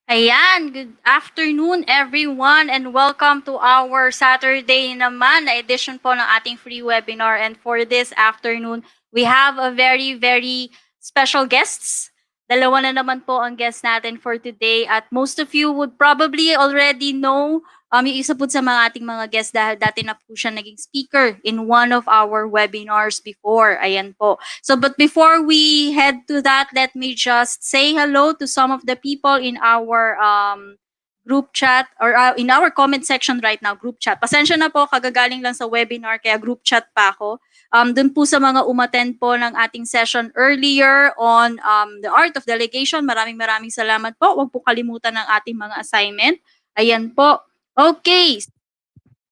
Ayan, good afternoon everyone and welcome to our Saturday naman na edition po ng ating free webinar. And for this afternoon, we have a very special guests. Dalawa na naman po ang guest natin for today at most of you would probably already know yung isa po sa mga ating mga guests dahil dati na po siya naging speaker in one of our webinars before. Ayan po. So, but before we head to that, let me just say hello to some of the people in our group chat or in our comment section right now, group chat. Pasensya na po, kagagaling lang sa webinar, kaya group chat pa ako. Dun po sa mga umattend po ng ating session earlier on the art of delegation, maraming salamat po. Huwag po kalimutan ng ating mga assignment. Ayan po. Okay,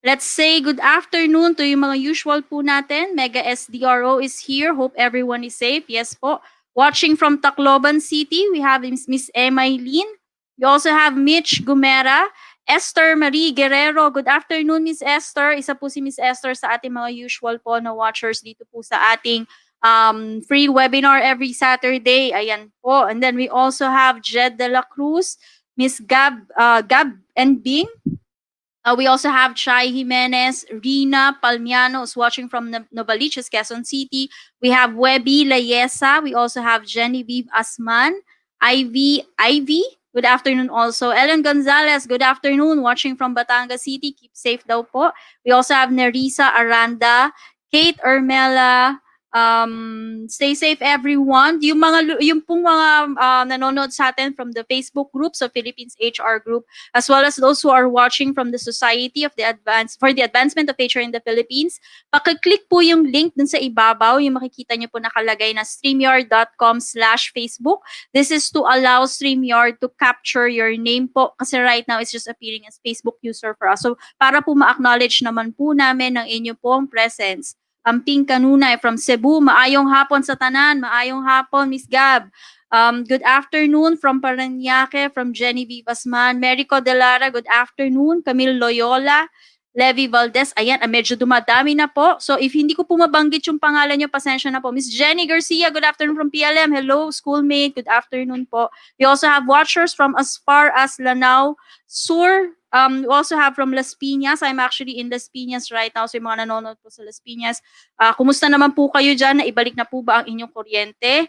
let's say good afternoon to yung mga usual po natin. Mega SDRO is here. Hope everyone is safe. Yes po. Watching from Tacloban City, we have Miss Emaylene. We also have Mitch Gumera. Esther Marie Guerrero. Good afternoon, Miss Esther. Isa po si Miss Esther sa ating mga usual po na watchers dito po sa ating free webinar every Saturday. Ayan po. And then we also have Jed de la Cruz, Miss Gab and Bing. We also have Chai Jimenez, Rina Palmiano is watching from Novaliches, Quezon City. We have Webby Layesa. We also have Genevieve Asman, Ivy. Good afternoon also. Ellen Gonzalez, good afternoon, watching from Batangas City. Keep safe daw po. We also have Nerissa Aranda, Kate Ermela, stay safe everyone. Yung pong mga nanonood sa atin from the Facebook group, so Philippines HR group, as well as those who are watching from the Society of the Advancement of HR in the Philippines, pakiclick po yung link dun sa ibabaw, yung makikita nyo po nakalagay na streamyard.com/Facebook. This is to allow StreamYard to capture your name po kasi right now it's just appearing as Facebook user for us. So para po ma-acknowledge naman po namin ng inyo pong presence. Amping Kanunay from Cebu, maayong hapon sa tanan, maayong hapon Miss Gab. Good afternoon from Parañaque, from Genevieve Asman. Merico Delara, good afternoon. Camille Loyola, Levi Valdez. Ayan, medyo dumadami na po. So if hindi ko po mabanggit yung pangalan nyo, pasensya na po. Miss Jenny Garcia, good afternoon from PLM. Hello, schoolmate. Good afternoon po. We also have watchers from as far as Lanao Sur. We also have from Las Piñas. I'm actually in Las Piñas right now. So yung mga nanonood po sa Las Piñas. Kumusta naman po kayo dyan? Naibalik na po ba ang inyong kuryente?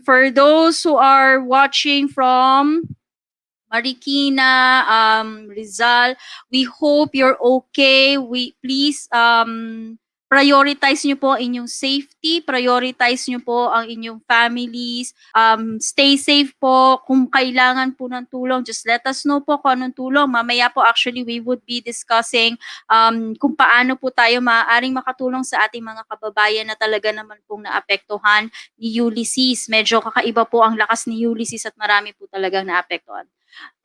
For those who are watching from Marikina, Rizal, we hope you're okay. Please prioritize nyo po inyong safety, prioritize nyo po ang inyong families, stay safe po. Kung kailangan po ng tulong, just let us know po kung anong tulong. Mamaya po actually we would be discussing kung paano po tayo maaaring makatulong sa ating mga kababayan na talaga naman pong naapektuhan ni Ulysses. Medyo kakaiba po ang lakas ni Ulysses at marami po talagang naapektuhan.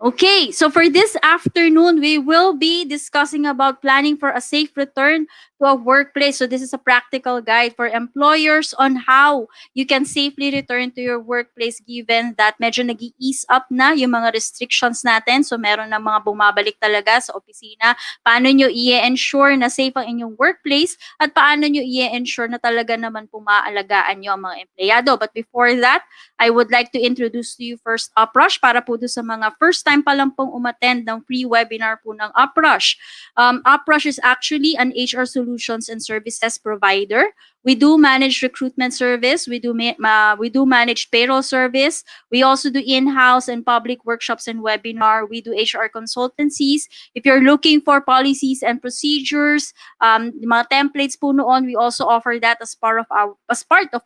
Okay, so for this afternoon, we will be discussing about planning for a safe return to a workplace. So this is a practical guide for employers on how you can safely return to your workplace given that medyo nag-ease up na yung mga restrictions natin. So meron na mga bumabalik talaga sa opisina. Paano nyo i-ensure na safe ang inyong workplace at paano nyo i-ensure na talaga naman pumaalagaan nyo ang mga empleyado. But before that, I would like to introduce to you first Uprosh para po sa mga first time pa lang pong umattend ng free webinar po ng Uprosh. Uprosh is actually an HR solutions and services provider. We do manage recruitment service. We do manage payroll service. We also do in-house and public workshops and webinar. We do HR consultancies. If you're looking for policies and procedures, mga templates po noon, we also offer that as part of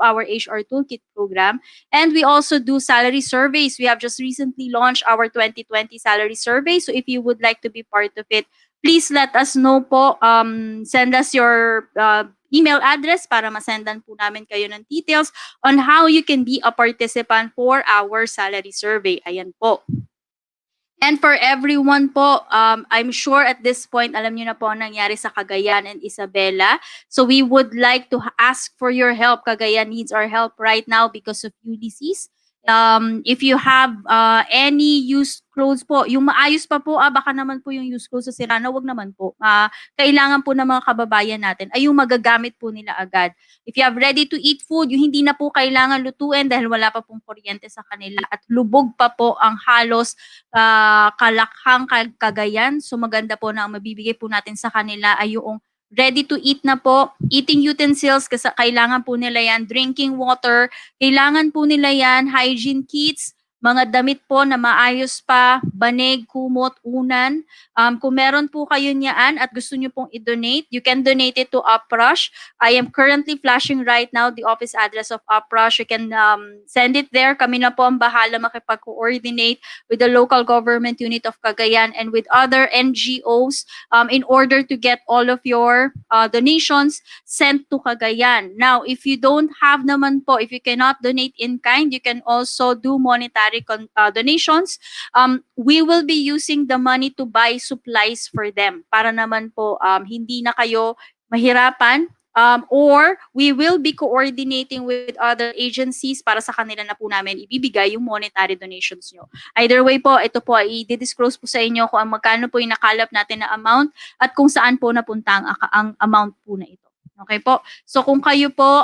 our HR toolkit program. And we also do salary surveys. We have just recently launched our 2020 salary survey. So if you would like to be part of it, please let us know po. Send us your email address para masendan po namin kayo ng details on how you can be a participant for our salary survey. Ayan po. And for everyone po, I'm sure at this point, alam niyo na po ang nangyari sa Cagayan and Isabela. So we would like to ask for your help. Cagayan needs our help right now because of Ulysses. If you have any used clothes po, yung maayos pa po, baka naman po yung used clothes sa sira na, wag naman po. Kailangan po ng mga kababayan natin ay yung magagamit po nila agad. If you have ready to eat food, yung hindi na po kailangan lutuin dahil wala pa pong kuryente sa kanila at lubog pa po ang halos kalakhang Cagayan. So maganda po na ang mabibigay po natin sa kanila ay yung ready to eat na po, eating utensils kasi kailangan po nila yan, drinking water, kailangan po nila yan, hygiene kits, mga damit po na maayos pa, banig, kumot, unan. Kung meron po kayo niyaan at gusto niyo pong i-donate, you can donate it to Uprosh. I am currently flashing right now the office address of Uprosh. You can send it there. Kami na po ang bahala makipag-coordinate with the local government unit of Cagayan and with other NGOs in order to get all of your donations sent to Cagayan. Now, if you don't have naman po, if you cannot donate in kind, you can also do monetary donations. We will be using the money to buy supplies for them para naman po hindi na kayo mahirapan. Or we will be coordinating with other agencies para sa kanila na po namin ibibigay yung monetary donations nyo. Either way po, ito po ay i-disclose po sa inyo kung magkano po yung nakalap natin na amount at kung saan po napunta ang amount po na ito. Okay po? So kung kayo po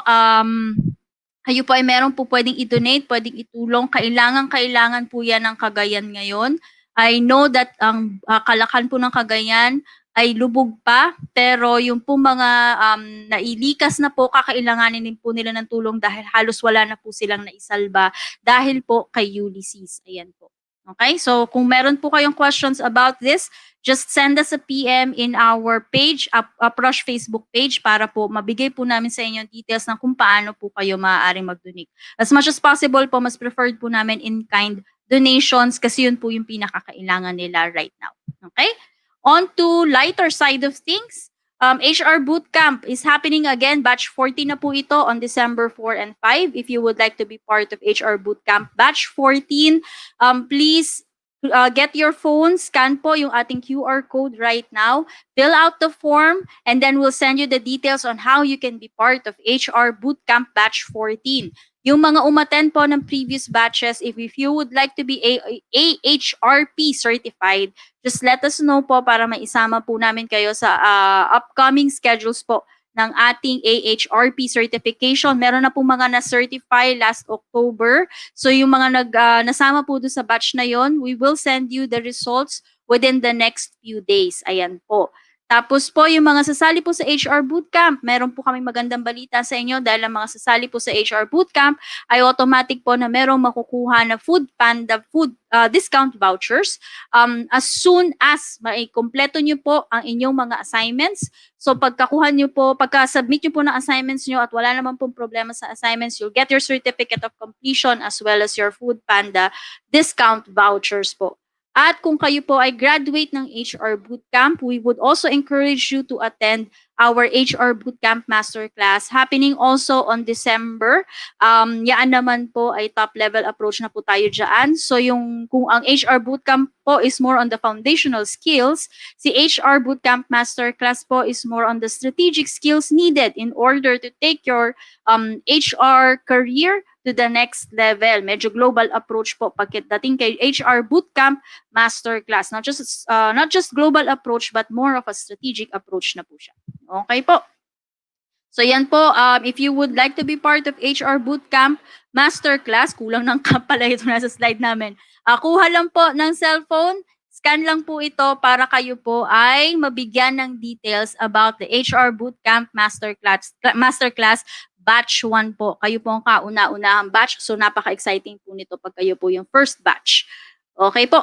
ay meron po pwedeng i-donate, pwedeng itulong, kailangan po yan ng Cagayan ngayon. I know that ang Kalakan po ng Cagayan ay lubog pa, pero yung po mga nailikas na po, kakailanganin din po nila ng tulong dahil halos wala na po silang naisalba dahil po kay Ulysses. Ayan po. Okay? So kung meron po kayong questions about this, just send us a PM in our page, Uprosh Facebook page, para po mabigay po namin sa inyo details ng kung paano po kayo maaaring mag-donate. As much as possible po, mas preferred po namin in-kind donations kasi yun po yung pinakakailangan nila right now. Okay? On to lighter side of things, HR Bootcamp is happening again. Batch 40 na po ito on December 4 and 5. If you would like to be part of HR Bootcamp Batch 14, please get your phone, scan po yung ating QR code right now, fill out the form, and then we'll send you the details on how you can be part of HR Bootcamp Batch 14. Yung mga umattend po ng previous batches, if you would like to be AHRP certified, just let us know po para maisama po namin kayo sa upcoming schedules po ng ating AHRP certification. Meron na po mga na-certify last October. So yung mga nasama po doon sa batch na yon, we will send you the results within the next few days. Ayan po. Tapos po, yung mga sasali po sa HR Bootcamp, meron po kaming magandang balita sa inyo dahil ang mga sasali po sa HR Bootcamp ay automatic po na merong makukuha na Food Panda food discount vouchers as soon as maikompleto nyo po ang inyong mga assignments. So pagkakuha nyo po, pagka-submit nyo po ng assignments nyo at wala naman pong problema sa assignments, you'll get your certificate of completion as well as your Food Panda discount vouchers po. At kung kayo po ay graduate ng HR Bootcamp, we would also encourage you to attend our HR Bootcamp Masterclass happening also on December. Yaan naman po ay top level approach na po tayo dyan. So kung ang HR Bootcamp po is more on the foundational skills, si HR Bootcamp Masterclass po is more on the strategic skills needed in order to take your HR career to the next level. Medyo global approach po pagdating kay HR Bootcamp Masterclass. Not just global approach but more of a strategic approach na po siya. Okay po. So yan po, if you would like to be part of HR Bootcamp Masterclass, kulang ng camp pala ito nasa slide namin. Kuha lang po ng cellphone, scan lang po ito para kayo po ay mabigyan ng details about the HR Bootcamp Masterclass Batch 1 po. Kayo po ang kauna-unahang batch. So napaka-exciting po nito pag kayo po yung first batch. Okay po.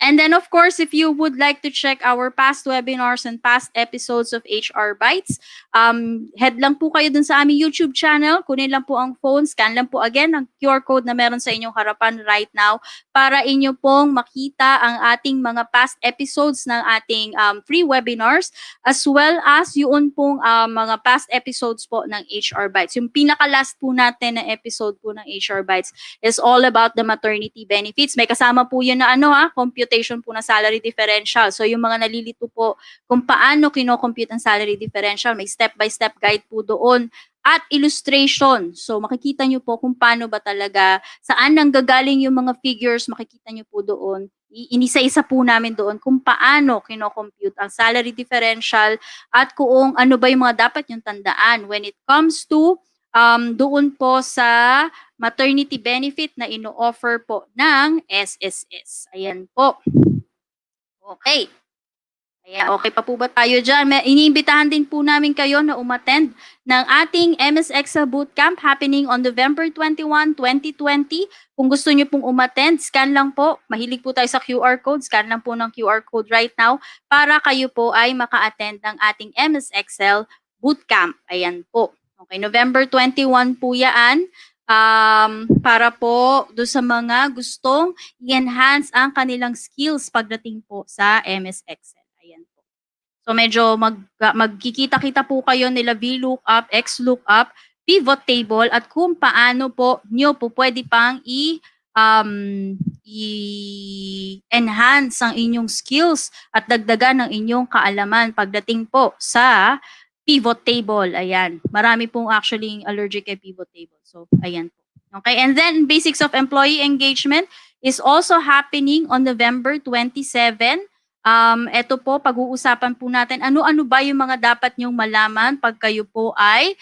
And then of course, if you would like to check our past webinars and past episodes of HR Bytes, head lang po kayo dun sa aming YouTube channel. Kunin lang po ang phone, scan lang po again ang QR code na meron sa inyong harapan right now para inyo pong makita ang ating mga past episodes ng ating free webinars as well as yun pong mga past episodes po ng HR Bytes. Yung pinaka-last po natin na episode po ng HR Bytes is all about the maternity benefits. May kasama po yun na computation po na salary differential. So yung mga nalilito po kung paano kino-compute ang salary differential, may step-by-step guide po doon at illustration. So makikita nyo po kung paano ba talaga, saan nanggagaling yung mga figures, makikita nyo po doon. Inisa-isa po namin doon kung paano kino-compute ang salary differential at kung ano ba yung mga dapat yung tandaan when it comes to doon po sa maternity benefit na ino-offer po ng SSS. Ayan po. Okay. Ayan, okay pa po ba tayo dyan? Iniimbitahan din po namin kayo na umattend ng ating MS Excel Bootcamp happening on November 21, 2020. Kung gusto nyo pong umattend, scan lang po. Mahilig po tayo sa QR code. Scan lang po ng QR code right now para kayo po ay maka-attend ng ating MS Excel Bootcamp. Ayan po. Okay, November 21 po yan. Para po do sa mga gustong i-enhance ang kanilang skills pagdating po sa MS Excel. Ayan po. So medyo magkikita-kita po kayo nila VLOOKUP, XLOOKUP, pivot table at kung paano po nyo po pwede pang i-enhance ang inyong skills at dagdagan ng inyong kaalaman pagdating po sa pivot table. Ayan. Marami pong actually allergic kay pivot table. So, ayan po. Okay, and then basics of employee engagement is also happening on November 27. Ito po, pag-uusapan po natin, ano-ano ba yung mga dapat nyong malaman pag kayo po ay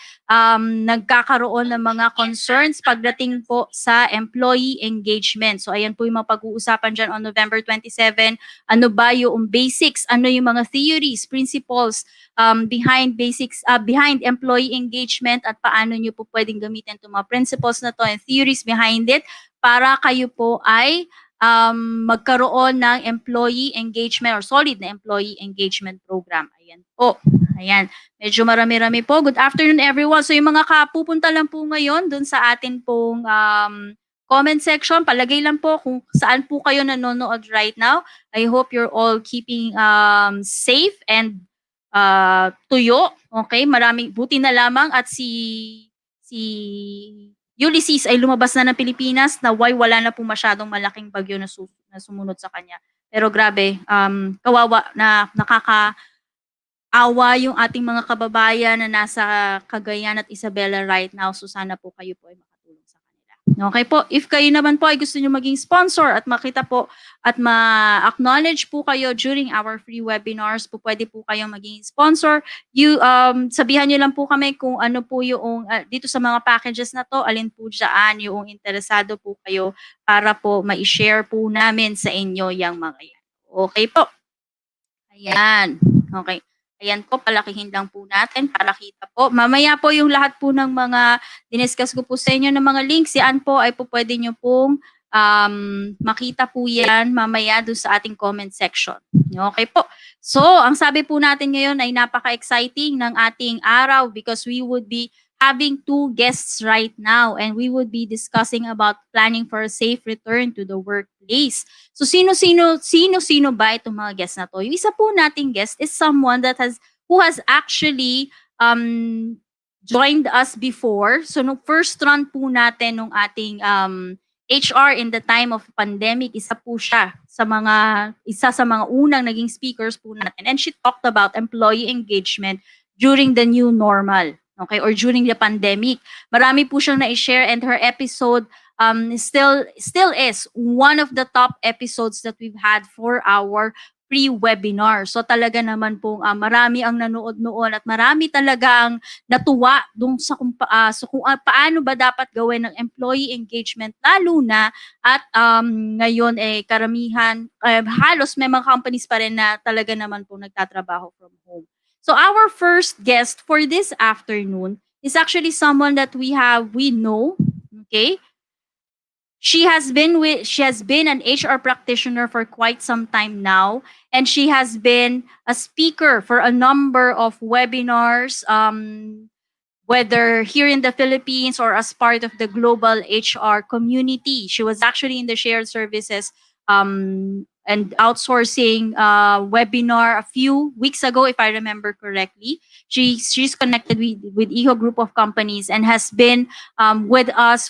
nagkakaroon ng mga concerns pagdating po sa employee engagement. So, ayan po yung mga pag-uusapan dyan on November 27. Ano ba yung basics? Ano yung mga theories, principles behind employee engagement at paano nyo po pwedeng gamitin itong mga principles na to and theories behind it para kayo po ay magkaroon ng employee engagement or solid na employee engagement program. Ayan po. Ayan. Medyo marami-rami po. Good afternoon everyone. So yung mga kapupunta lang po ngayon dun sa atin pong comment section, palagay lang po kung saan po kayo nanonood right now. I hope you're all keeping safe and tuyo. Okay? Maraming buti na lamang at si Ulysses ay lumabas na ng Pilipinas na wala na po masyadong malaking bagyo na sumunod sa kanya. Pero grabe, kawawa na nakakaawa yung ating mga kababayan na nasa Cagayan at Isabela right now. So sana po kayo po ay makatulong sa kanila. Okay po, if kayo naman po ay gusto nyo maging sponsor at makita po at ma-acknowledge po kayo during our free webinars po, pwede po kayong maging sponsor. Sabihan nyo lang po kami kung ano po yung dito sa mga packages na to, alin po dyan yung interesado po kayo para po ma-share po namin sa inyo yung mga yan. Okay po. Ayan. Okay. Ayan po, palakihin lang po natin para kita po. Mamaya po yung lahat po ng mga diniscuss ko po sa inyo ng mga links, yan po ay po pwede nyo pong makita po yan mamaya doon sa ating comment section. Okay po. So, ang sabi po natin ngayon ay napaka-exciting ng ating araw because we would be having two guests right now and we would be discussing about planning for a safe return to the workplace. So sino-sino ba itong mga guests na to? Yung isa po nating guest is someone who has actually joined us before. So nung first run po natin nung ating HR in the time of pandemic, isa sa mga unang naging speakers po natin. And she talked about employee engagement during the new normal. Okay, or during the pandemic. Marami po siyang na-share and her episode still is one of the top episodes that we've had for our pre-webinar. So talaga naman po marami ang nanood noon at marami talagang natuwa dun sa kung paano ba dapat gawin ng employee engagement lalo na at ngayon karamihan halos may mga companies pa rin na talaga naman po nagtatrabaho from home. So our first guest for this afternoon is actually someone that we know, okay? She has been an HR practitioner for quite some time now, and she has been a speaker for a number of webinars, whether here in the Philippines or as part of the global HR community. She was actually in the shared services and outsourcing webinar a few weeks ago, if I remember correctly. She's connected with EHO group of companies and has been with us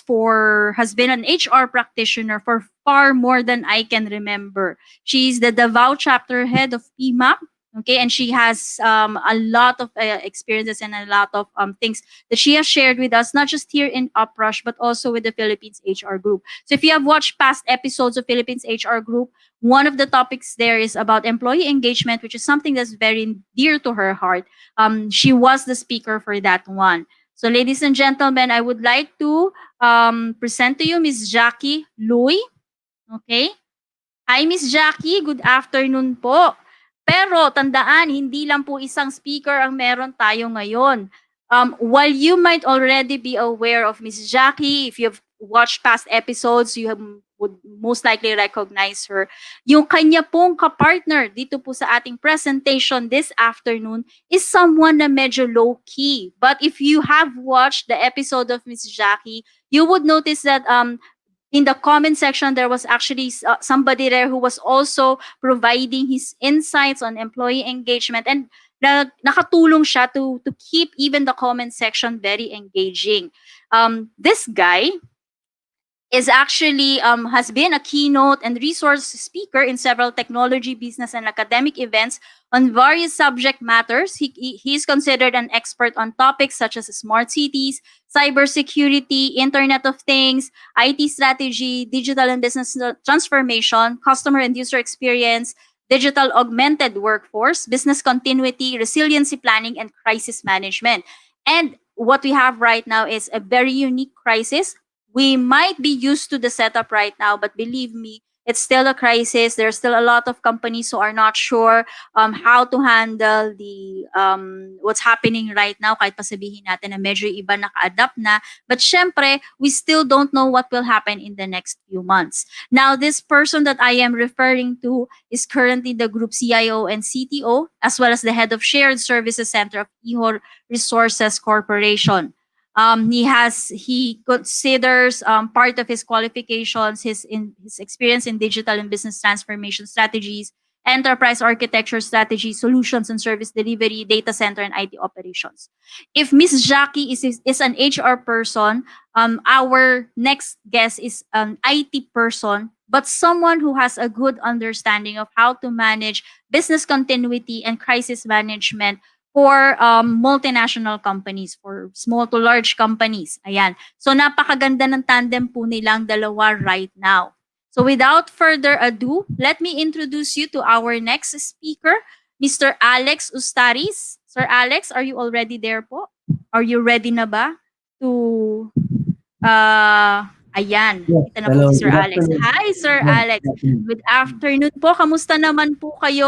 has been an HR practitioner for far more than I can remember. She's the Davao chapter head of PMAP. Okay, and she has a lot of experiences and a lot of things that she has shared with us, not just here in Uprush, but also with the Philippines HR Group. So if you have watched past episodes of Philippines HR Group, one of the topics there is about employee engagement, which is something that's very dear to her heart. She was the speaker for that one. So, ladies and gentlemen, I would like to present to you Miss Jackie Louie. Okay? Hi, Miss Jackie. Good afternoon po. Pero tandaan, hindi lang po isang speaker ang meron tayo ngayon. While you might already be aware of Miss Jackie, if you've watched past episodes, you would most likely recognize her. Yung kanya pong kapartner dito po sa ating presentation this afternoon is someone na medyo low-key. But if you have watched the episode of Miss Jackie, you would notice that in the comment section, there was actually somebody there who was also providing his insights on employee engagement, and nakatulong siya to keep even the comment section very engaging. This guy is actually has been a keynote and resource speaker in several technology, business, and academic events on various subject matters. He is considered an expert on topics such as smart cities, cybersecurity, Internet of Things, IT strategy, digital and business transformation, customer and user experience, digital augmented workforce, business continuity, resiliency planning, and crisis management. And what we have right now is a very unique crisis. We might be used to the setup right now, but believe me, it's still a crisis. There's still a lot of companies who are not sure how to handle the what's happening right now. Kahit pa sabihin natin na medyo iba naka-adapt na, but syempre, we still don't know what will happen in the next few months. Now, this person that I am referring to is currently the group CIO and CTO, as well as the head of Shared Services Center of Ihor Resources Corporation. He considers part of his qualifications his experience in digital and business transformation strategies, enterprise architecture strategy, solutions and service delivery, data center, and IT operations. If Miss Jackie is an HR person, our next guest is an IT person, but someone who has a good understanding of how to manage business continuity and crisis management for multinational companies, for small to large companies. Ayan. So napakaganda ng tandem po nilang dalawa right now. So without further ado, let me introduce you to our next speaker, Mr. Alex Ustaris. Sir Alex, are you already there po? Are you ready na ba to ayan, Yes, kita na po hello, si Sir good Alex. afternoon. Hi, Sir Yes, Alex. good afternoon. Good afternoon po. Kamusta naman po kayo,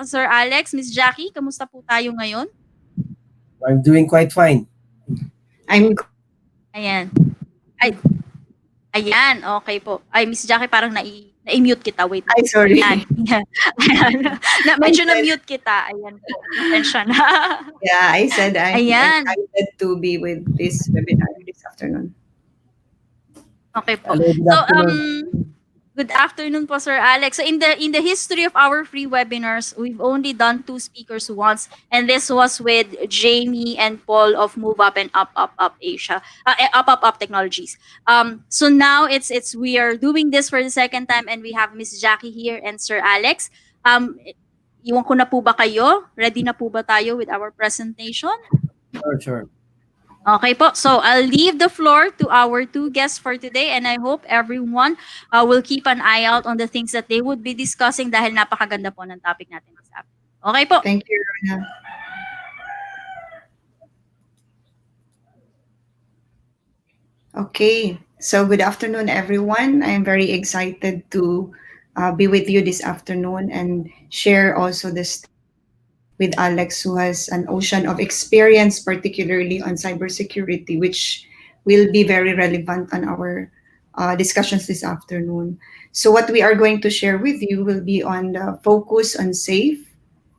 Sir Alex? Miss Jackie, kamusta po tayo ngayon? I'm doing quite fine. I'm good. Ayan. Ay, ayan, okay po. Ay, Miss Jackie, parang na-mute kita. Wait lang Ay, po. sorry. Ayan. Ayan. I Medyo said, na-mute kita. Ayan po. Pasensya na. yeah, I said I'm Ayan. excited to be with this webinar this afternoon. Okay po. Hello, good So, afternoon. good afternoon po, Sir Alex. So in the history of our free webinars, we've only done 2 speakers once, and this was with Jamie and Paul of Move Up and Up Asia, Up Technologies. So now we are doing this for the second time, and we have Miss Jackie here and Sir Alex. Iwan ko na po ba kayo? Ready na po ba tayo with our presentation? Sure. Okay po. So I'll leave the floor to our 2 guests for today, and I hope everyone will keep an eye out on the things that they would be discussing dahil napakaganda po ng topic natin this afternoon. Okay po. Thank you, Rona. Okay, so good afternoon, everyone. I'm very excited to be with you this afternoon and share also the stage with Alex, who has an ocean of experience, particularly on cybersecurity, which will be very relevant on our discussions this afternoon. So, what we are going to share with you will be on the focus on safe,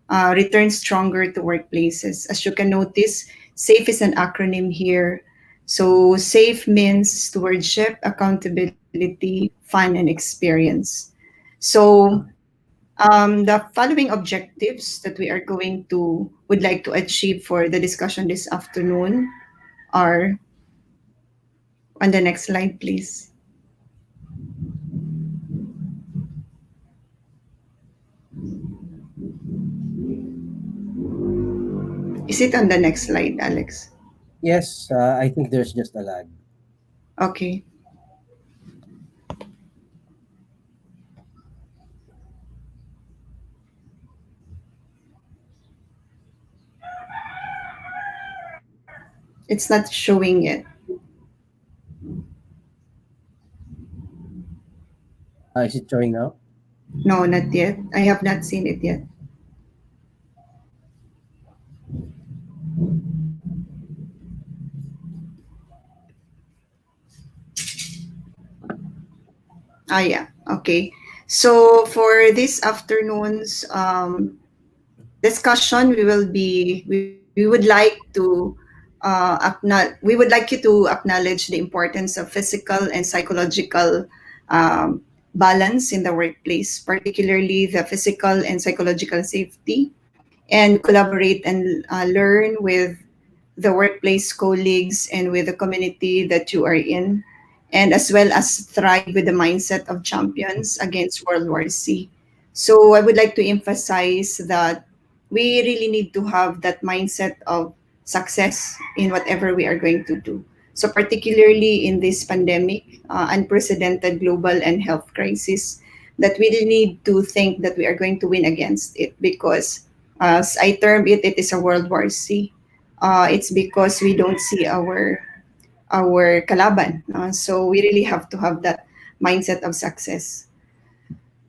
return stronger to workplaces. As you can notice, SAFE is an acronym here. So, SAFE means stewardship, accountability, fun, and experience. So, the following objectives that we are going to would like to achieve for the discussion this afternoon are on the next slide, please. Is it on the next slide, Alex? Yes, I think there's just a lag. Okay. It's not showing yet. Is it showing now? No, not yet. I have not seen it yet. Ah, yeah. Okay. So for this afternoon's discussion, we would like to we would like you to acknowledge the importance of physical and psychological um, balance in the workplace, particularly the physical and psychological safety, and collaborate and learn with the workplace colleagues and with the community that you are in, and as well as thrive with the mindset of champions against World War C. So I would like to emphasize that we really need to have that mindset of success in whatever we are going to do. So particularly in this pandemic, unprecedented global and health crisis, that we really need to think that we are going to win against it because, as I term it, it is a World War C. It's because we don't see our kalaban. So we really have to have that mindset of success.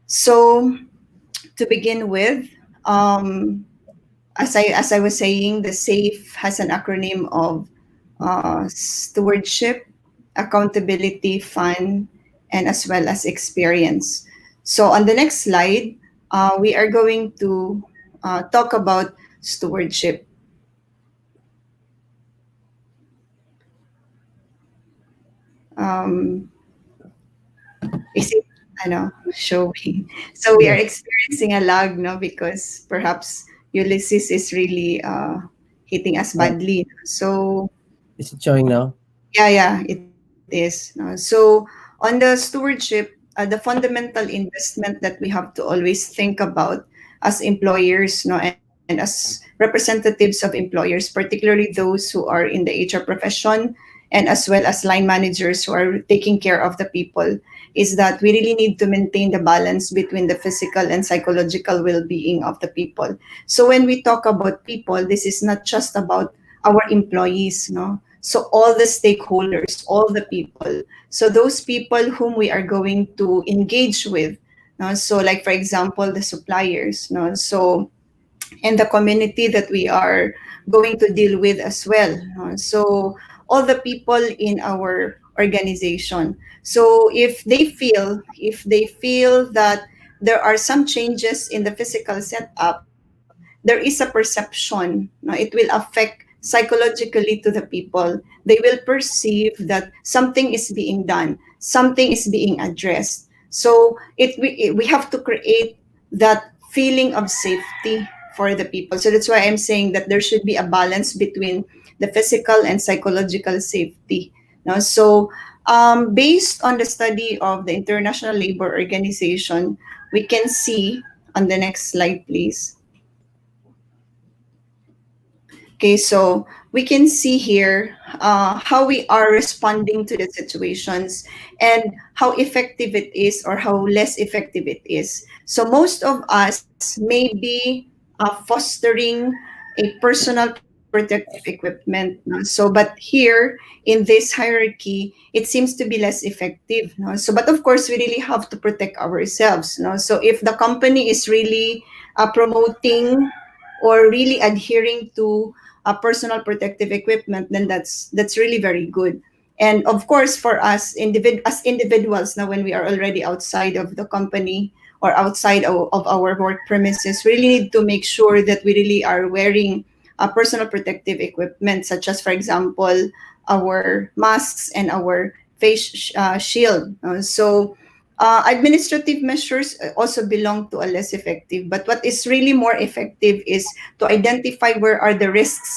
So to begin with, um, as I was saying, the SAFE has an acronym of stewardship, accountability, fun, and as well as experience. So on the next slide, we are going to talk about stewardship. Um, is it, I know, showing? So we are Yes. experiencing a lag, no, because perhaps Ulysses is really hitting us Uh, badly. So is it showing now? yeah, it is. So on the stewardship, the fundamental investment that we have to always think about as employers, no, and as representatives of employers, particularly those who are in the HR profession, and as well as line managers who are taking care of the people, is that we really need to maintain the balance between the physical and psychological well-being of the people. So when we talk about people, this is not just about our employees, no, so all the stakeholders, all the people. So those people whom we are going to engage with. No? So like for example, the suppliers. No? So and the community that we are going to deal with as well. No? So all the people in our organization. So if they feel that there are some changes in the physical setup, there is a perception. No? It will affect psychologically to the people. They will perceive that something is being done, something is being addressed. So we have to create that feeling of safety for the people. So that's why I'm saying that there should be a balance between the physical and psychological safety. No? So based on the study of the International Labor Organization, we can see on the next slide, please. Okay, so we can see here how we are responding to the situations and how effective it is or how less effective it is. So most of us may be fostering a personal protective equipment. No? So, but here in this hierarchy, it seems to be less effective. No? So, but of course, we really have to protect ourselves. No? So, if the company is really promoting or really adhering to personal protective equipment, then that's really very good. And of course, for us as individuals, now when we are already outside of the company or outside of our work premises, we really need to make sure that we really are wearing personal protective equipment, such as, for example, our masks and our face shield. So administrative measures also belong to a less effective. But what is really more effective is to identify where are the risks,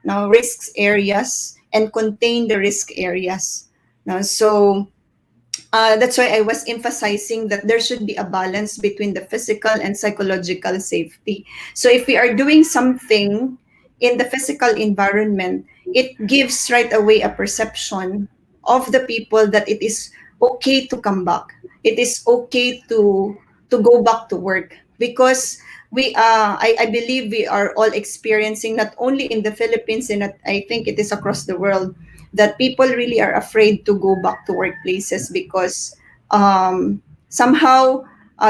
now risks areas, and contain the risk areas. Now, so that's why I was emphasizing that there should be a balance between the physical and psychological safety. So if we are doing something in the physical environment, it gives right away a perception of the people that it is okay to come back. It is okay to go back to work because I believe we are all experiencing, not only in the Philippines and I think it is across the world, that people really are afraid to go back to workplaces because somehow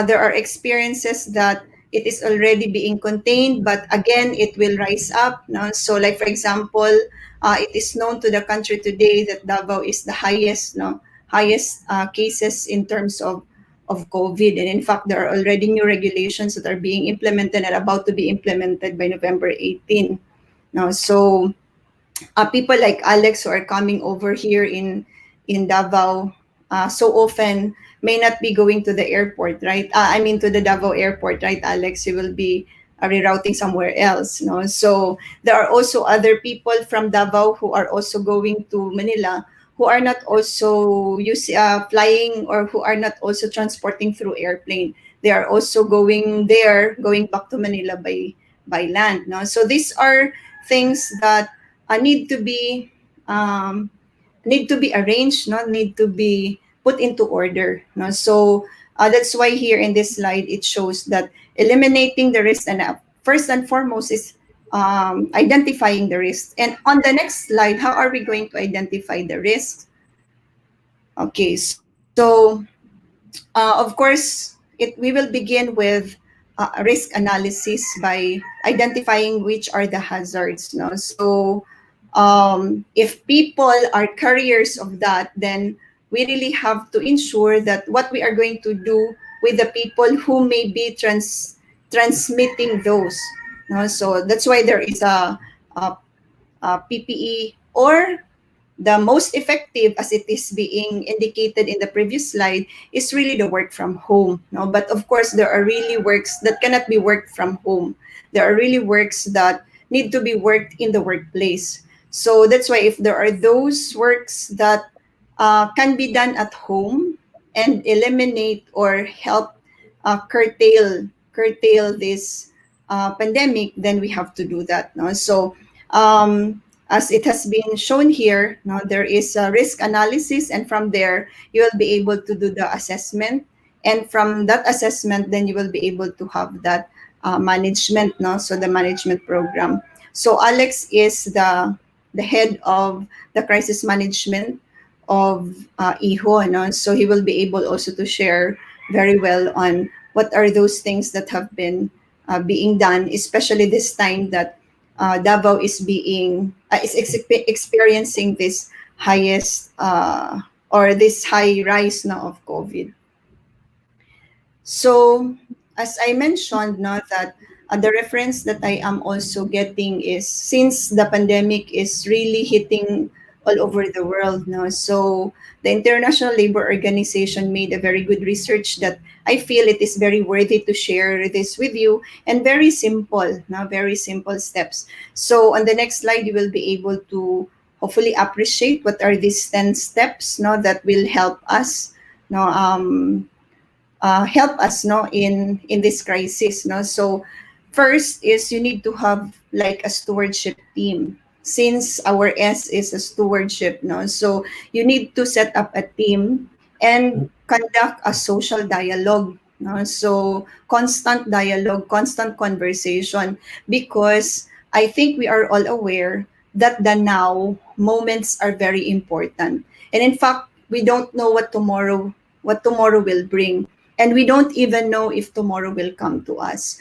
there are experiences that it is already being contained, but again it will rise up, no? So like for example, it is known to the country today that Davao is the highest, no, highest cases in terms of COVID. And in fact, there are already new regulations that are being implemented and about to be implemented by November 18. No, so people like Alex who are coming over here in Davao so often may not be going to the airport, right? I mean to the Davao airport, right, Alex? You will be rerouting somewhere else, no? So there are also other people from Davao who are also going to Manila who are not also flying or who are not also transporting through airplane. They are also going there, going back to Manila by land, no? So these are things that need to be um, need to be arranged, no, need to be put into order, no. So that's why here in this slide it shows that eliminating the risk and first and foremost is identifying the risk. And on the next slide, how are we going to identify the risks? Okay, so of course, we will begin with risk analysis by identifying which are the hazards. No? So, if people are carriers of that, then we really have to ensure that what we are going to do with the people who may be transmitting those. No? So that's why there is a PPE, or the most effective, as it is being indicated in the previous slide, is really the work from home, no? But of course there are really works that cannot be worked from home. There are really works that need to be worked in the workplace. So that's why if there are those works that can be done at home and eliminate or help curtail this pandemic, then we have to do that, no? So as it has been shown here, no, there is a risk analysis, and from there you will be able to do the assessment, and from that assessment, then you will be able to have that management, no, so the management program. So Alex is the head of the crisis management of IHO, no? So he will be able also to share very well on what are those things that have been being done, especially this time that Davao is experiencing this highest or this high rise now of COVID. So, as I mentioned, now that the reference that I am also getting is, since the pandemic is really hitting all over the world now. So, the International Labor Organization made a very good research that I feel it is very worthy to share this with you, and very simple, now very simple steps. So, on the next slide, you will be able to hopefully appreciate what are these 10 steps, no, that will help us, no, help us, no, in this crisis, no. So first is you need to have like a stewardship team, since our S is a stewardship, no. So you need to set up a team and conduct a social dialogue, no. So constant dialogue, constant conversation, because I think we are all aware that the now moments are very important, and in fact we don't know what tomorrow will bring, and we don't even know if tomorrow will come to us.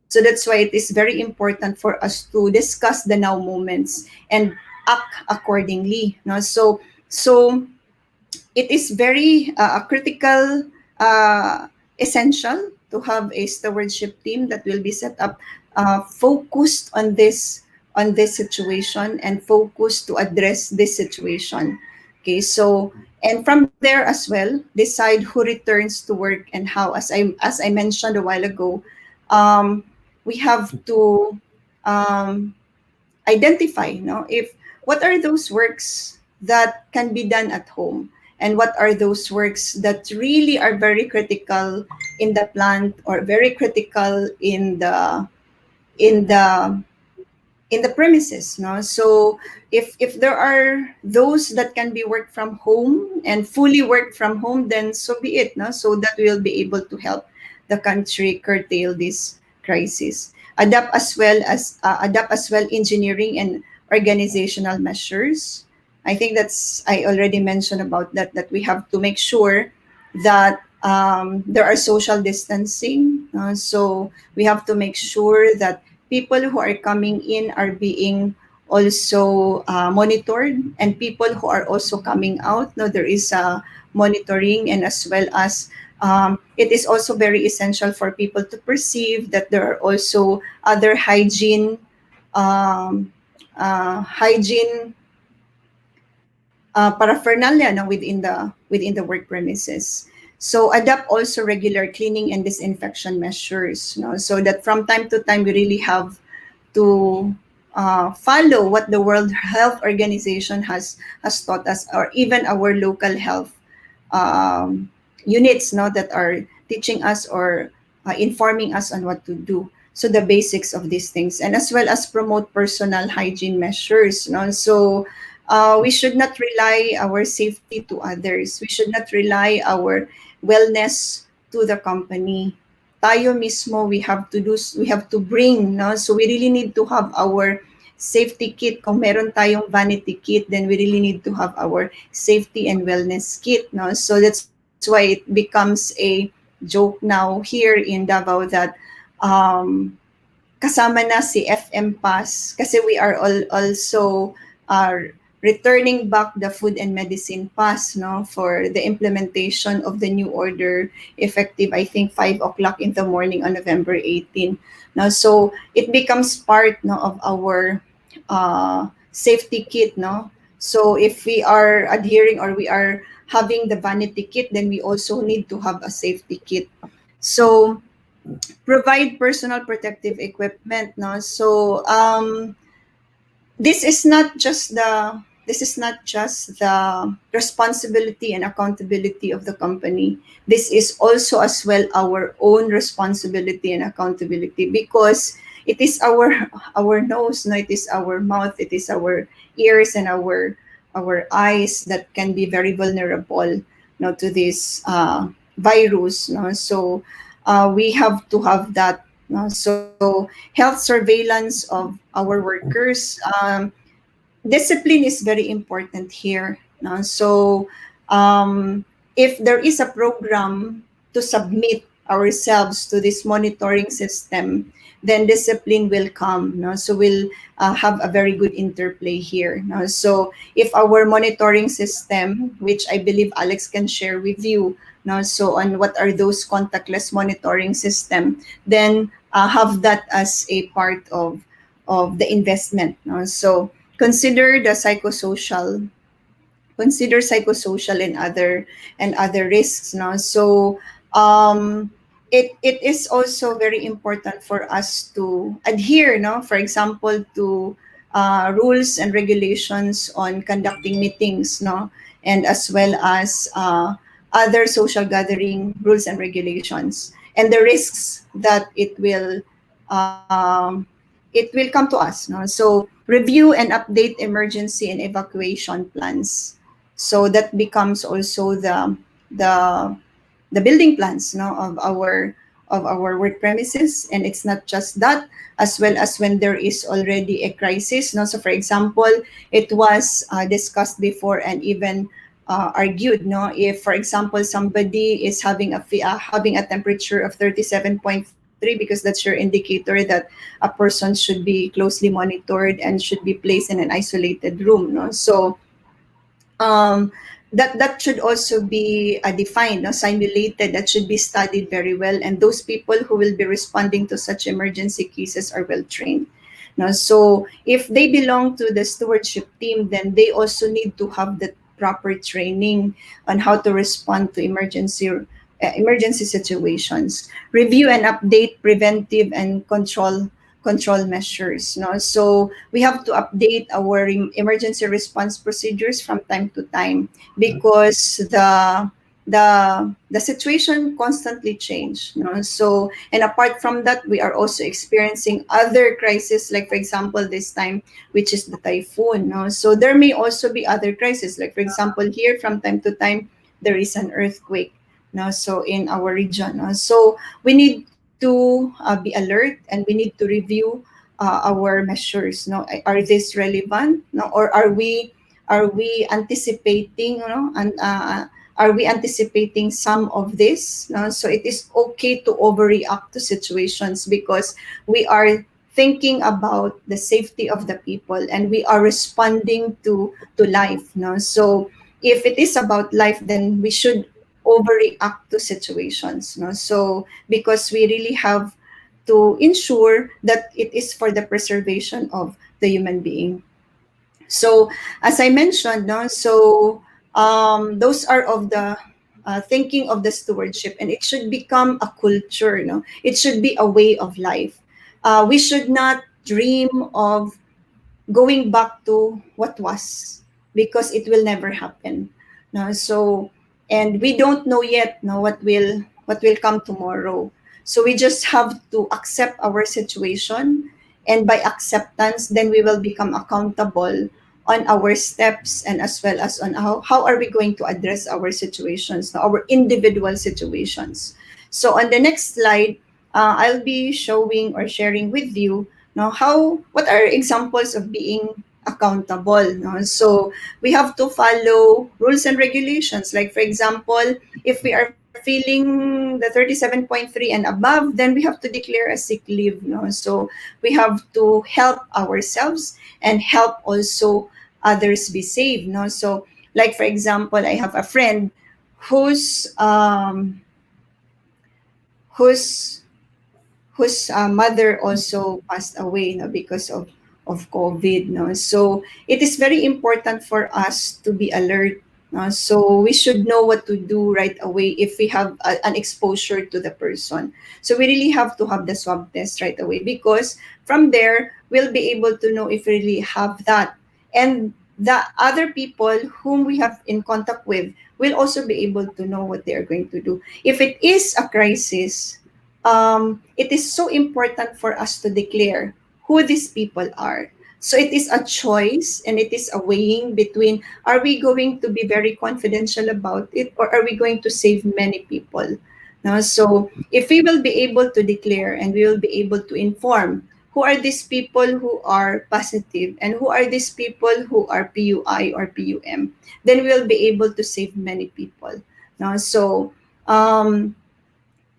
So that's why it is very important for us to discuss the now moments and act accordingly, no? So it is very critical, essential to have a stewardship team that will be set up, focused on this situation and focused to address this situation. Okay, so and from there as well, decide who returns to work and how. As I mentioned a while ago, um, we have to um, identify, if what are those works that can be done at home, and what are those works that really are very critical in the plant, or very critical in the in the premises, no? So if there are those that can be work from home and fully work from home, then so be it, no? So that we'll be able to help the country curtail this crisis. Adapt as well engineering and organizational measures. I think that's, I already mentioned about that, that we have to make sure that there are social distancing. So we have to make sure that people who are coming in are being also monitored, and people who are also coming out, no, there is monitoring, and as well as it is also very essential for people to perceive that there are also other um, hygiene paraphernalia, no, within the work premises. So adapt also regular cleaning and disinfection measures, no, so that from time to time we really have to follow what the World Health Organization has taught us, or even our local health um, units, no, that are teaching us or informing us on what to do. So the basics of these things, and as well as promote personal hygiene measures. No? So we should not rely our safety to others. We should not rely our wellness to the company. Tayo mismo, we have to bring, no? So we really need to have our safety kit. Kung meron tayong vanity kit, then we really need to have our safety and wellness kit, no? So that's why it becomes a joke now here in Davao that um, kasama na si FM Pass, kasi we are also returning back the food and medicine pass, no, for the implementation of the new order, effective I think 5 o'clock in the morning on November 18. Now, so it becomes part, no, of our safety kit, no. So if we are adhering or we are having the vanity kit, then we also need to have a safety kit. So provide personal protective equipment, no. So this is not just the responsibility and accountability of the company. This is also as well our own responsibility and accountability, because it is our nose, no, it is our mouth, it is our ears and our eyes that can be very vulnerable, no, to this virus, no. So we have to have that, no? So health surveillance of our workers. Discipline is very important here, no? So if there is a program to submit ourselves to this monitoring system, then discipline will come, no? So we'll have a very good interplay here, no? So if our monitoring system, which I believe Alex can share with you, no, so on what are those contactless monitoring system, then have that as a part of the investment, no? So consider the psychosocial and other risks, no. So it is also very important for us to adhere, no, for example, to rules and regulations on conducting meetings, no, and as well as other social gathering rules and regulations, and the risks that um, it will come to us, no. So review and update emergency and evacuation plans. So that becomes also the the building plans, no, of our work premises. And it's not just that, as well as when there is already a crisis, no. So for example, it was discussed before and even argued, no, if for example somebody is having a temperature of 37.3, because that's your indicator that a person should be closely monitored and should be placed in an isolated room, no. So um, that should also be defined, no, simulated. That should be studied very well, and those people who will be responding to such emergency cases are well trained. No, so if they belong to the stewardship team, then they also need to have the proper training on how to respond to emergency situations. Review and update preventive and control measures, no. So we have to update our emergency response procedures from time to time, because the situation constantly change, no? So, and apart from that, we are also experiencing other crises, like for example this time, which is the typhoon, no? So there may also be other crises, like for example here, from time to time there is an earthquake, no? So in our region, no? So we need to be alert, and we need to review our measures, no? Are this relevant, no? Or are we anticipating, and are we anticipating some of this, no? So it is okay to overreact to situations, because we are thinking about the safety of the people, and we are responding to life, no? So if it is about life, then we should overreact to situations, no? So because we really have to ensure that it is for the preservation of the human being. So as I mentioned, no, so those are of the thinking of the stewardship, and it should become a culture. No, it should be a way of life. We should not dream of going back to what was, because it will never happen, no? So, and we don't know yet, no, what will come tomorrow. So we just have to accept our situation, and by acceptance, then we will become accountable on our steps, and as well as on how are we going to address our situations, no, our individual situations. So on the next slide, I'll be showing or sharing with you, no, how what are examples of being accountable, no? So we have to follow rules and regulations, like for example, if we are feeling the 37.3 and above, then we have to declare a sick leave, no? So we have to help ourselves and help also others be safe, no? So like for example, I have a friend whose whose mother also passed away, no, because of COVID, no. So it is very important for us to be alert, no? So we should know what to do right away if we have an exposure to the person. So we really have to have the swab test right away, because from there we'll be able to know if we really have that, and the other people whom we have in contact with will also be able to know what they are going to do if it is a crisis. It is so important for us to declare who these people are. So it is a choice, and it is a weighing between, are we going to be very confidential about it, or are we going to save many people? No? So if we will be able to declare, and we will be able to inform who are these people who are positive, and who are these people who are PUI or PUM, then we'll be able to save many people. No? So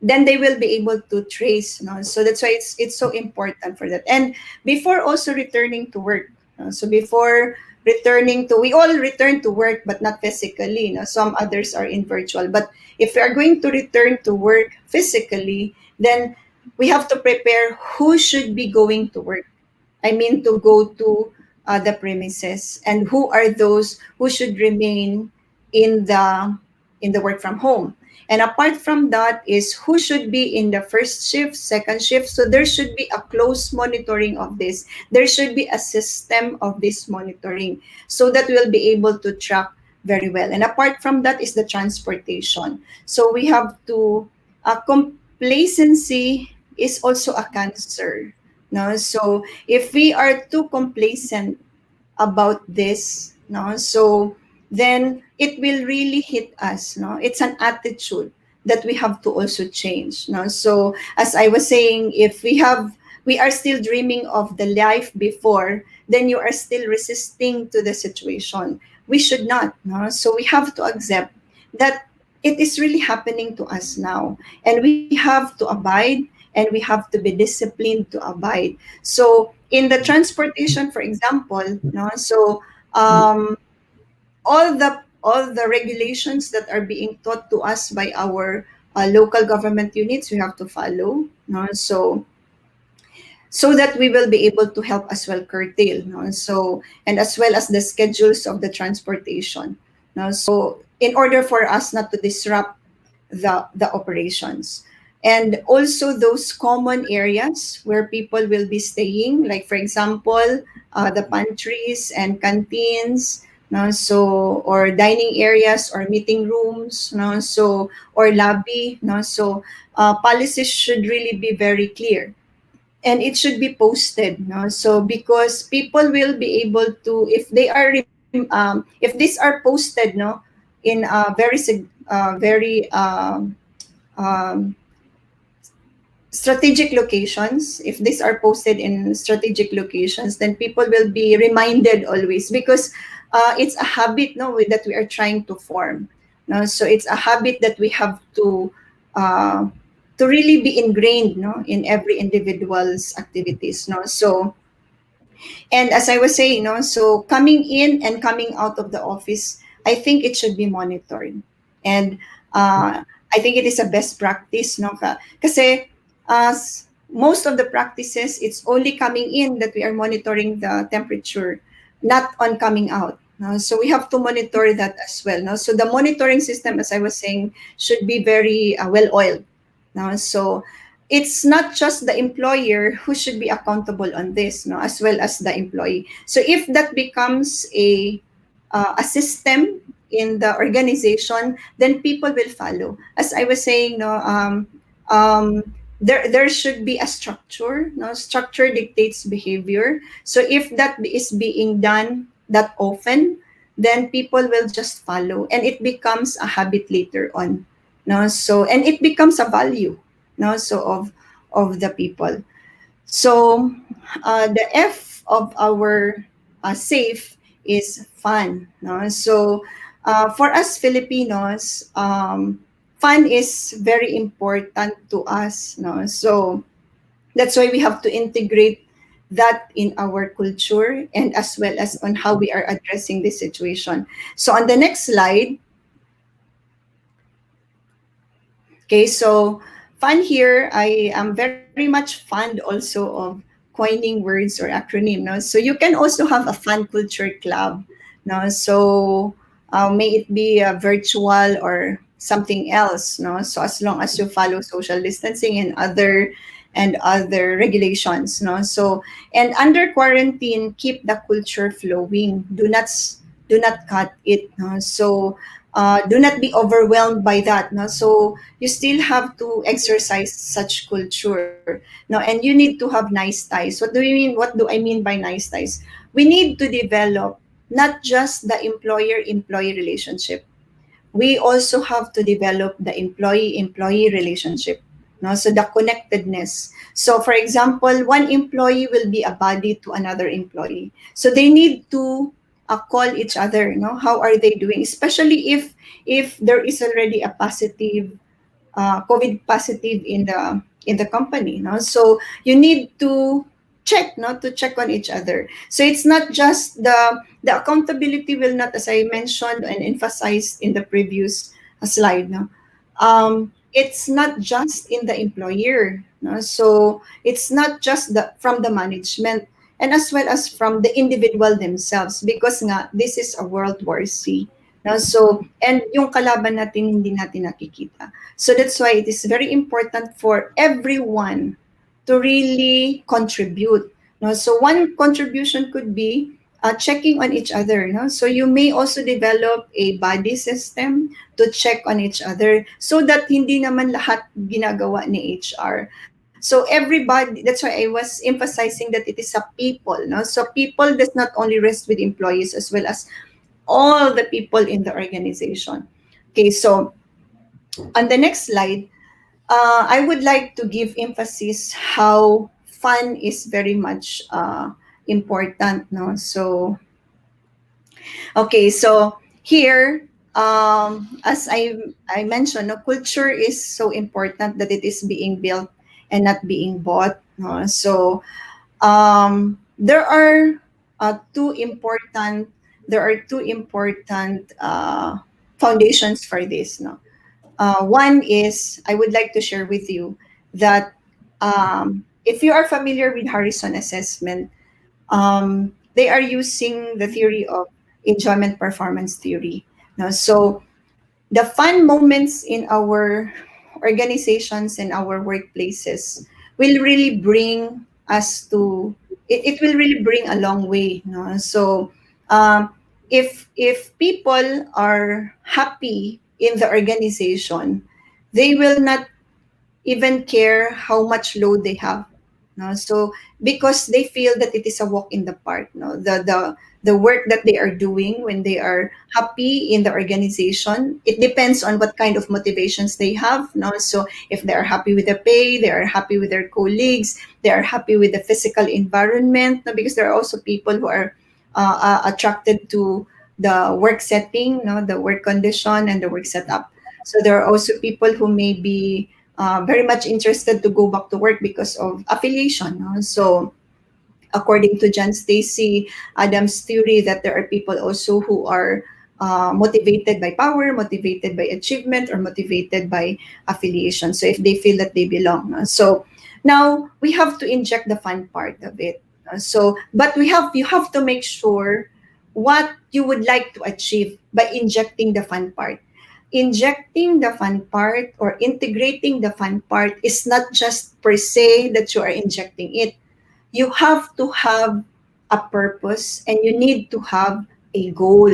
then they will be able to trace, no? So that's why it's so important for that. And before also returning to work, no? So before returning to, we all return to work, but not physically, no? Some others are in virtual, but if we are going to return to work physically, then we have to prepare who should be going to work, I mean to go to the premises, and who are those who should remain in the work from home. And apart from that is who should be in the first shift, second shift. So there should be a close monitoring of this. There should be a system of this monitoring, so that we'll be able to track very well. And apart from that is the transportation. So we have to, complacency is also a cancer. No, so if we are too complacent about this, no, so then it will really hit us, no. It's an attitude that we have to also change, no. So as I was saying, if we are still dreaming of the life before, then you are still resisting to the situation. We should not, no. So we have to accept that it is really happening to us now, and we have to abide, and we have to be disciplined to abide. So in the transportation, for example, no, so all the regulations that are being taught to us by our local government units, we have to follow, no? So that we will be able to help as well curtail, no? So, and as well as the schedules of the transportation, no? So in order for us not to disrupt the operations, and also those common areas where people will be staying, like for example, the pantries and canteens, no, so or dining areas or meeting rooms, no, so or lobby, no, so policies should really be very clear, and it should be posted, no, so because people will be able to, if they are if these are posted, no, in very um, strategic locations, if these are posted in strategic locations, then people will be reminded always, because it's a habit, no, that we are trying to form, no, so it's a habit that we have uh, to really be ingrained, no, in every individual's activities, no, so and as I was saying, no, so coming in and coming out of the office, I think it should be monitored. And I think it is a best practice, no? Kasi most of the practices, it's only coming in that we are monitoring the temperature, not on coming out. No? So we have to monitor that as well. No? So the monitoring system, as I was saying, should be very well oiled. No? So it's not just the employer who should be accountable on this, no, as well as the employee. So if that becomes a system in the organization, then people will follow. As I was saying, no, um, there should be a structure. No, structure dictates behavior. So if that is being done that often, then people will just follow, and it becomes a habit later on. No, so and it becomes a value, no, so of the people. So the F of our safe is fun, no, so for us Filipinos, fun is very important to us, no, so that's why we have to integrate that in our culture, and as well as on how we are addressing this situation. So on the next slide. Okay, so fun here, I am very much fond also of coining words or acronym. No? So you can also have a fun culture club. No? So may it be virtual or something else. No? So as long as you follow social distancing and other regulations. No? So and under quarantine, keep the culture flowing. Do not cut it. No? So do not be overwhelmed by that. No? So you still have to exercise such culture. No, and you need to have nice ties. What do you mean? What do I mean by nice ties? We need to develop not just the employer-employee relationship. We also have to develop the employee-employee relationship. No? So the connectedness. So for example, one employee will be a buddy to another employee. So they need to call each other. No? How are they doing? Especially if there is already a positive COVID positive in the company. No? So you need to check, not to check on each other. So it's not just the accountability will not, as I mentioned and emphasized in the previous slide. No, it's not just in the employer. No, so it's not just from the management, and as well as from the individual themselves, because nga this is a World War C. No, so and yung kalaban natin hindi natin nakikita. So that's why it is very important for everyone to really contribute. No? So one contribution could be checking on each other. No? So you may also develop a body system to check on each other, so that hindi naman lahat ginagawa ni HR. So everybody, that's why I was emphasizing that it is a people. No? So people does not only rest with employees, as well as all the people in the organization. Okay, so on the next slide, I would like to give emphasis how fun is very much important. No, so okay, so here, as I mentioned, no, culture is so important that it is being built and not being bought. No? So there are two important foundations for this. No, one is I would like to share with you that if you are familiar with Harrison assessment, they are using the theory of enjoyment performance theory. Now, so the fun moments in our organizations and our workplaces will really bring us to it will really bring a long way. No? So um, if people are happy in the organization, they will not even care how much load they have. No? So because they feel that it is a walk in the park. No? The work that they are doing when they are happy in the organization, it depends on what kind of motivations they have. No? So if they are happy with the pay, they are happy with their colleagues, they are happy with the physical environment. No? Because there are also people who are attracted to the work setting, no? The work condition and the work setup. So there are also people who may be very much interested to go back to work because of affiliation. No? So, according to John Stacy Adams' theory, that there are people also who are motivated by power, motivated by achievement, or motivated by affiliation. So, if they feel that they belong. No? So, now we have to inject the fun part of it. So, but you have to make sure what you would like to achieve by injecting the fun part. Injecting the fun part or integrating the fun part is not just per se that you are injecting it. You have to have a purpose and you need to have a goal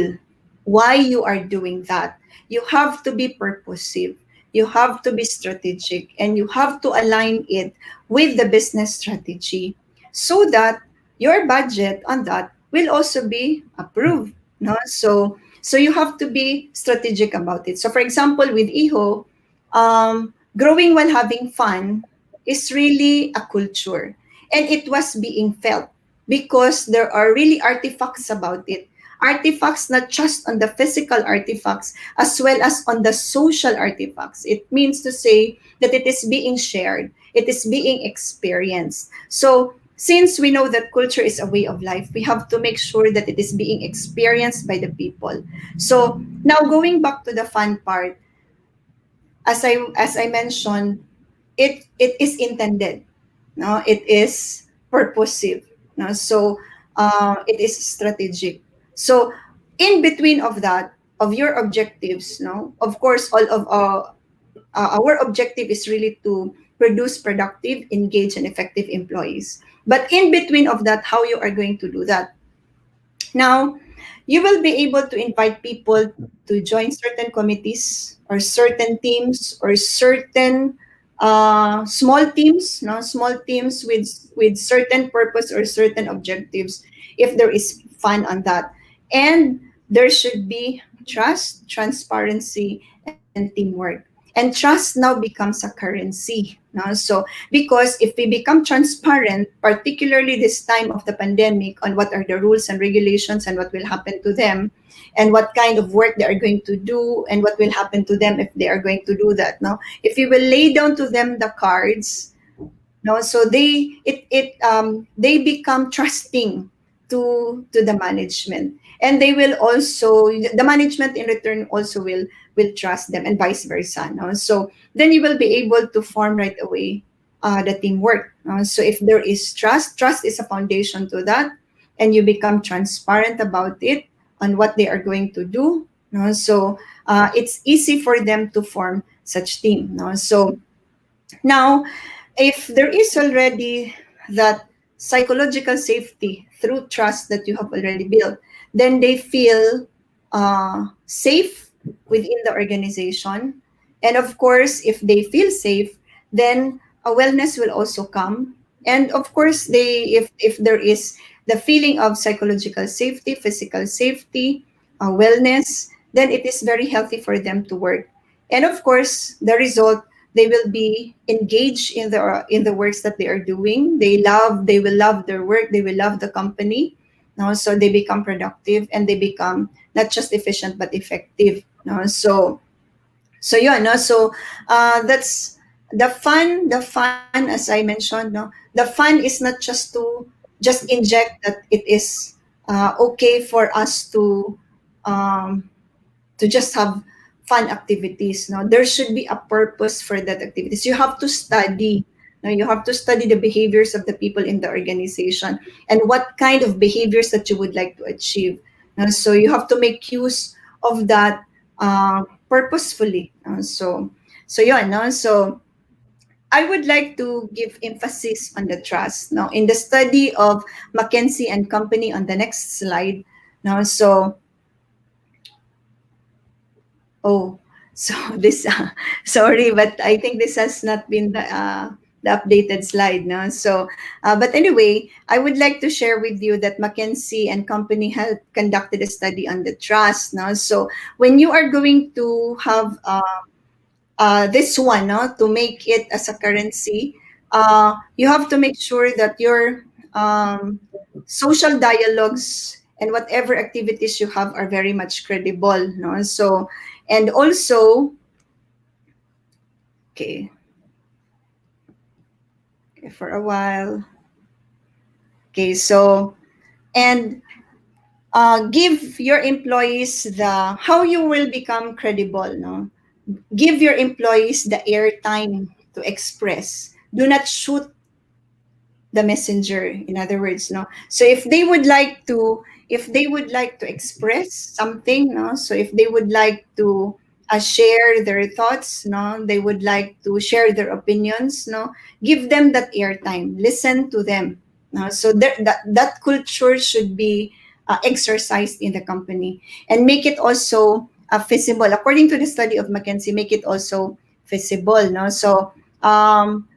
why you are doing that. You have to be purposive, you have to be strategic, and you have to align it with the business strategy so that your budget on that will also be approved. No? So you have to be strategic about it. So for example, with Iho, growing while having fun is really a culture, and it was being felt because there are really artifacts about it. Artifacts not just on the physical artifacts as well as on the social artifacts. It means to say that it is being shared, it is being experienced. So since we know that culture is a way of life, we have to make sure that it is being experienced by the people. So now going back to the fun part, as I mentioned, it is intended. No, it is purposive. No, so it is strategic. So in between of that, of your objectives, no, of course, all of our objective is really to produce productive, engaged, and effective employees. But in between of that, how you are going to do that? Now, you will be able to invite people to join certain committees or certain teams or certain small teams, no, small teams with certain purpose or certain objectives. If there is fun on that, and there should be trust, transparency, and teamwork. And trust now becomes a currency. No? So because if we become transparent, particularly this time of the pandemic, on what are the rules and regulations and what will happen to them, and what kind of work they are going to do, and what will happen to them if they are going to do that. No, if you will lay down to them the cards, no, so they become trusting to the management, and they will also, the management in return also will trust them, and vice versa. No? So then you will be able to form right away the teamwork. So if there is trust is a foundation to that, and you become transparent about it on what they are going to do. No? So it's easy for them to form such team. No? So now, if there is already that psychological safety through trust that you have already built, then they feel safe within the organization. And of course, if they feel safe, then a wellness will also come. And of course, if there is the feeling of psychological safety, physical safety, wellness, then it is very healthy for them to work. And of course, the result, they will be engaged in the works that they are doing. They will love their work, they will love the company. No? So they become productive, and they become not just efficient but effective. No? So yeah, no, so that's the fun, as I mentioned. No, the fun is not just to just inject that it is okay for us to just have fun activities. No, there should be a purpose for that activities. You have to study. No, you have to study the behaviors of the people in the organization, and what kind of behaviors that you would like to achieve. No, so you have to make use of that purposefully. So yeah, no, so I would like to give emphasis on the trust. Now, in the study of McKinsey and Company on the next slide, now, so Oh, so this, sorry, but I think this has not been the updated slide, no? So, but anyway, I would like to share with you that McKinsey and Company have conducted a study on the trust, no? So, when you are going to have this one, no, to make it as a currency, you have to make sure that your um, social dialogues and whatever activities you have are very much credible, no? So, and also, okay, okay, for a while, okay, so, and give your employees the how you will become credible, no? Give your employees the airtime to express. Do not shoot the messenger, in other words, no? So if they would like to express something, no? So if they would like to share their thoughts, no? They would like to share their opinions, no? Give them that airtime, listen to them, no? So that culture should be exercised in the company, and make it also feasible according to the study of McKinsey. Make it also feasible, no? So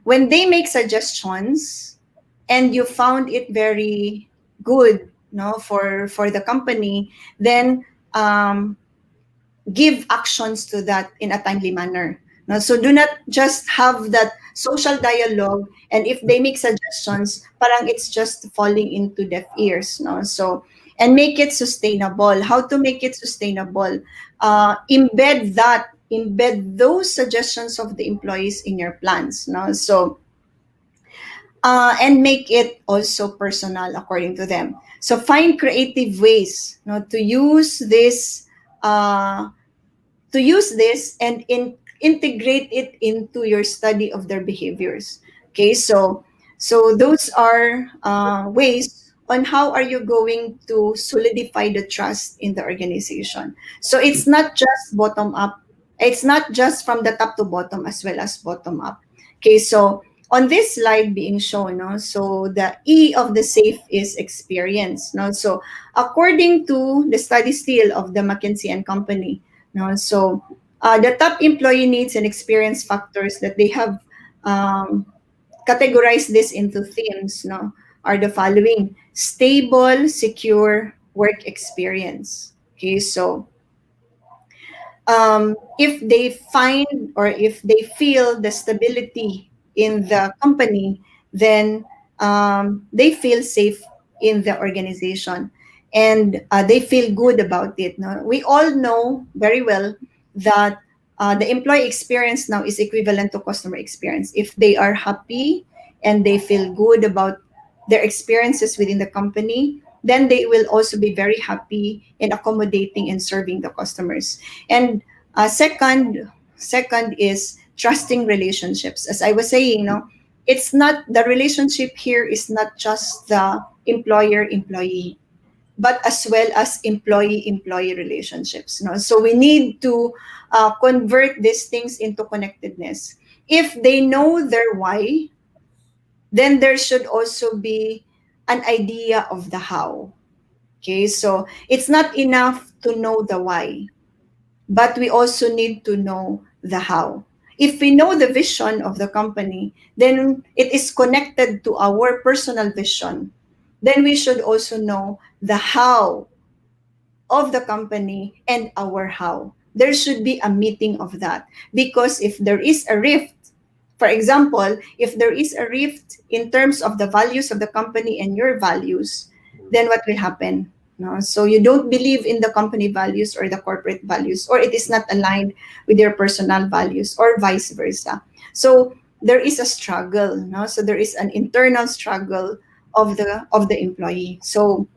when they make suggestions and you found it very good, no, for the company, then give actions to that in a timely manner, no? So do not just have that social dialogue, and if they make suggestions, parang it's just falling into deaf ears, no? So, and make it sustainable. How to make it sustainable? Embed those suggestions of the employees in your plans, no? So and make it also personal according to them. So find creative ways, no, uh, to use this and integrate it into your study of their behaviors. Okay, so those are ways on how are you going to solidify the trust in the organization. So it's not just bottom up. It's not just from the top to bottom as well as bottom up. Okay, so on this slide being shown, no, so the E of the SAFE is experience. No, so according to the study still of the McKinsey and Company, no, so the top employee needs and experience factors that they have um, categorized this into themes, no, are the following: stable, secure work experience. Okay, so if they find or if they feel the stability in the company, then they feel safe in the organization, and they feel good about it. No? We all know very well that the employee experience now is equivalent to customer experience. If they are happy and they feel good about their experiences within the company, then they will also be very happy in accommodating and serving the customers. And second is trusting relationships. As I was saying, no, it's not the relationship here is not just the employer employee, but as well as employee employee relationships. No, so we need to convert these things into connectedness. If they know their why, then there should also be an idea of the how. Okay, so it's not enough to know the why, but we also need to know the how. If we know the vision of the company, then it is connected to our personal vision. Then we should also know the how of the company and our how. There should be a meeting of that, because if there is a rift, for example, if there is a rift in terms of the values of the company and your values, then what will happen? No? So you don't believe in the company values or the corporate values, or it is not aligned with your personal values, or vice versa. So there is a struggle. No? So there is an internal struggle of the employee. So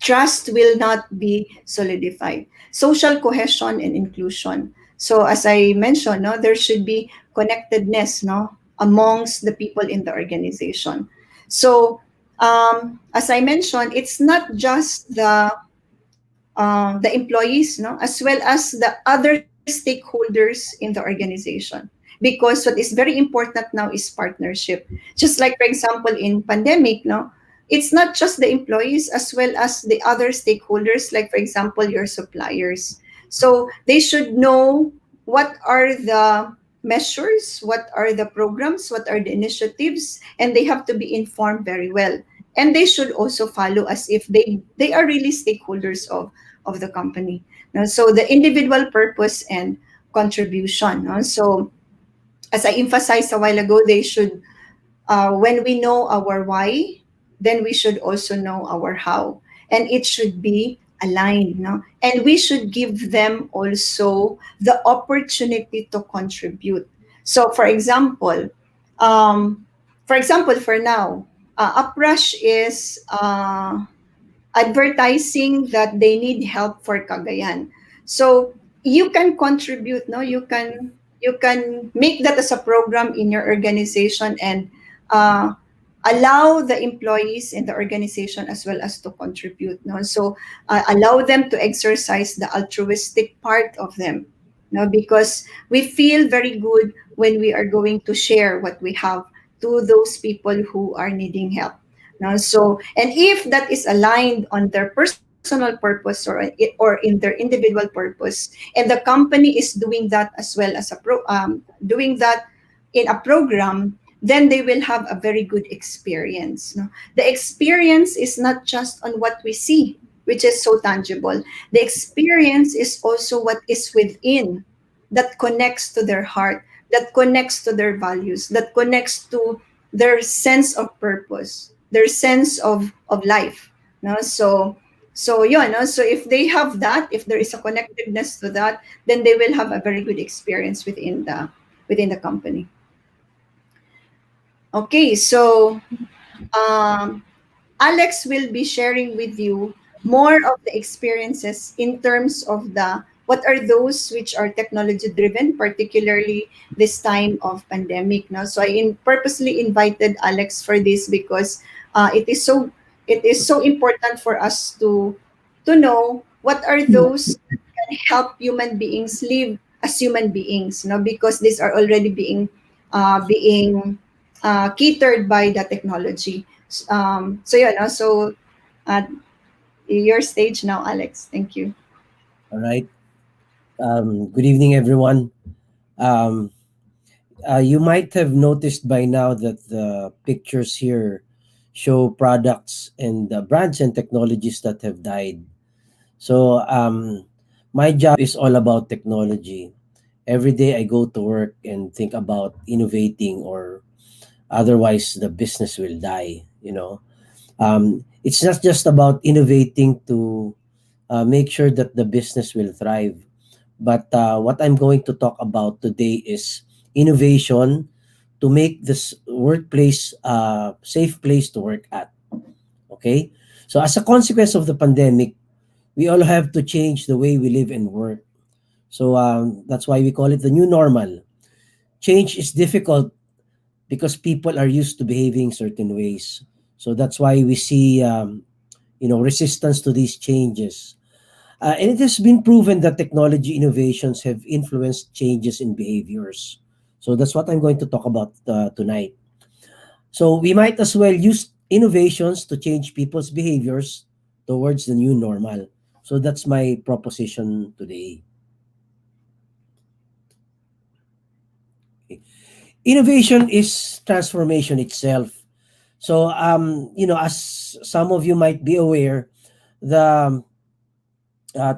trust will not be solidified. Social cohesion and inclusion. So as I mentioned, no, there should be connectedness, no, amongst the people in the organization. So as I mentioned, it's not just the employees, no, as well as the other stakeholders in the organization. Because what is very important now is partnership. Just like, for example, in pandemic, no, it's not just the employees as well as the other stakeholders, like, for example, your suppliers. So they should know what are the measures, what are the programs, what are the initiatives, and they have to be informed very well. And they should also follow as if they are really stakeholders of the company. Now, so the individual purpose and contribution. No? So as I emphasized a while ago, they should when we know our why, then we should also know our how. And it should be aligned. No? And we should give them also the opportunity to contribute. So, um, for example, for now, Uprush is advertising that they need help for Cagayan. So you can contribute, no? You can make that as a program in your organization and uh, allow the employees in the organization as well as to contribute, no? So allow them to exercise the altruistic part of them, no? Because we feel very good when we are going to share what we have to those people who are needing help. No? So, and if that is aligned on their personal purpose or in their individual purpose, and the company is doing that as well as doing that in a program, then they will have a very good experience. No? The experience is not just on what we see, which is so tangible. The experience is also what is within that connects to their heart, that connects to their values, that connects to their sense of purpose, their sense of life. No? So yeah, no? So if they have that, if there is a connectedness to that, then they will have a very good experience within the company. Okay, so um, Alex will be sharing with you more of the experiences in terms of the what are those which are technology driven, particularly this time of pandemic. Now, so purposely invited Alex for this because it is so important for us to know what are those that can help human beings live as human beings. No, because these are already being catered by the technology. So yeah, no, so uh, your stage now, Alex. Thank you. All right. Good evening, everyone. Um, you might have noticed by now that the pictures here show products and brands and technologies that have died. So, my job is all about technology. Every day I go to work and think about innovating, or otherwise the business will die. It's not just about innovating to make sure that the business will thrive. But what I'm going to talk about today is innovation to make this workplace a safe place to work at. Okay? So, as a consequence of the pandemic, we all have to change the way we live and work. So, that's why we call it the new normal. Change is difficult because people are used to behaving certain ways. So, that's why we see resistance to these changes. And it has been proven that technology innovations have influenced changes in behaviors. So that's what I'm going to talk about tonight. So we might as well use innovations to change people's behaviors towards the new normal. So that's my proposition today. Okay. Innovation is transformation itself. So as some of you might be aware, the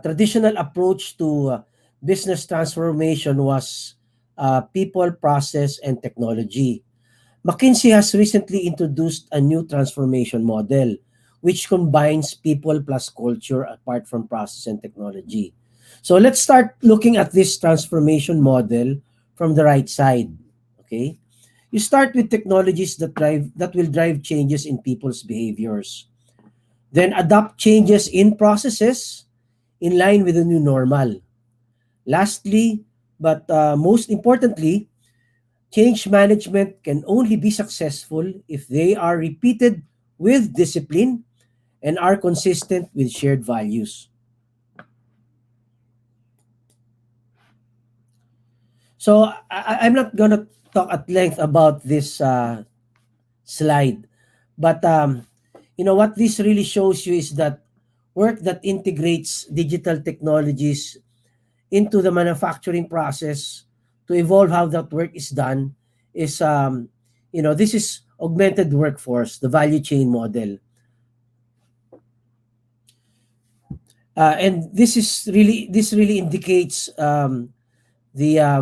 traditional approach to business transformation was people, process, and technology. McKinsey has recently introduced a new transformation model, which combines people plus culture apart from process and technology. So let's start looking at this transformation model from the right side. Okay, you start with technologies that will drive changes in people's behaviors, then adopt changes in processes in line with the new normal. Lastly, but most importantly, change management can only be successful if they are repeated with discipline and are consistent with shared values. So I'm not going to talk at length about this slide, but what this really shows you is that work that integrates digital technologies into the manufacturing process to evolve how that work is done is, this is augmented workforce, the value chain model. And this really indicates the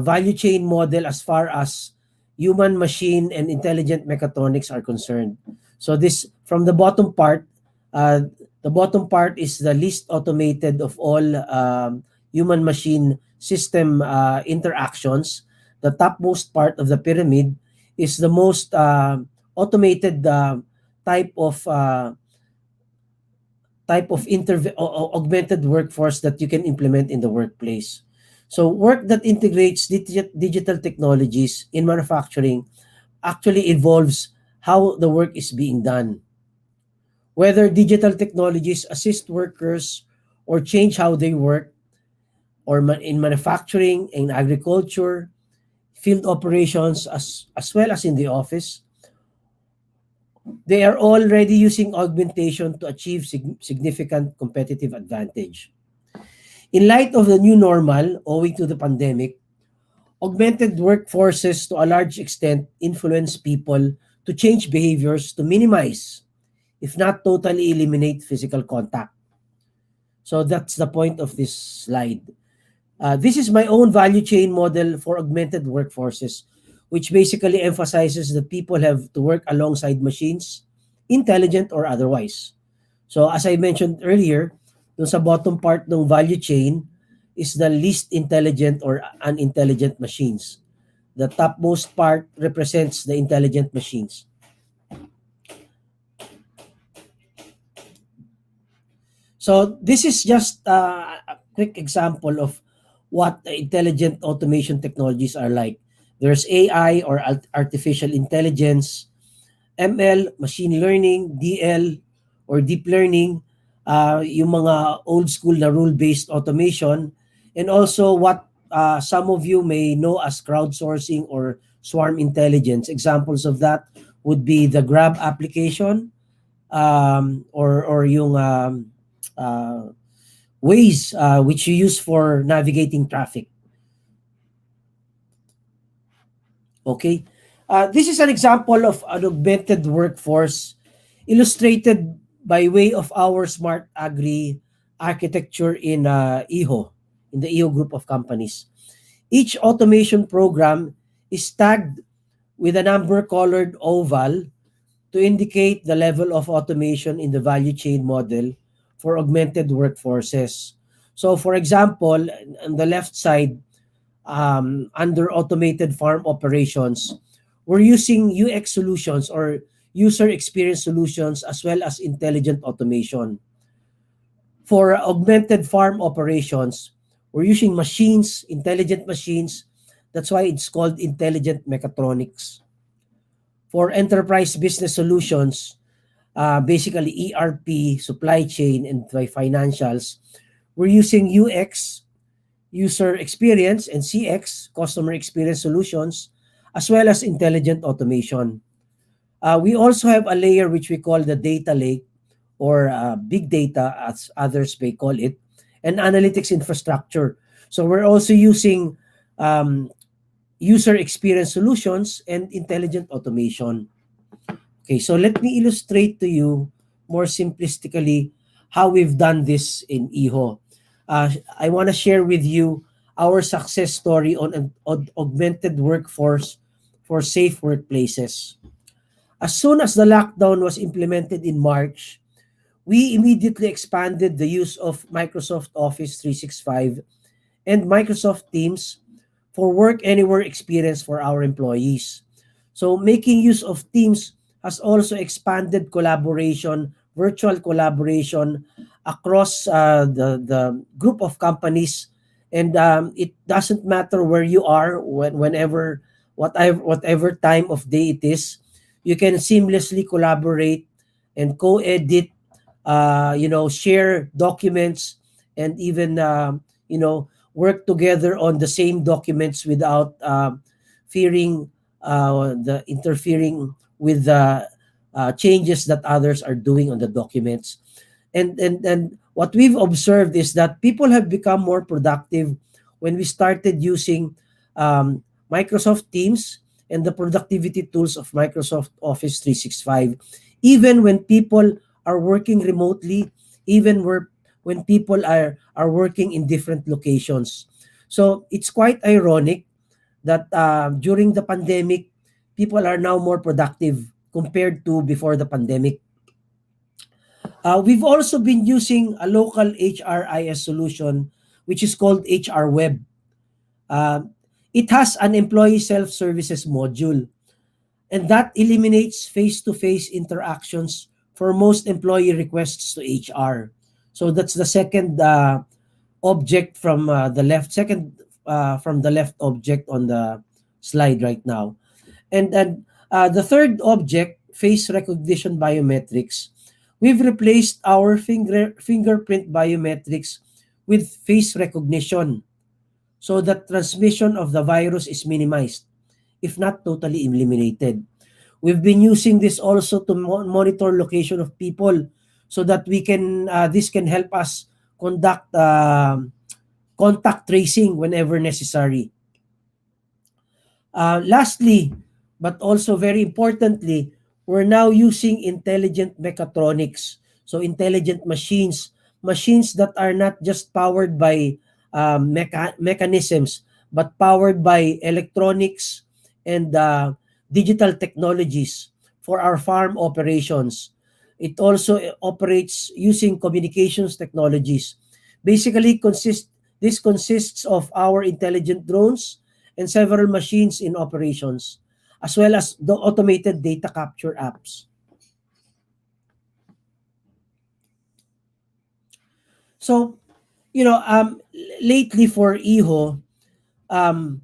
value chain model as far as human, machine, and intelligent mechatronics are concerned. So this, from uh, the bottom part is the least automated of all human machine system interactions. The topmost part of the pyramid is the most automated type of augmented workforce that you can implement in the workplace. So work that integrates digital technologies in manufacturing actually involves how the work is being done. Whether digital technologies assist workers or change how they work, or in manufacturing, in agriculture, field operations, as well as in the office, they are already using augmentation to achieve significant competitive advantage. In light of the new normal owing to the pandemic, augmented workforces to a large extent influence people to change behaviors to minimize, if not totally eliminate, physical contact. So that's the point of this slide. This is my own value chain model for augmented workforces, which basically emphasizes that people have to work alongside machines, intelligent or otherwise. So as I mentioned earlier, dun sa bottom part ng value chain is the least intelligent or unintelligent machines. The topmost part represents the intelligent machines. So this is just a quick example of what intelligent automation technologies are like. There's AI, or artificial intelligence, ML, machine learning, DL, or deep learning, yung mga old school na rule-based automation, and also what some of you may know as crowdsourcing or swarm intelligence. Examples of that would be the Grab application, or yung Waze, which you use for navigating traffic. Okay. This is an example of an augmented workforce illustrated by way of our smart agri architecture in in the IHO group of companies. Each automation program is tagged with a number colored oval to indicate the level of automation in the value chain model for augmented workforces. So for example, on the left side, under automated farm operations, we're using UX solutions, or user experience solutions, as well as intelligent automation. For augmented farm operations, we're using machines, intelligent machines. That's why it's called intelligent mechatronics. For enterprise business solutions, basically ERP, supply chain, and financials, we're using UX, user experience, and CX, customer experience solutions, as well as intelligent automation. We also have a layer which we call the data lake, or big data, as others may call it, and analytics infrastructure. So we're also using user experience solutions and intelligent automation. Okay, so let me illustrate to you more simplistically how we've done this in IHO. I want to share with you our success story on an augmented workforce for safe workplaces. As soon as the lockdown was implemented in March, we immediately expanded the use of Microsoft Office 365 and Microsoft Teams for work anywhere experience for our employees. So making use of Teams has also expanded collaboration, virtual collaboration across the group of companies, and it doesn't matter where you are, whenever, whatever time of day it is, you can seamlessly collaborate and co-edit, share documents, and even work together on the same documents without fearing the interfering with the changes that others are doing on the documents. And what we've observed is that people have become more productive when we started using Microsoft Teams and the productivity tools of Microsoft Office 365, even when people are working remotely, even when people are working in different locations. So it's quite ironic that during the pandemic, people are now more productive compared to before the pandemic. We've also been using a local HRIS solution, which is called HR Web. Uh, it has an employee self-services module, and that eliminates face-to-face interactions for most employee requests to HR. So that's the second object from the left, second from the left object on the slide right now. And then the third object, face recognition biometrics, we've replaced our fingerprint biometrics with face recognition so that transmission of the virus is minimized, if not totally eliminated. We've been using this also to monitor location of people so that we can this can help us conduct contact tracing whenever necessary. Lastly, but also very importantly, we're now using intelligent mechatronics. So intelligent machines that are not just powered by mechanisms, but powered by electronics and digital technologies for our farm operations. It also operates using communications technologies. Basically, this consists of our intelligent drones and several machines in operations, as well as the automated data capture apps. So, lately for Iho, um,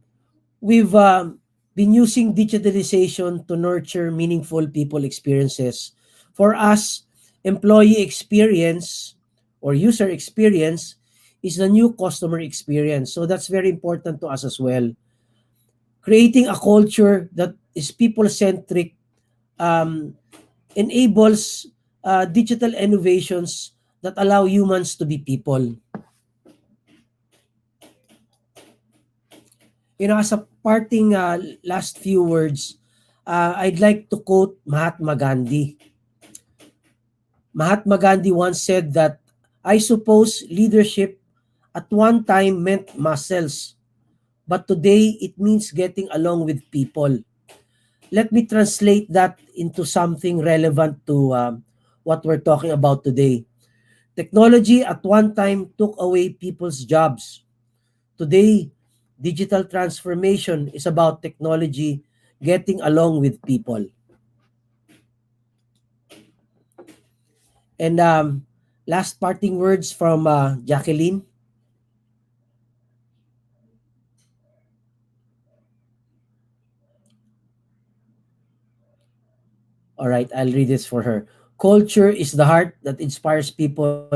we've been using digitalization to nurture meaningful people experiences. For us, employee experience or user experience is the new customer experience. So that's very important to us as well. Creating a culture that is people-centric enables digital innovations that allow humans to be people. As a parting last few words, I'd like to quote Mahatma Gandhi. Mahatma Gandhi once said that, "I suppose leadership at one time meant muscles, but today it means getting along with people." Let me translate that into something relevant to what we're talking about today. Technology at one time took away people's jobs. Today, digital transformation is about technology getting along with people. And last parting words from Jaqueline. All right, I'll read this for her. Culture is the heart that inspires people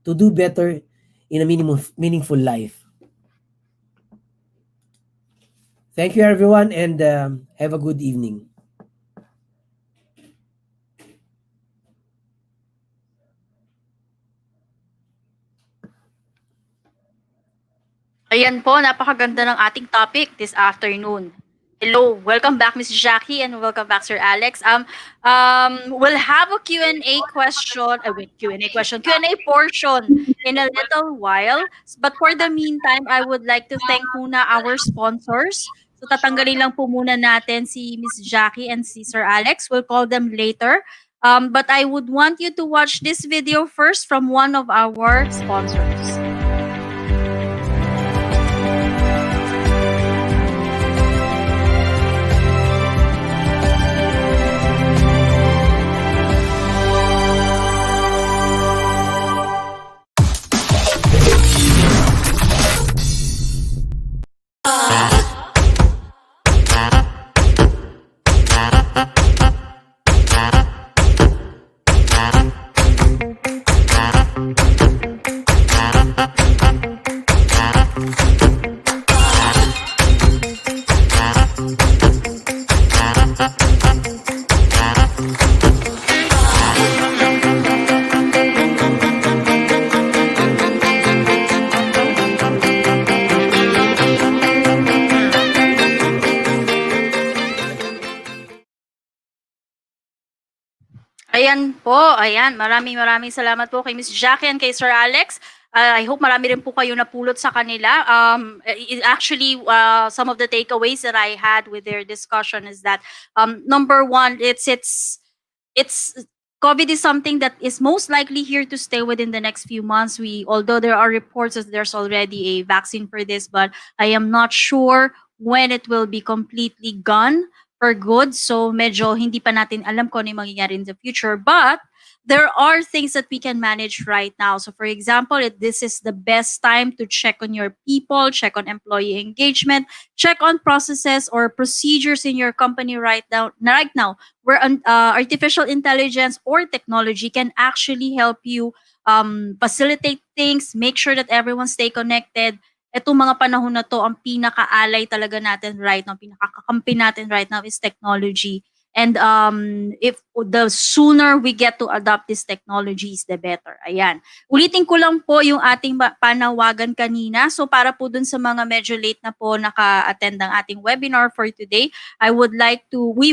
to do better in a meaningful life. Thank you, everyone, and have a good evening. Ayan po, napakaganda ng ating topic this afternoon. Hello, welcome back Ms. Jackie and welcome back Sir Alex. We'll have a Q&A question, Q&A portion in a little while. But for the meantime, I would like to thank muna our sponsors. So tatanggalin lang po muna natin si Ms. Jackie and si Sir Alex. We'll call them later. But I would want you to watch this video first from one of our sponsors. Ayan po, ayan. Maraming salamat po kay Miss Jackie and kay Sir Alex. I hope marami rin po kayo napulot sa kanila. Actually, some of the takeaways that I had with their discussion is that number one, it's COVID is something that is most likely here to stay within the next few months. Although there are reports that there's already a vaccine for this, but I am not sure when it will be completely gone for good. So medyo hindi pa natin alam kung ano yung mangyayari in the future. But there are things that we can manage right now. So for example, this is the best time to check on your people, check on employee engagement, check on processes or procedures in your company right now. Right now, where artificial intelligence or technology can actually help you facilitate things, make sure that everyone stay connected. Itong mga panahon na to, ang pinaka-alay talaga natin right now, pinaka-kakampi natin right now is technology. And if the sooner we get to adopt these technologies, the better. Ayan. Ulitin ko lang po yung ating panawagan kanina. So para po dun sa mga medyo late na po naka-attend ng ating webinar for today, we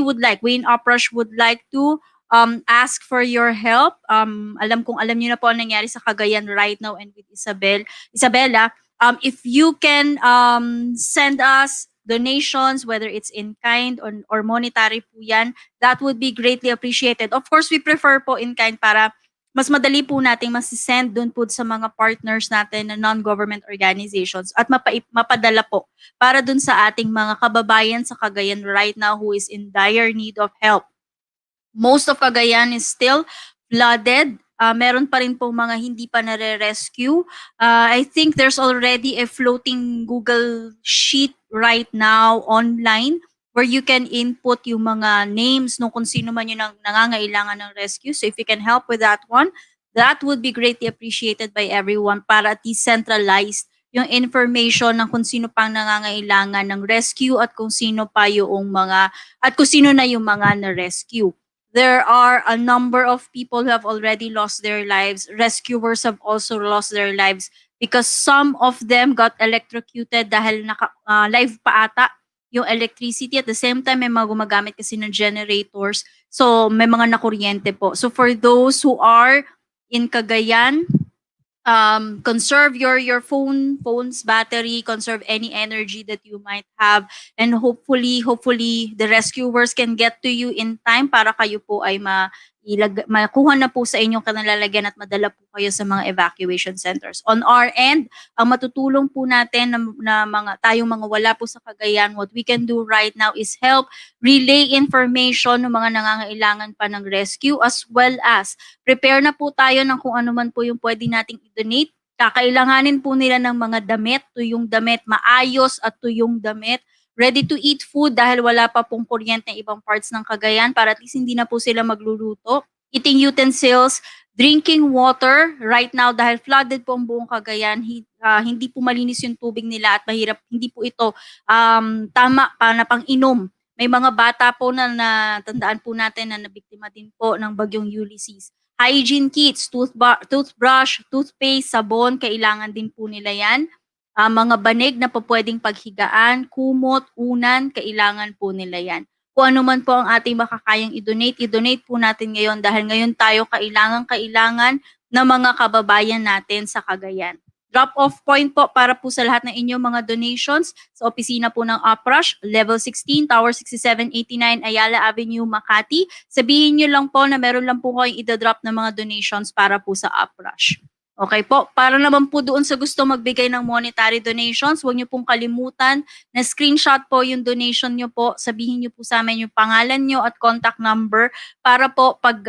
in Oprush would like to ask for your help. Alam niyo na po ang nangyari sa Cagayan right now and with Isabela. If you can send us donations, whether it's in kind or monetary po yan, that would be greatly appreciated. Of course, we prefer po in kind para mas madali po nating masisend doon po sa mga partners natin na non-government organizations at mapadala po para doon sa ating mga kababayan sa Cagayan right now who is in dire need of help. Most of Cagayan is still flooded. Meron pa rin po mga hindi pa nare-rescue. I think there's already a floating Google sheet right now online where you can input yung mga names ng kung sino man yung nangangailangan ng rescue. So if you can help with that one, that would be greatly appreciated by everyone para at least centralized yung information ng kung sino pang nangangailangan ng rescue at kung sino pa yung mga at kung sino na yung mga na-rescue. There are a number of people who have already lost their lives. Rescuers have also lost their lives because some of them got electrocuted dahil live pa ata yung electricity. At the same time, may mga gumagamit kasi ng generators. So, may mga nakuryente po. So, for those who are in Cagayan, conserve your phone's battery, conserve any energy that you might have, and hopefully the rescuers can get to you in time para kayo po ay makuha na po sa inyong kanalalagyan at madala po kayo sa mga evacuation centers. On our end, ang matutulong po natin na tayong mga wala po sa Cagayan, what we can do right now is help relay information ng mga nangangailangan pa ng rescue as well as prepare na po tayo ng kung ano man po yung pwede nating i-donate. Kakailanganin po nila ng mga damit, tuyong damit, maayos at tuyong damit, ready-to-eat food dahil wala pa pong kuryente ng ibang parts ng Cagayan para at least hindi na po sila magluluto. Eating utensils, drinking water right now dahil flooded po ang buong Cagayan, hindi po malinis yung tubig nila at mahirap, hindi po ito tama pa na pang-inom. May mga bata po na natandaan po natin na nabiktima din po ng bagyong Ulysses. Hygiene kits, toothbrush, toothpaste, sabon, kailangan din po nila yan. Mga banig na po pwedeng paghigaan, kumot, unan, kailangan po nila yan. Kung ano man po ang ating makakayang i-donate po natin ngayon dahil ngayon tayo kailangan ng mga kababayan natin sa Cagayan. Drop-off point po para po sa lahat ng inyong mga donations sa opisina po ng Oprush, Level 16, Tower 6789, Ayala Avenue, Makati. Sabihin nyo lang po na meron lang po kayong i-drop ng mga donations para po sa Oprush. Okay po, para naman po doon sa gusto magbigay ng monetary donations, huwag niyo pong kalimutan na screenshot po yung donation niyo po. Sabihin niyo po sa amin yung pangalan niyo at contact number para po pag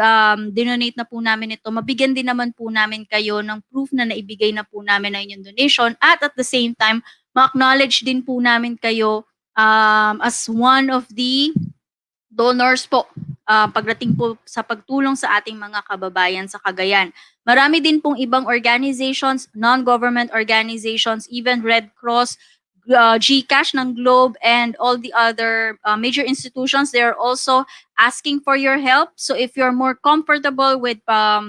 dinonate na po namin ito, mabigyan din naman po namin kayo ng proof na naibigay na po namin ang inyong donation at the same time, ma-acknowledge din po namin kayo as one of the donors po pagdating po sa pagtulong sa ating mga kababayan sa Cagayan. Marami din pong ibang organizations, non-government organizations, even Red Cross, GCash ng Globe, and all the other major institutions, they are also asking for your help. So if you're more comfortable with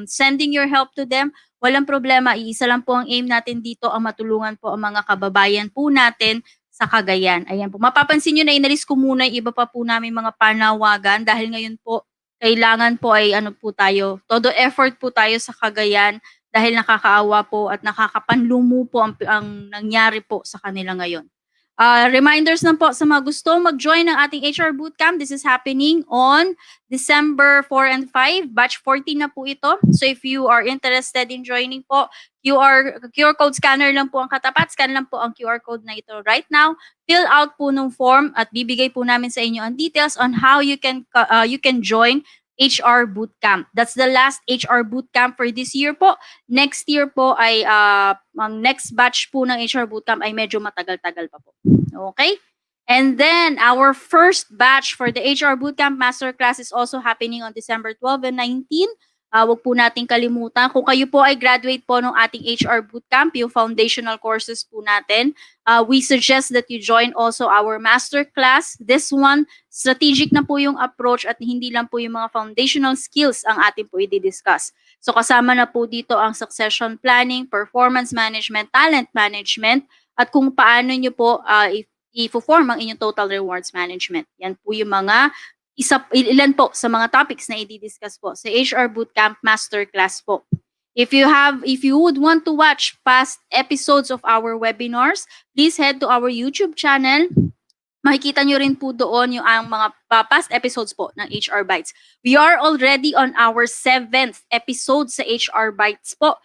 sending your help to them, walang problema. Iisa lang po ang aim natin dito, ang matulungan po ang mga kababayan po natin sa Cagayan. Ayan po. Mapapansin nyo na inalis ko muna yung iba pa po namin mga panawagan dahil ngayon po kailangan po ay ano po tayo, todo effort po tayo sa Cagayan dahil nakakaawa po at nakakapanlumo po ang nangyari po sa kanila ngayon. Reminders lang po sa mga gusto mag-join ng ating HR Bootcamp. This is happening on December 4 and 5. Batch 14 na po ito. So if you are interested in joining po, QR code scanner lang po ang katapat. Scan lang po ang QR code na ito right now. Fill out po ng form at bibigay po namin sa inyo ang details on how you can join HR Bootcamp. That's the last HR Bootcamp for this year po. Next year po ay ang next batch po ng HR Bootcamp ay medyo matagal-tagal pa po. Okay? And then our first batch for the HR Bootcamp Masterclass is also happening on December 12 and 19. Huwag po nating kalimutan. Kung kayo po ay graduate po ng ating HR Bootcamp, yung foundational courses po natin, we suggest that you join also our masterclass. This one, strategic na po yung approach at hindi lang po yung mga foundational skills ang atin po i-discuss. So kasama na po dito ang succession planning, performance management, talent management, at kung paano nyo po i-form ang inyong total rewards management. Yan po yung mga ilan po sa mga topics na i-discuss po sa HR Bootcamp Masterclass po. If you would want to watch past episodes of our webinars, please head to our YouTube channel. Makikita nyo rin po doon yung ang mga past episodes po ng HR Bytes. We are already on our 7th episode sa HR Bytes po.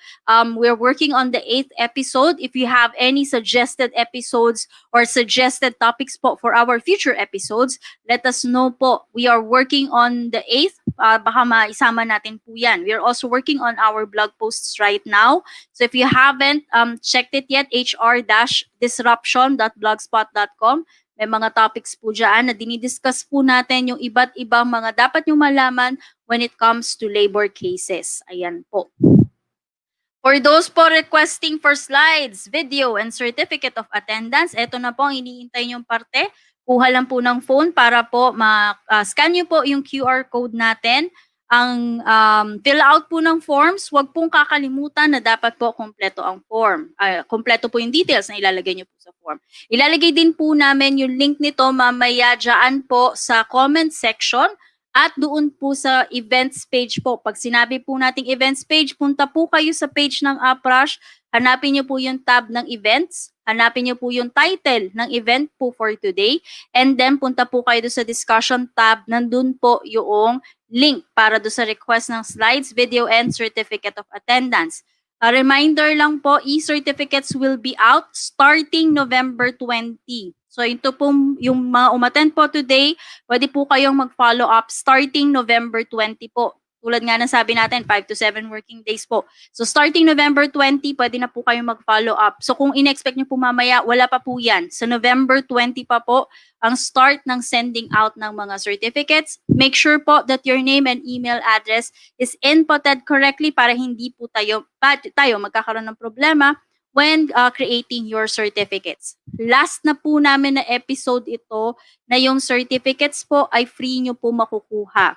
We're working on the 8th episode. If you have any suggested episodes or suggested topics po for our future episodes, let us know po. We are working on the 8th. Baka maisama natin po yan. We are also working on our blog posts right now. So if you haven't checked it yet, hr-disruption.blogspot.com. May mga topics po dyan na dinidiscuss po natin yung iba't ibang mga dapat yung malaman when it comes to labor cases. Ayan po. For those po requesting for slides, video, and certificate of attendance, ito na po ang iniintay niyong parte. Kuha lang po ng phone para po scan niyo po yung QR code natin. Ang fill out po ng forms, huwag pong kakalimutan na dapat po kompleto ang form. Kompleto po yung details na ilalagay niyo po sa form. Ilalagay din po namin yung link nito mamaya dyan po sa comment section at doon po sa events page po. Pag sinabi po nating events page, punta po kayo sa page ng Aprush, hanapin niyo po yung tab ng events, hanapin niyo po yung title ng event po for today, and then punta po kayo sa discussion tab, nandun po yung link para do sa request ng slides, video, and certificate of attendance. A reminder lang po, e-certificates will be out starting November 20. So ito po yung mga umattend po today, pwede po kayong mag-follow up starting November 20 po. Tulad nga ng sabi natin, 5 to 7 working days po. So starting November 20, pwede na po kayong mag-follow up. So kung in-expect nyo po mamaya, wala pa po yan. Sa November 20 pa po ang start ng sending out ng mga certificates. Make sure po that your name and email address is inputted correctly para hindi po tayo magkakaroon ng problema when creating your certificates. Last na po namin na episode ito na yung certificates po ay free nyo po makukuha.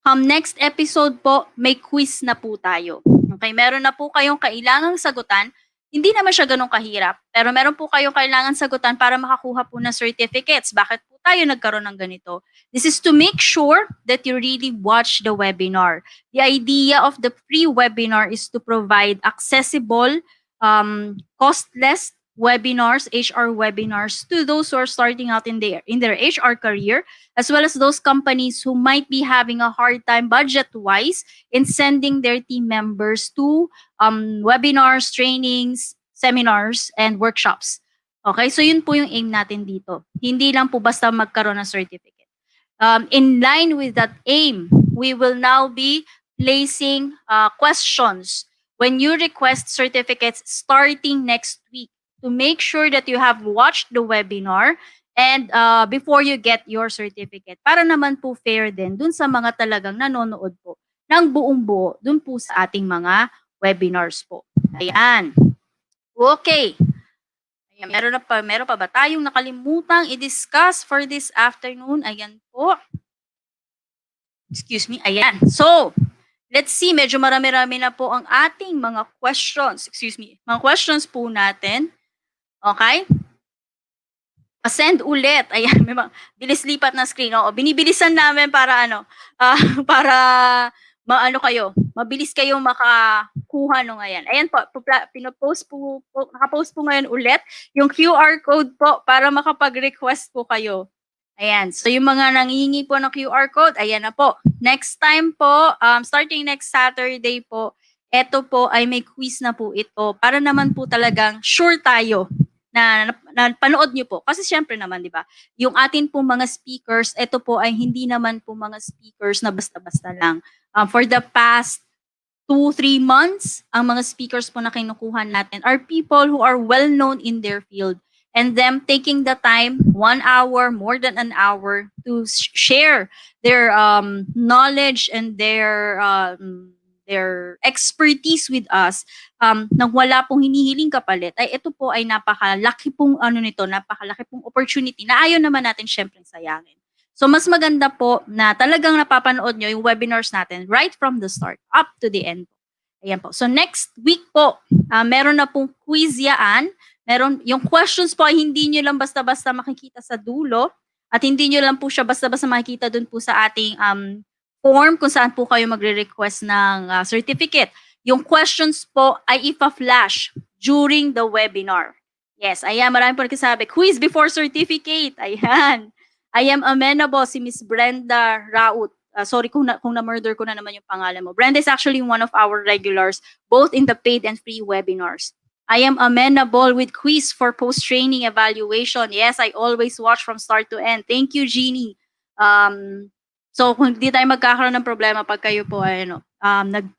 Next episode po, may quiz na po tayo. Okay, meron na po kayong kailangang sagutan. Hindi naman siya ganun kahirap, pero meron po kayong kailangan sagutan para makakuha po ng certificates. Bakit po tayo nagkaroon ng ganito? This is to make sure that you really watch the webinar. The idea of the free webinar is to provide accessible, costless webinars, HR webinars to those who are starting out in their HR career, as well as those companies who might be having a hard time budget-wise in sending their team members to webinars, trainings, seminars, and workshops. Okay, so yun po yung aim natin dito. Hindi lang po basta magkaroon ng certificate. In line with that aim, we will now be placing questions when you request certificates starting next week to make sure that you have watched the webinar and before you get your certificate. Para naman po fair din dun sa mga talagang nanonood po ng buong buo dun po sa ating mga webinars po. Ayan. Okay. Ayan, meron pa ba tayong nakalimutang i-discuss for this afternoon? Ayan po. Excuse me. Ayan. So, let's see. Medyo marami-rami na po ang ating mga questions. Excuse me. Mga questions po natin. Okay? send ulit. Ayan, may mga bilis lipat na screen. Oo, binibilisan namin para ano, ah, para maano kayo, mabilis kayong makakuha nung ayan. Ayan po, pinopost po, nakapost po ngayon ulit yung QR code po para makapag-request po kayo. Ayan, so yung mga nangihingi po ng QR code, ayan na po. Next time po, starting next Saturday po, eto po ay may quiz na po ito para naman po talagang sure tayo na panood niyo po. Kasi syempre naman, di ba, yung atin pong mga speakers, ito po ay hindi naman po mga speakers na basta-basta lang. For the past 2-3 months, ang mga speakers po na kinukuha natin are people who are well-known in their field. And them taking the time, 1 hour, more than an hour, to share their knowledge and their expertise with us, nang wala pong hinihiling kapalit, ay ito po ay napakalaki pong napakalaki pong opportunity na ayaw naman natin syempre sayangin. So mas maganda po na talagang napapanood nyo yung webinars natin right from the start up to the end. Ayan po. So next week po, meron na pong quiz yaan. Meron, yung questions po ay hindi nyo lang basta-basta makikita sa dulo at hindi nyo lang po siya basta-basta makikita dun po sa ating form kung saan po kayo magre-request ng certificate. Yung questions po ay ipa-flash during the webinar. Yes, ayan, marami po nagsasabi. Quiz before certificate. Ayan. I am amenable, si Miss Brenda Raut. Sorry kung na-murder ko na naman yung pangalan mo. Brenda is actually one of our regulars, both in the paid and free webinars. I am amenable with quiz for post-training evaluation. Yes, I always watch from start to end. Thank you, Jeannie. So kung hindi tayo magkakaroon ng problema pag kayo po ay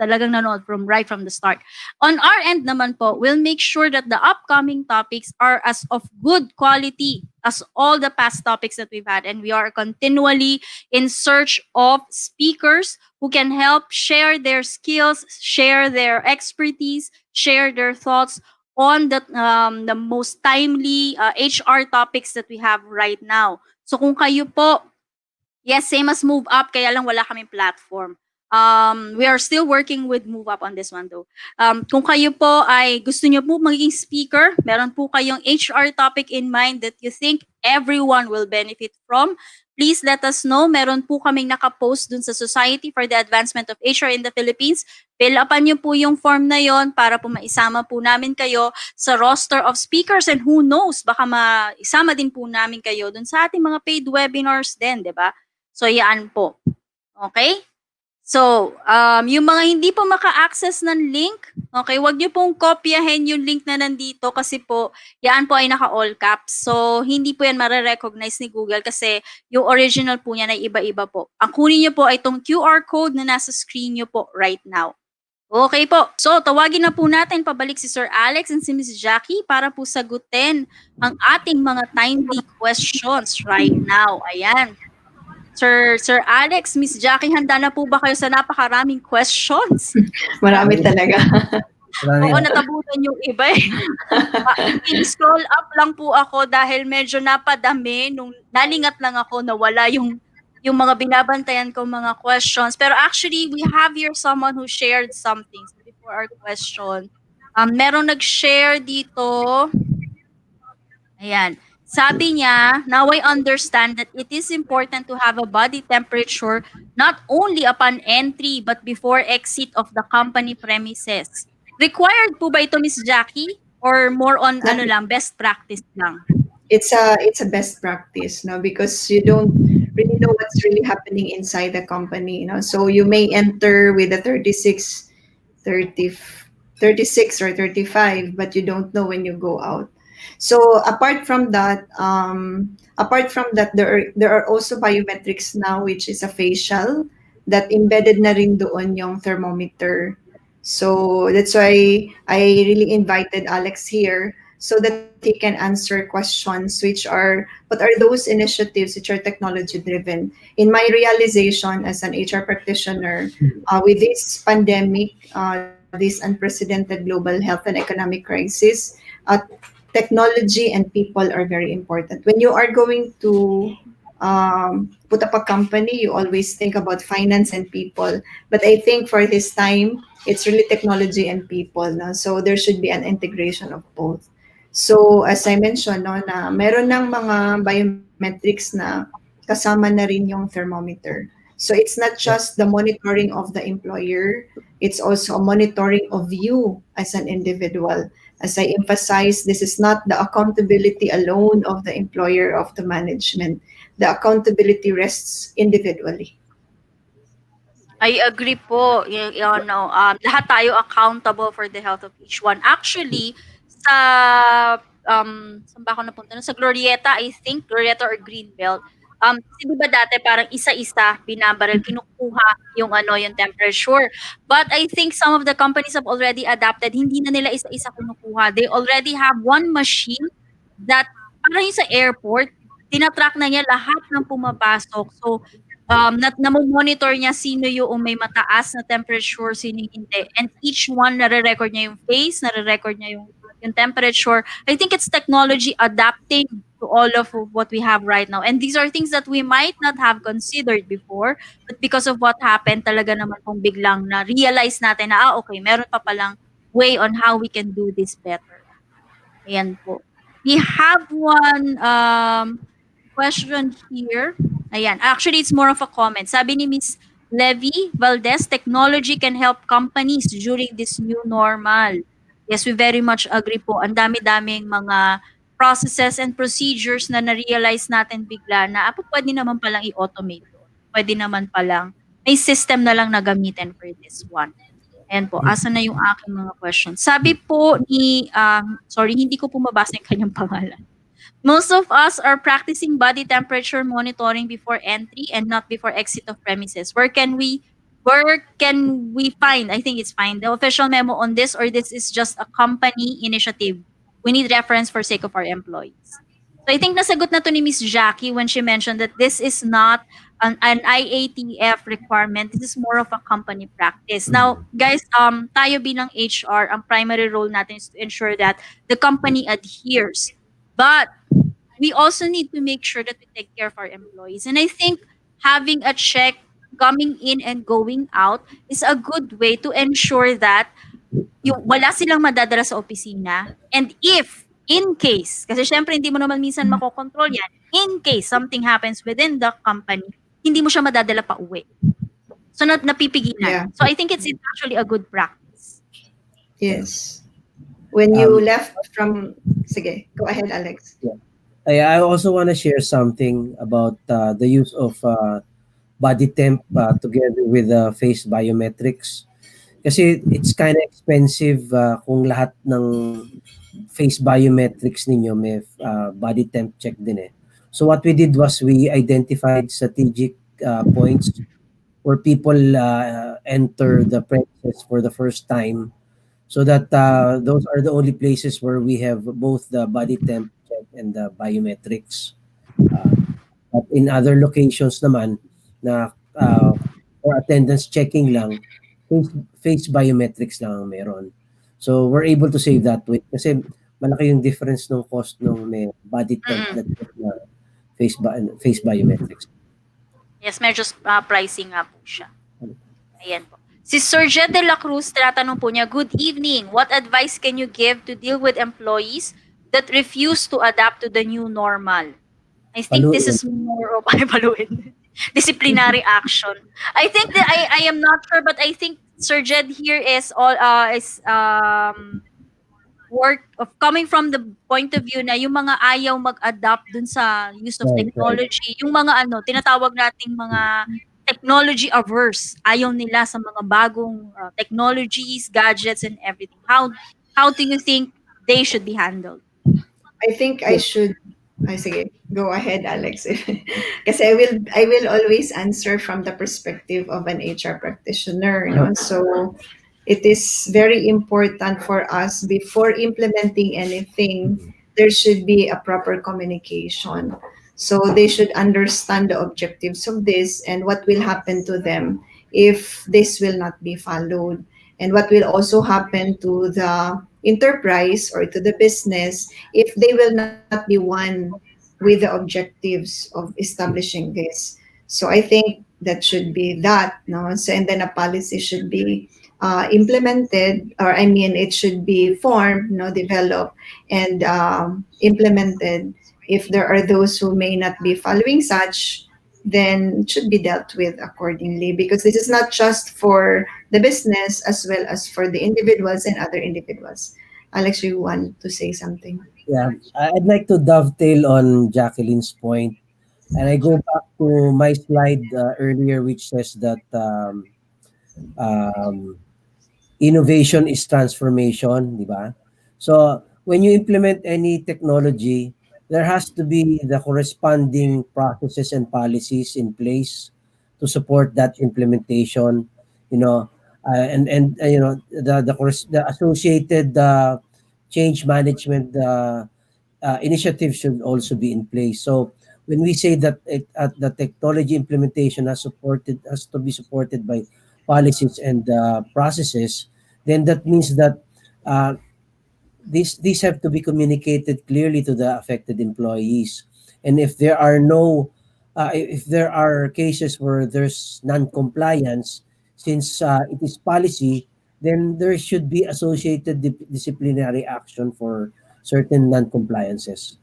talagang nanood right from the start. On our end naman po, we'll make sure that the upcoming topics are as of good quality as all the past topics that we've had, and we are continually in search of speakers who can help share their skills, share their expertise, share their thoughts on the most timely HR topics that we have right now. So kung kayo po, yes, same as Move Up, kaya lang wala kaming platform. We are still working with Move Up on this one though. Kung kayo po ay gusto nyo po magiging speaker, meron po kayong HR topic in mind that you think everyone will benefit from, please let us know. Meron po kaming nakapost dun sa Society for the Advancement of HR in the Philippines. Fill upan nyo po yung form na yon para po maisama po namin kayo sa roster of speakers, and who knows, baka maisama din po namin kayo dun sa ating mga paid webinars din, di ba? So, yan po. Okay? So, yung mga hindi po maka-access ng link, okay, wag nyo pong kopyahin yung link na nandito kasi po, yan po ay naka-all caps. So, hindi po yan mare-recognize ni Google kasi yung original po yan ay iba-iba po. Ang kunin nyo po ay itong QR code na nasa screen nyo po right now. Okay po. So, tawagin na po natin pabalik si Sir Alex and si Ms. Jackie para po sagutin ang ating mga timely questions right now. Ayan. Sir Alex, Miss Jackie, handa na po ba kayo sa napakaraming questions? Marami talaga. Oo, natabunan yung iba eh. Scroll up lang po ako dahil medyo napadami nung nalingat lang ako na wala yung mga binabantayan ko mga questions. Pero actually, we have here someone who shared something. So before our question, merong nag-share dito. Ayan. Sabi niya, now I understand that it is important to have a body temperature not only upon entry but before exit of the company premises. Required po ba ito, Miss Jackie? Or more on best practice lang? It's a best practice, no, because you don't really know what's really happening inside the company, you know. So you may enter with a 36 or 35, but you don't know when you go out. So apart from that, there are also biometrics now, which is a facial that embedded na rin doon yung thermometer. So that's why I really invited Alex here so that he can answer questions what are those initiatives which are technology driven. In my realization as an HR practitioner, with this pandemic, this unprecedented global health and economic crisis, technology and people are very important. When you are going to put up a company, you always think about finance and people. But I think for this time, it's really technology and people. No? So there should be an integration of both. So as I mentioned, no, na meron ng mga biometrics na kasama na rin yung thermometer. So it's not Yeah. just the monitoring of the employer, it's also a monitoring of you as an individual. As I emphasize, this is not the accountability alone of the employer, of the management. The accountability rests individually. I agree po. No, lahat tayo accountable for the health of each one. Actually, sa saan ba ako napunta? Sa Glorieta, I think, Glorieta or Greenbelt. Kasi di ba dati parang isa-isa binabaril, kinukuha yung yung temperature. But I think some of the companies have already adapted. Hindi na nila isa-isa kinukuha. They already have one machine that parang yung sa airport, tinatrack na niya lahat ng pumapasok. So, namo-monitor niya sino yung may mataas na temperature, sino yung hindi. And each one, nare-record niya yung face, nare-record niya yung temperature. I think it's technology adapting to all of what we have right now. And these are things that we might not have considered before, but because of what happened, talaga naman kung biglang na-realize natin na, okay, meron pa palang way on how we can do this better. Ayan po. We have one question here. Ayan. Actually, it's more of a comment. Sabi ni Miss Levy Valdez, technology can help companies during this new normal. Yes, we very much agree po. Ang dami-daming mga processes and procedures na na-realize natin bigla na pwede naman palang i-automate doon. Pwede naman palang may system na lang na gamitin for this one. Ayan po, asa na yung aking mga questions. Sabi po ni, sorry, hindi ko po mabasa yung kanyang pangalan. Most of us are practicing body temperature monitoring before entry and not before exit of premises. Where can we find, I think it's fine, the official memo on this, or this is just a company initiative? We need reference for sake of our employees. So I think nasagot na to ni Miss Jackie when she mentioned that this is not an IATF requirement. This is more of a company practice. Now, guys, tayo bilang HR, ang primary role natin is to ensure that the company adheres. But we also need to make sure that we take care of our employees. And I think having a check coming in and going out is a good way to ensure that yung wala silang madadala sa opisina. And if, in case, kasi syempre hindi mo naman minsan makokontrol yan, in case something happens within the company, hindi mo siya madadala pa uwi. So, napipigilan. Yeah. So, I think it's actually a good practice. Yes. When you left from, sige, go ahead, Alex. Yeah. I also want to share something about the use of body temp together with face biometrics. Kasi it's kind of expensive kung lahat ng face biometrics ninyo may body temp check din eh. So what we did was we identified strategic points where people enter the premises for the first time, so that those are the only places where we have both the body temp check and the biometrics. But in other locations naman na for attendance checking lang, face biometrics lang ang meron. So we're able to save that way kasi malaki yung difference ng cost ng may body temp na check na face biometrics. Yes, medyo pricing nga po siya. Ayan po. Si Sir Jed de la Cruz, tinatanong po niya, good evening. What advice can you give to deal with employees that refuse to adapt to the new normal? I think this is more of paluin. Disciplinary action. I think that I am not sure, but I think Sir Jed here is work of coming from the point of view na yung mga ayaw mag-adapt dun sa use of technology, yung mga tinatawag nating mga technology averse, ayaw nila sa mga bagong technologies, gadgets and everything. How do you think they should be handled? I think I should. Ay, sige, go ahead, Alex. Kasi I will always answer from the perspective of an HR practitioner. No? So it is very important for us before implementing anything, there should be a proper communication. So they should understand the objectives of this and what will happen to them if this will not be followed, and what will also happen to the enterprise or to the business if they will not be one with the objectives of establishing this. So I think that should be that, no? So, and then a policy should be implemented, or I mean, it should be formed, no, developed, and implemented. If there are those who may not be following such, then it should be dealt with accordingly, because this is not just for the business as well as for the individuals and other individuals. Alex, you want to say something? Yeah, I'd like to dovetail on Jacqueline's point, and I go back to my slide earlier, which says that um, innovation is transformation, di ba? So when you implement any technology, there has to be the corresponding processes and policies in place to support that implementation. You know, and you know the associated change management initiatives should also be in place. So when we say that the technology implementation has to be supported by policies and processes, then that means that uh, these have to be communicated clearly to the affected employees. And if there are no if there are cases where there's non-compliance, since it is policy, then there should be associated disciplinary action for certain non-compliances.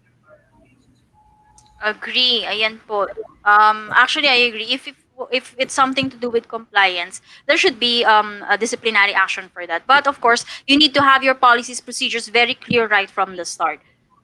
Agree. Ayan po. Actually, I agree. If it's something to do with compliance, there should be a disciplinary action for that. But of course, you need to have your policies, procedures very clear right from the start.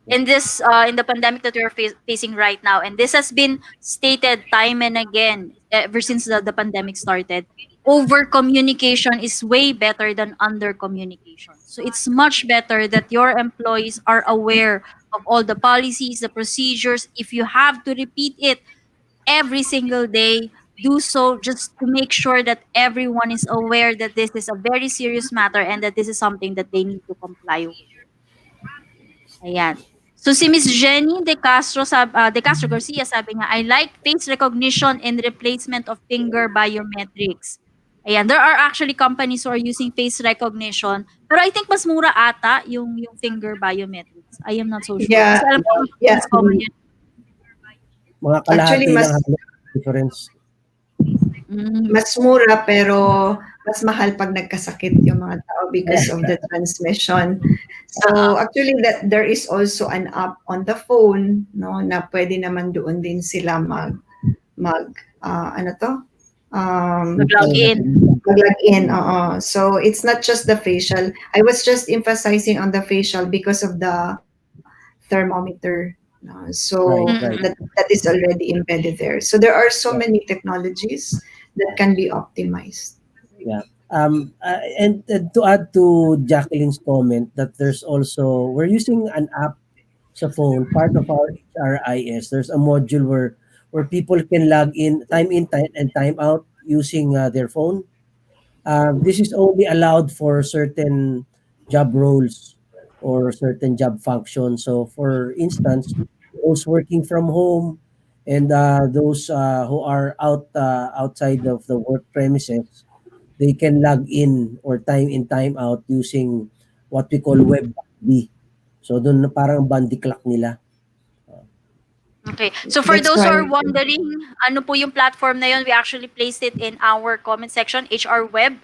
In this, in the pandemic that we're facing right now, and this has been stated time and again ever since the pandemic started. Over communication is way better than under communication. So it's much better that your employees are aware of all the policies, the procedures. If you have to repeat it every single day, do so just to make sure that everyone is aware that this is a very serious matter and that this is something that they need to comply with. Ayan. So si Miss Jenny De Castro Garcia sabi nga, I like face recognition and replacement of finger biometrics. Ayan, there are actually companies who are using face recognition, pero I think mas mura ata yung finger biometrics. I am not so sure. Yeah, Kasi alam ko yeah. mas common yan. Mga Actually, kalahati lang mas halos difference. Mm. mas mura pero mas mahal pag nagkasakit yung mga tao because of the transmission. So actually that there is also an app on the phone, no, na pwede naman doon din sila mag ano to? Mag-log in. Mag-log in. So it's not just the facial. I was just emphasizing on the facial because of the thermometer. So Right, Mm-mm. right. that is already embedded there. So there are so many technologies that can be optimized. Yeah. And to add to Jacqueline's comment that there's also we're using an app sa phone, part of our HRIS. There's a module where people can log in time and time out using their phone. This is only allowed for certain job roles or certain job functions. So, for instance, those working from home and those who are outside of the work premises, they can log in, time out using what we call web bandy. So, doon na parang bandy clock nila. Okay. So for That's those who are why wondering, ano po yung platform na yun, we actually placed it in our comment section, HR Web.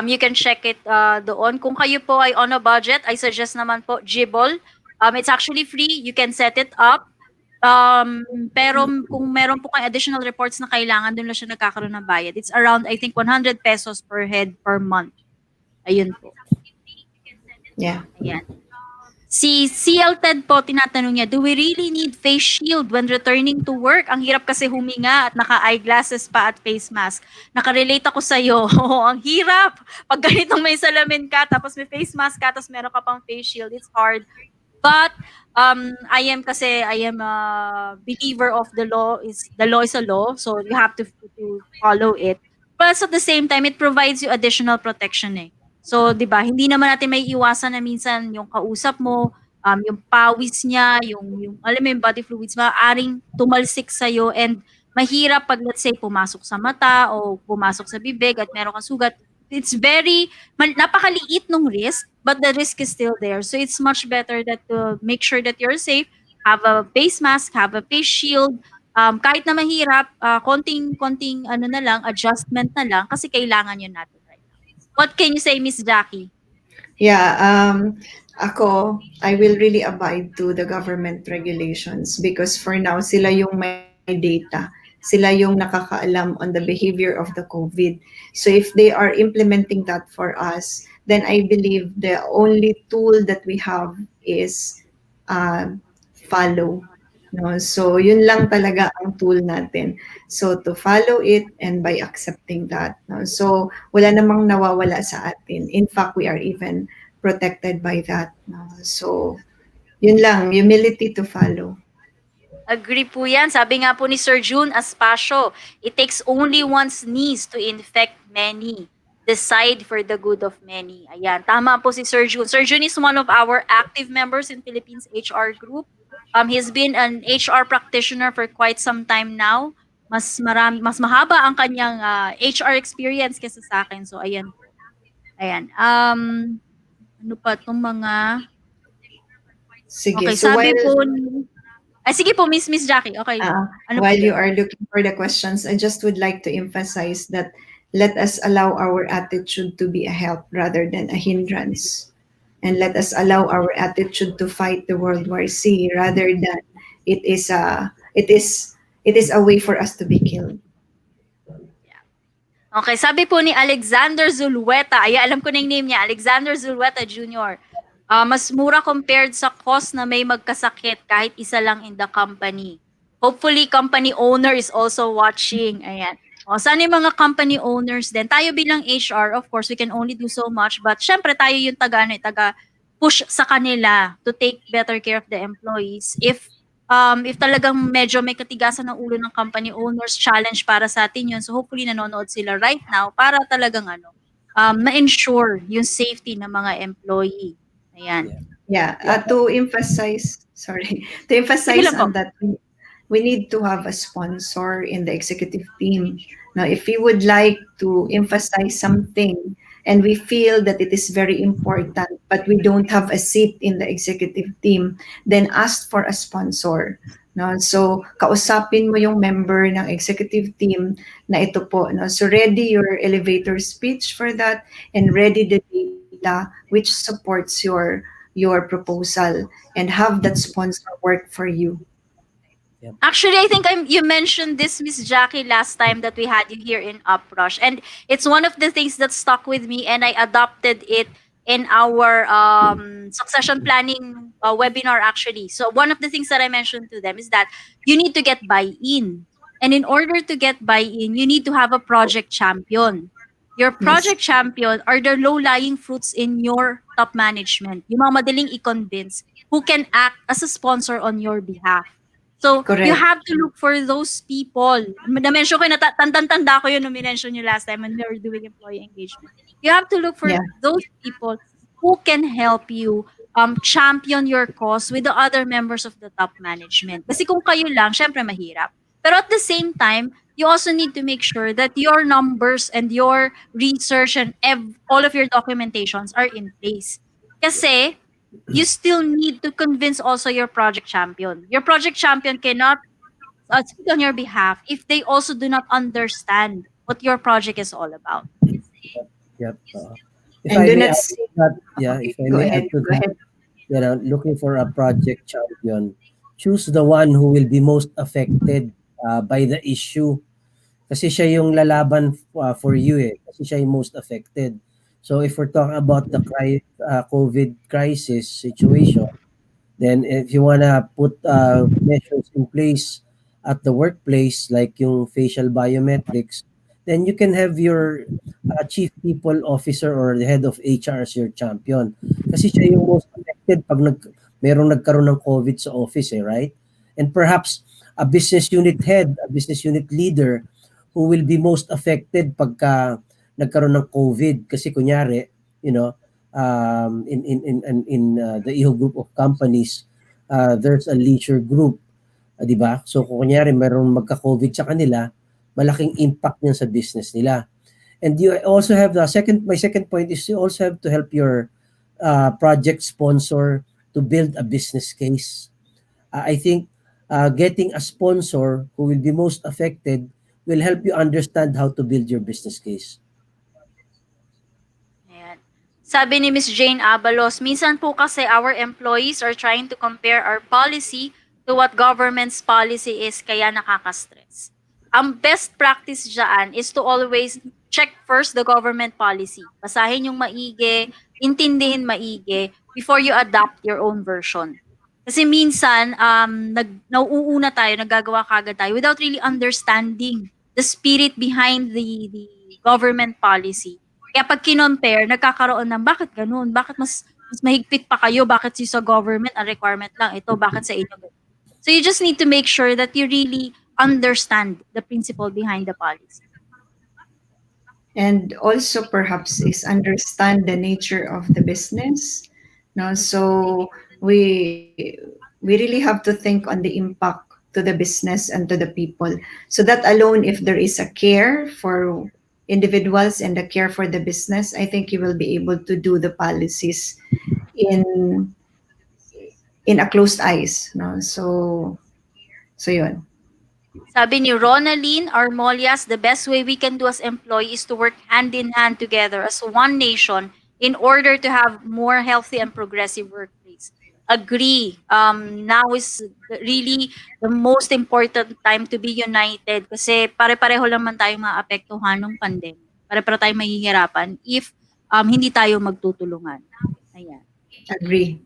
You can check it doon. Kung kayo po ay on a budget, I suggest naman po Jibble. It's actually free. You can set it up. Pero kung meron po kayong additional reports na kailangan, doon lang siya nagkakaroon ng bayad. It's around, I think, 100 pesos per head per month. Ayun po. yeah. Ayan. Si CL Ted po, tinatanong niya, do we really need face shield when returning to work? Ang hirap kasi huminga at naka-eyeglasses pa at face mask. Nakarelate ako sa'yo. Oo, ang hirap. Pag ganitong may salamin ka, tapos may face mask ka, tapos meron ka pang face shield, it's hard. But I am a believer of the law is a law, so you have to follow it. Plus at the same time, it provides you additional protection eh. So, 'di ba, hindi naman natin may iwasan na minsan yung kausap mo, yung pawis niya, yung alam mo yung body fluids, maaaring tumalsik sa'yo and mahirap pag let's say pumasok sa mata o pumasok sa bibig at meron kang sugat. It's very napakaliit nung risk, but the risk is still there. So it's much better that to make sure that you're safe, have a face mask, have a face shield, Kahit na mahirap, konting ano na lang, adjustment na lang kasi kailangan yun natin right now. What can you say, Miss Jackie? Yeah, ako, I will really abide to the government regulations because for now, sila yung may data. Sila yung nakakaalam on the behavior of the COVID. So if they are implementing that for us, then I believe the only tool that we have is uh, follow. No? So yun lang talaga ang tool natin. So to follow it and by accepting that. No? So wala namang nawawala sa atin. In fact, we are even protected by that. No? So yun lang, humility to follow. Agree po yan. Sabi nga po ni Sir June Aspacio, it takes only one sneeze to infect many. Decide for the good of many. Ayan, tama po si Sir June. Sir June is one of our active members in Philippines HR Group. He's been an HR practitioner for quite some time now. Mas mahaba ang kanyang HR experience kaysa sa akin. So, ayan po. Ayan. Ano pa itong mga... Sige, Okay, so sabi po ni... Ay, sige po, Miss Jackie. Okay. Ano po while you yun? are looking for the questions, I just would like to emphasize that let us allow our attitude to be a help rather than a hindrance. And let us allow our attitude to fight the World War C rather than it is a way for us to be killed. Okay, sabi po ni Alexander Zulueta, ay alam ko na yung name niya, Alexander Zulueta Jr. Mas mura compared sa cost na may magkasakit kahit isa lang in the company. Hopefully, company owner is also watching. Ayan. Sana yung mga company owners din. Tayo bilang HR, of course, we can only do so much. But syempre, tayo yung taga push sa kanila to take better care of the employees. If talagang medyo may katigasan ng ulo ng company owners, challenge para sa atin yun. So hopefully nanonood sila right now para talagang ma-ensure yung safety ng mga employee. Ayan. Yeah, to emphasize lang po. on that, we need to have a sponsor in the executive team. Now, if we would like to emphasize something and we feel that it is very important, but we don't have a seat in the executive team, then ask for a sponsor. No? So, kausapin mo yung member ng executive team na ito po. No? So, ready your elevator speech for that and ready the data which supports your proposal and have that sponsor work for you. Actually, I think you mentioned this, Miss Jackie, last time that we had you here in Uprush. And it's one of the things that stuck with me and I adopted it in our succession planning webinar, actually. So one of the things that I mentioned to them is that you need to get buy-in. And in order to get buy-in, you need to have a project champion. Your project champion are the low-lying fruits in your top management. Yung mga madaling i-convince who can act as a sponsor on your behalf. So, Correct. you have to look for those people. Na-mention ko yun, tanda ko yun nung minention nyo last time when we were doing employee engagement. You have to look for those people who can help you champion your cause with the other members of the top management. Kasi kung kayo lang, syempre mahirap. Pero at the same time, you also need to make sure that your numbers and your research and all of your documentations are in place. Kasi, you still need to convince also your project champion. Your project champion cannot speak on your behalf if they also do not understand what your project is all about. Yep. If And I do may not add say, to that, if I go may ahead, add to go that, ahead. looking for a project champion, choose the one who will be most affected by the issue. Kasi siya yung lalaban for you Kasi siya yung most affected. So if we're talking about the COVID crisis situation, then if you wanna put measures in place at the workplace like yung facial biometrics, then you can have your chief people officer or the head of HR as your champion. Kasi siya yung most affected pag merong nagkaroon ng COVID sa office, right? And perhaps a business unit head, a business unit leader who will be most affected pagka nagkaroon ng COVID. Kasi kunyari, in the Iho group of companies, there's a leisure group, di ba? So kung kunyari meron magka-COVID sa kanila, malaking impact niyan sa business nila. And you also have my second point is you also have to help your project sponsor to build a business case. I think getting a sponsor who will be most affected will help you understand how to build your business case. Ayan. Sabi ni Miss Jane Abalos, minsan po kasi our employees are trying to compare our policy to what government's policy is, kaya nakaka-stress. Ang best practice dyan is to always check first the government policy. Basahin yung maigi, intindihin maigi before you adopt your own version. Kasi minsan, nauuna tayo, naggagawa kagad tayo without really understanding the spirit behind the government policy. Kaya pag kinompare, nagkakaroon ng bakit ganun? Bakit mas mahigpit pa kayo? Bakit sa government ang requirement lang ito? Bakit sa inyo ganun? So you just need to make sure that you really understand the principle behind the policy. And also perhaps is understand the nature of the business. No, so we really have to think on the impact to the business and to the people. So that alone, if there is a care for individuals and a care for the business, I think you will be able to do the policies in in a closed eyes. No, so yun. Sabi ni Ronaline Armolias, the best way we can do as employees is to work hand in hand together as one nation in order to have more healthy and progressive workplace. Agree. Now is really the most important time to be united kasi pare-pareho lang man tayo maapektuhan ng pandemic. Pare-pareho tayo mahihirapan if hindi tayo magtutulungan. Ayan. Agree.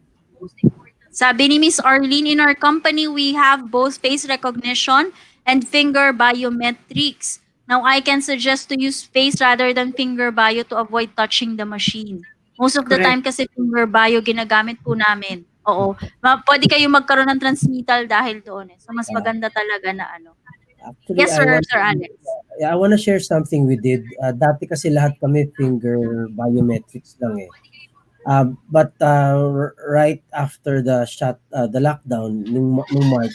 Sabi ni Miss Arlene, in our company, we have both face recognition and finger biometrics. Now, I can suggest to use face rather than finger bio to avoid touching the machine. Most of the Correct. time kasi finger bio ginagamit po namin. Oo. Pwede kayo magkaroon ng transmittal dahil doon. So, mas maganda talaga na ano. Actually, Yes, Sir Alex. I want to share something we did. Dati kasi lahat kami finger biometrics lang eh. But right after the lockdown, nung March,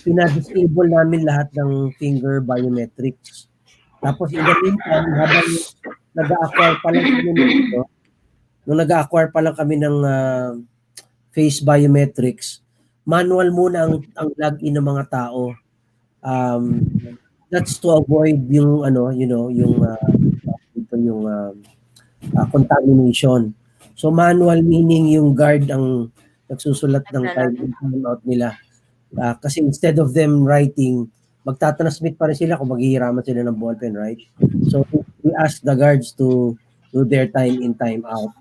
pina-disable namin lahat ng finger biometrics. Tapos in the meantime, habang nag-acquire pa lang kami nung nag-acquire pa lang kami ng face biometrics, manual muna ang login ng mga tao. That's to avoid yung contamination. So manual meaning yung guard ang nagsusulat ng time in time out nila. Kasi instead of them writing, magtatransmit pa rin sila kung maghihiraman sila ng ballpen, right? So we ask the guards to do their time in time out.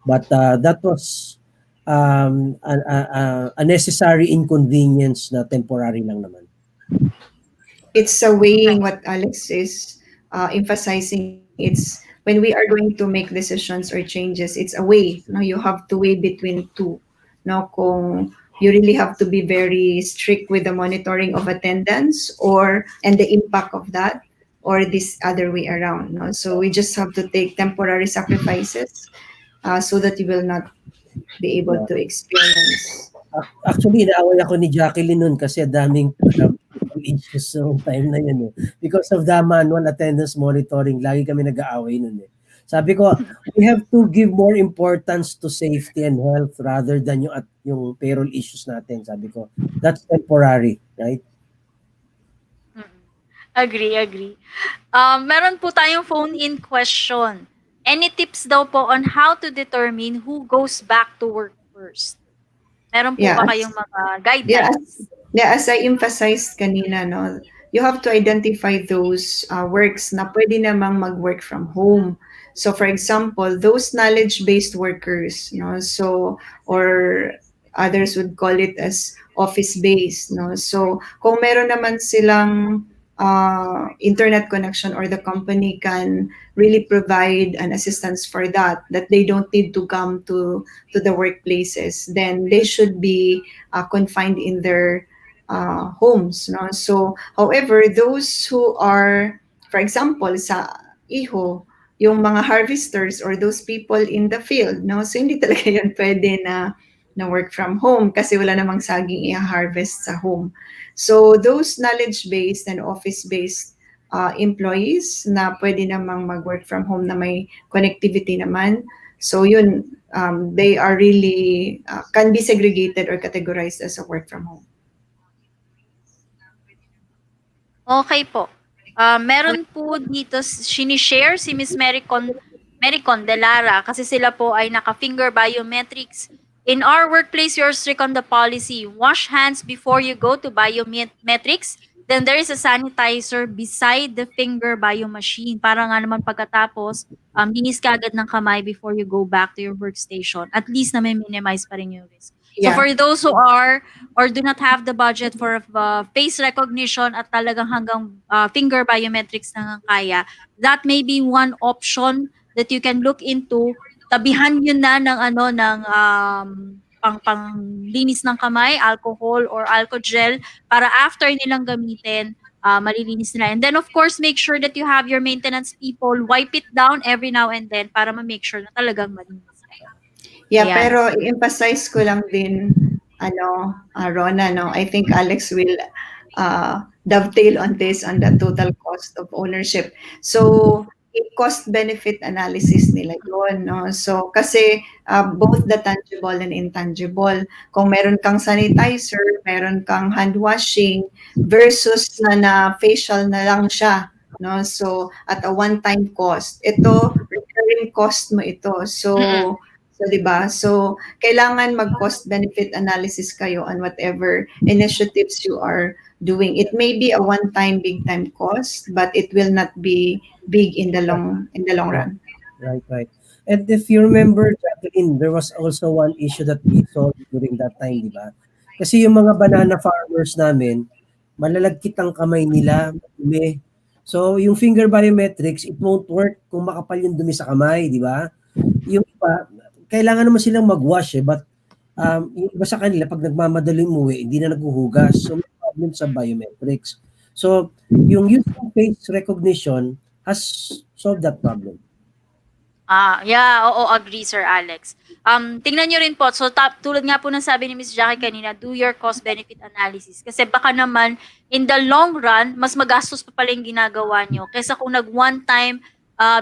But that was a necessary inconvenience na temporary lang naman. It's a weighing what Alex is emphasizing. It's when we are going to make decisions or changes, it's a way. No, you have to weigh between two. No, kung you really have to be very strict with the monitoring of attendance and the impact of that, or this other way around. No, so we just have to take temporary sacrifices so that you will not be able to experience. Actually, naaway ako ni Jaqueline nun kasi daming issues noong time na yun eh. Because of the manual attendance monitoring, lagi kami nag-aaway nun eh. Sabi ko, we have to give more importance to safety and health rather than yung payroll issues natin. Sabi ko, that's temporary, right? Agree. Meron po tayong phone-in question. Any tips daw po on how to determine who goes back to work first? Meron po ba kayong mga guidelines? As I emphasized kanina, no, you have to identify those works na pwede namang mag-work from home. So for example, those knowledge-based workers, no, so or others would call it as office-based, no. So kung meron naman silang internet connection or the company can really provide an assistance for that they don't need to come to the workplaces, then they should be confined in their homes, no. So however, those who are, for example, sa iho, yung mga harvesters or those people in the field, no, so hindi talaga yun pwede na work from home kasi wala namang saging i-harvest sa home. So those knowledge-based and office-based employees na pwede namang mag-work from home na may connectivity naman, so yun, they are really can be segregated or categorized as a work from home. Okay po. Meron po dito sinishare si Miss Mericon Delara kasi sila po ay naka-finger biometrics. In our workplace, you're strict on the policy. Wash hands before you go to biometrics. Then there is a sanitizer beside the finger bio machine. Para nga naman pagkatapos, linis ka agad ng kamay before you go back to your workstation. At least na may minimize pa rin yung risk. So Yeah. for those who are or do not have the budget for face recognition at talagang hanggang finger biometrics na ang kaya, that may be one option that you can look into. Tabihan yun na ng ano ng pang linis ng kamay, alcohol or alcohol gel para after nilang gamitin, malilinis nila. And then of course, make sure that you have your maintenance people wipe it down every now and then para ma-make sure na talagang malinis. Yeah, Ayan. pero i-emphasize ko lang din, Rona, no? I think Alex will dovetail on this on the total cost of ownership. So, cost-benefit analysis nila yun, no? So, kasi both the tangible and intangible, kung meron kang sanitizer, meron kang hand washing, versus na facial na lang siya, no? So, at a one-time cost. Ito, recurring cost mo ito. So, 'di ba? So, kailangan mag-cost benefit analysis kayo on whatever initiatives you are doing. It may be a one-time big time cost, but it will not be big in the long run. Right, right. And if you remember, Jaqueline, there was also one issue that we solved during that time, di ba? Kasi yung mga banana farmers namin, malalagkit ang kamay nila, dumi. So, yung finger biometrics, it won't work kung makapal yung dumi sa kamay, di ba? Yung iba, kailangan naman silang mag-wash but yung iba sa kanila, pag nagmamadaling umuwi, hindi na naghuhugas. So, may problem sa biometrics. So, yung use of face recognition has solved that problem. Yeah, oo, agree Sir Alex. Tingnan nyo rin po, so tulad nga po ng sabi ni Miss Jackie kanina, do your cost-benefit analysis. Kasi baka naman, in the long run, mas magastos pa pala yung ginagawa nyo kaysa kung nag-one time,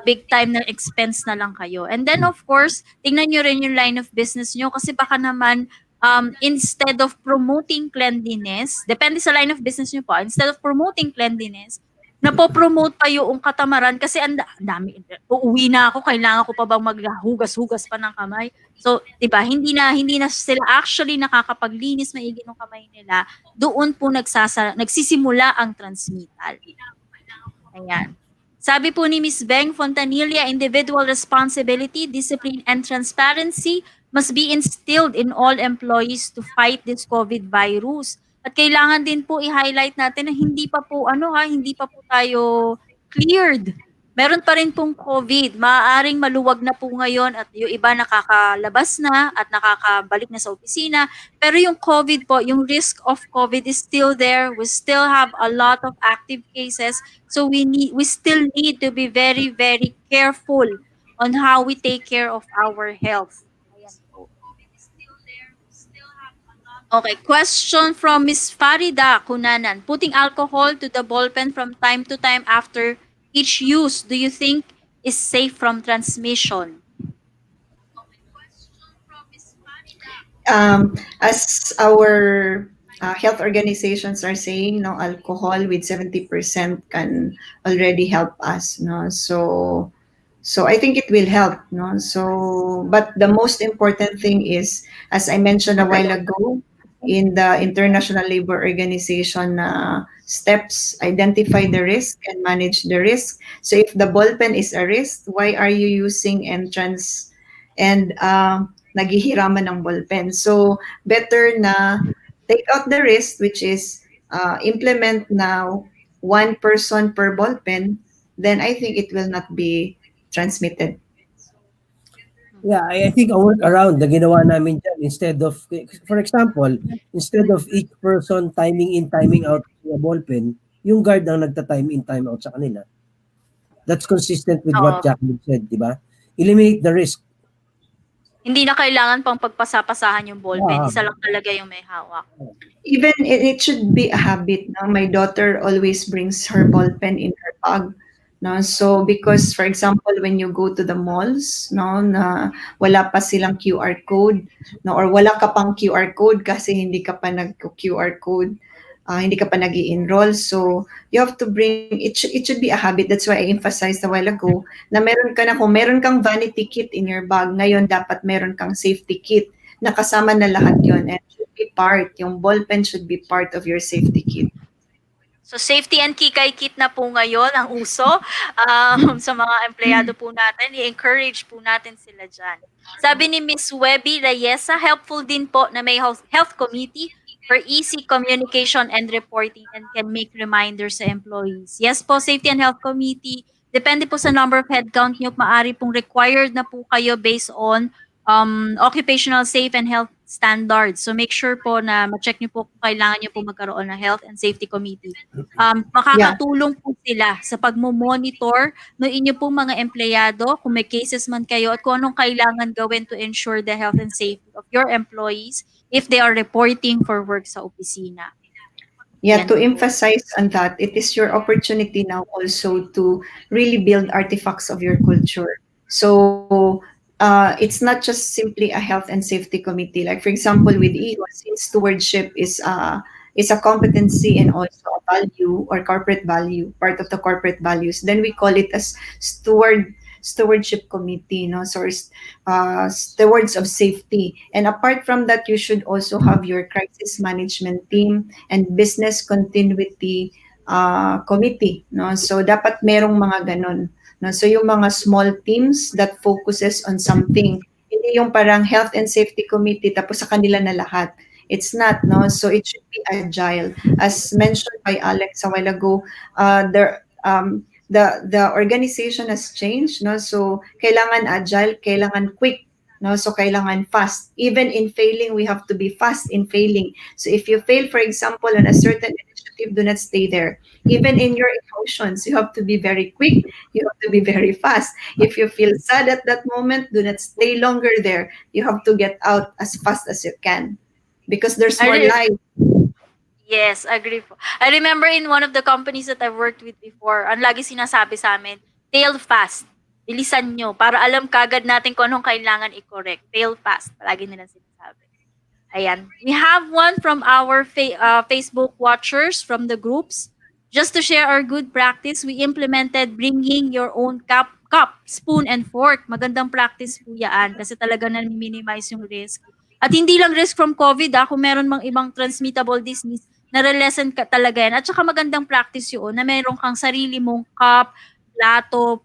big time na expense na lang kayo. And then of course, tingnan nyo rin yung line of business nyo kasi baka naman, instead of promoting cleanliness, depende sa line of business nyo po, instead of promoting cleanliness, napo-promote pa yung katamaran kasi ang dami, uuwi na ako, kailangan ko pa bang maghugas-hugas pa ng kamay. So, 'di ba, hindi na sila actually nakakapaglinis maigi ng kamay nila. Doon po nagsisimula ang transmittal. Ayan. Sabi po ni Ms. Beng Fontanilla, individual responsibility, discipline, and transparency must be instilled in all employees to fight this COVID virus. At kailangan din po i-highlight natin na hindi pa po tayo cleared. Meron pa rin pong COVID. Maaaring maluwag na po ngayon at yung iba nakakalabas na at nakakabalik na sa opisina. Pero yung COVID po, yung risk of COVID is still there. We still have a lot of active cases. So we still need to be very, very careful on how we take care of our health. Ayan po. Okay, question from Miss Farida Kunanan. Putting alcohol to the ballpen from time to time after each use, do you think is safe from transmission? As our health organizations are saying, no, alcohol with 70% can already help us, no. So I think it will help, no. So, but the most important thing is, as I mentioned a while ago, in the International Labor Organization steps, identify the risk and manage the risk. So if the ballpen is a risk, why are you using entrance and naghihiraman ng ballpen? So better na take out the risk, which is implement now one person per ballpen, then I think it will not be transmitted. Yeah, I think a workaround na ginawa namin dyan, instead of, for example, instead of each person timing in, timing out sa ballpen, yung guard ang nagta-time in, time out sa kanila. That's consistent with what Oo. Jaqueline said, di ba? Eliminate the risk. Hindi na kailangan pang pagpasapasahan yung ballpen. Yeah. Isa lang talaga yung may hawak. Even it should be a habit. No? My daughter always brings her ballpen in her bag. No? So because for example, when you go to the malls, no, na wala pa silang QR code, no, or wala ka pang QR code kasi hindi ka pa nag-QR code, hindi ka pa nag-i-enroll. So, you have to bring, it should be a habit. That's why I emphasized a while ago na meron ka na, kung meron kang vanity kit in your bag, ngayon dapat meron kang safety kit na kasama na lahat yon, and should be part, yung ball pen should be part of your safety kit. So safety and kikay kit na po ngayon ang uso sa mga empleyado po natin. I-encourage po natin sila dyan. Sabi ni Miss Webby Reyesa, helpful din po na may health committee for easy communication and reporting and can make reminders sa employees. Yes po, safety and health committee. Depende po sa number of headcount nyo. Maari pong required na po kayo based on occupational safe and health standards. So make sure po na ma-check nyo po kung kailangan nyo po magkaroon ng health and safety committee. Makakatulong po sila sa pagmo-monitor ng inyo pong mga empleyado, kung may cases man kayo, at kung anong kailangan gawin to ensure the health and safety of your employees if they are reporting for work sa opisina. Yeah, Yan to po. emphasize on that, it is your opportunity now also to really build artifacts of your culture. So it's not just simply a health and safety committee. Like for example, with EO, since stewardship is a competency and also a value or corporate value, part of the corporate values, then we call it as stewardship committee, no? So stewards of safety. And apart from that, you should also have your crisis management team and business continuity committee, no? So dapat merong mga ganon, no? So yung mga small teams that focuses on something, hindi yung parang health and safety committee tapos sa kanila na lahat. It's not, no? So it should be agile. As mentioned by Alex a while ago, the organization has changed, no? So kailangan agile, kailangan quick, no? So kailangan fast. Even in failing, we have to be fast in failing. So if you fail, for example, on a certain initiative, do not stay there. Even in your emotions, you have to be very quick. You have to be very fast. If you feel sad at that moment, do not stay longer there. You have to get out as fast as you can because there's more life. Yes, agree po. I remember in one of the companies that I've worked with before, ang lagi sinasabi sa amin, tail fast. Bilisan nyo para alam kagad natin kung anong kailangan i-correct. Tail fast. Palagi nilang sinasabi. Ayan. We have one from our Facebook watchers from the groups. Just to share our good practice, we implemented bringing your own cup, spoon, and fork. Magandang practice po yan kasi talaga na-minimize yung risk. At hindi lang risk from COVID, kung meron mang ibang transmittable disease, nare-lessen ka talaga yan. At saka magandang practice yun na meron kang sarili mong cup, plato,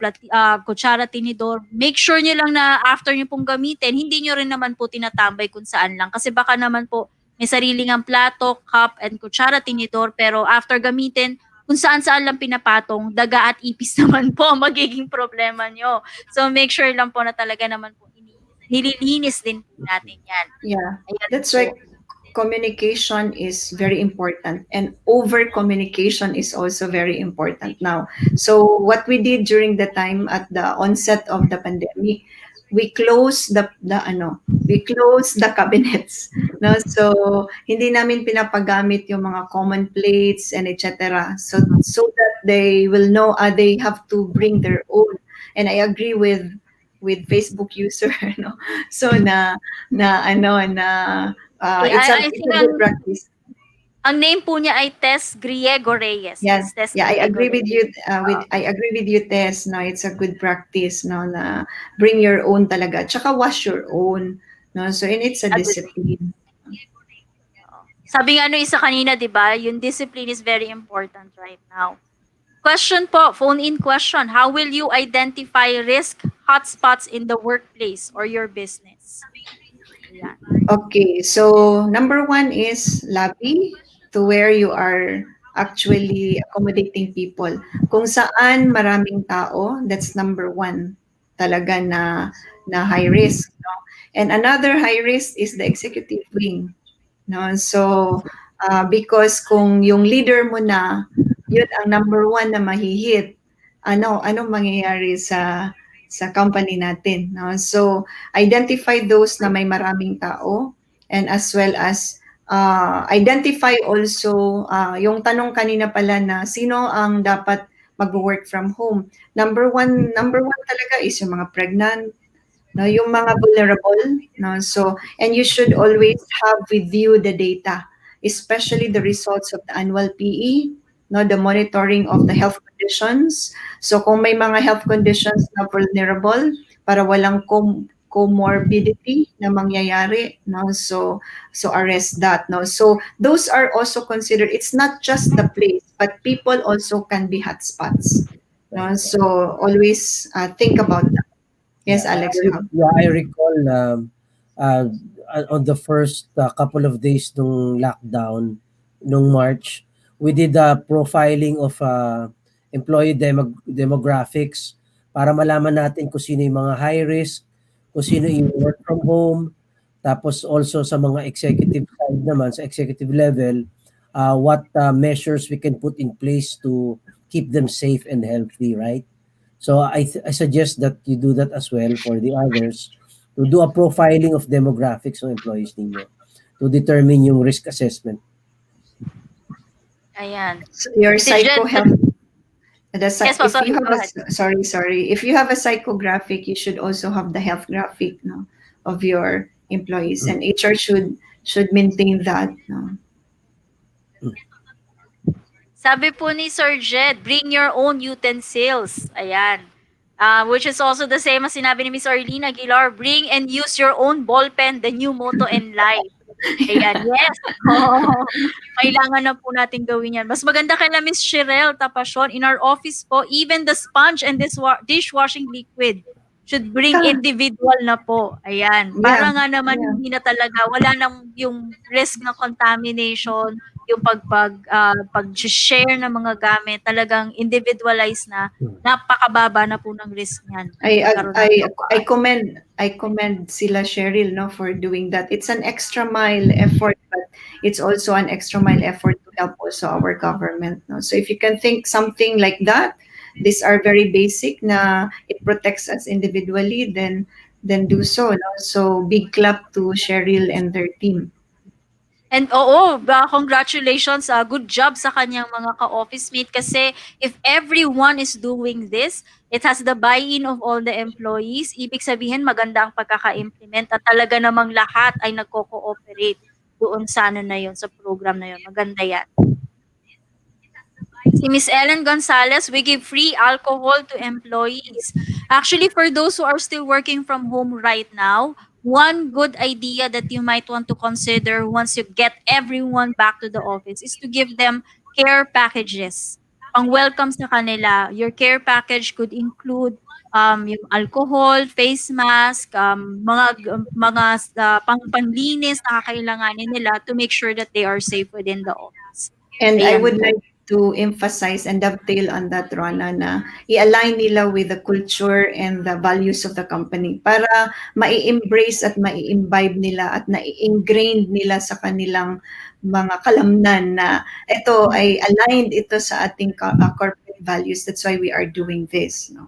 kutsara, tinidor. Make sure nyo lang na after nyo pong gamitin, hindi nyo rin naman po tinatambay kung saan lang. Kasi baka naman po may sarili ngang plato, cup, and kutsara, tinidor, pero after gamitin, kung saan-saan lang pinapatong, daga at ipis naman po ang magiging problema nyo. So make sure lang po na talaga naman po nililinis din po natin yan. Yeah, Ayan that's po. why communication is very important, and over communication is also very important now. So what we did during the time at the onset of the pandemic, we closed the cabinets, no? So hindi namin pinapagamit yung mga common plates and etc. So that they will know they have to bring their own. And I agree with Facebook user, no? So it's a think good practice. ang name po niya ay Tess Griego Reyes. Yes, Tess yeah, I Griego agree with you. Reyes. I agree with you, Tess. No, it's a good practice. No, na bring your own talaga. Tsaka wash your own. No, so and it's a Agree. discipline. Sabi nga isa kanina, di ba, yung discipline is very important right now. Question po, phone-in question. How will you identify risk hotspots in the workplace or your business? Ayan. Okay, so number one is lobby, to where you are actually accommodating people. Kung saan maraming tao, that's number one talaga na high risk. No? And another high risk is the executive wing. No? So, because kung yung leader mo na, yun ang number one na mahihit, ano mangyayari sa company natin. No? So, identify those na may maraming tao, and as well as identify also yung tanong kanina pala na sino ang dapat mag-work from home. Number one talaga is yung mga pregnant, no, yung mga vulnerable, no. So, and you should always have with you the data. especially the results of the annual PE, no, the monitoring of the health conditions. So kung may mga health conditions na vulnerable, para walang comorbidity na mangyayari, no, so arrest that, no. So those are also considered. It's not just the place, but people also can be hotspots, no. Right. So always think about that. Yes, Yeah, Alex, you have. I recall uh, on the first couple of days nung lockdown, nung March, we did a profiling of employee demographics para malaman natin kung sino yung mga high risk, kung sino yung work from home, tapos also sa mga executive side naman, sa executive level, what measures we can put in place to keep them safe and healthy, right? So I suggest that you do that as well for the others to do a profiling of demographics ng employees ninyo to determine yung risk assessment. Ayan. So your Si Jen, psycho health. yes po, If sorry, you have go ahead. sorry, if you have a psychographic, you should also have the health graphic, no, of your employees, and HR should maintain that, no. Sabi po ni Sir Jed, bring your own utensils. Ayan. Which is also the same as sinabi ni Miss Arlene Aguilar, bring and use your own ball pen, the new motto in life. Ayan, yes. Oo. Kailangan na po natin gawin yan. Mas maganda kay Miss Cheryl Tapasyon, in our office po, even the sponge and this dishwashing liquid should bring Yeah, individual na po. Ayan. yeah, Para nga naman yeah. hindi na talaga, wala nang yung risk ng contamination, yung pag-share ng mga gamit, talagang individualized na, napakababa na po ng risk niyan. I Magkaroon I ng I commend sila Cheryl, no, for doing that. It's an extra mile effort, but it's also an extra mile effort to help also our government, no. So if you can think something like that, these are very basic na it protects us individually, then do so, no. So big clap to Cheryl and their team. And oo, congratulations, good job sa kanyang mga ka-office mate kasi if everyone is doing this, it has the buy-in of all the employees. Ibig sabihin maganda ang pagkaka-implement at talaga namang lahat ay nagko-cooperate doon sa ano na yun, sa program na yun. Maganda yan. Si Miss Ellen Gonzalez, we give free alcohol to employees. Actually, for those who are still working from home right now, one good idea that you might want to consider once you get everyone back to the office is to give them care packages. Pang welcome sa kanila. Your care package could include yung alcohol, face mask, panglinis na kakailanganin nila to make sure that they are safe within the office. And I Ayan would po. like to emphasize and dovetail on that, Rona, na i-align nila with the culture and the values of the company para mai-embrace at mai-imbibe nila at na-ingrained nila sa kanilang mga kalamnan na ito ay aligned ito sa ating corporate values. That's why we are doing this, no?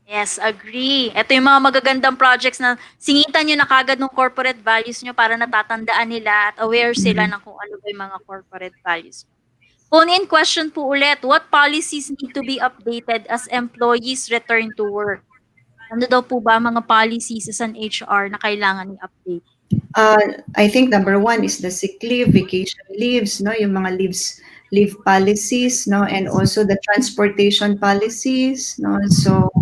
Yes, agree. Ito yung mga magagandang projects na singitan nyo na kagad ng corporate values nyo para natatandaan nila at aware sila ng kung ano ba yung mga corporate values. Phone-in question po ulit, what policies need to be updated as employees return to work? Ano daw po ba mga policies as an HR na kailangan i-update? I think number one is the sick leave, vacation leaves, no, yung mga leave policies, no, and also the transportation policies, no. So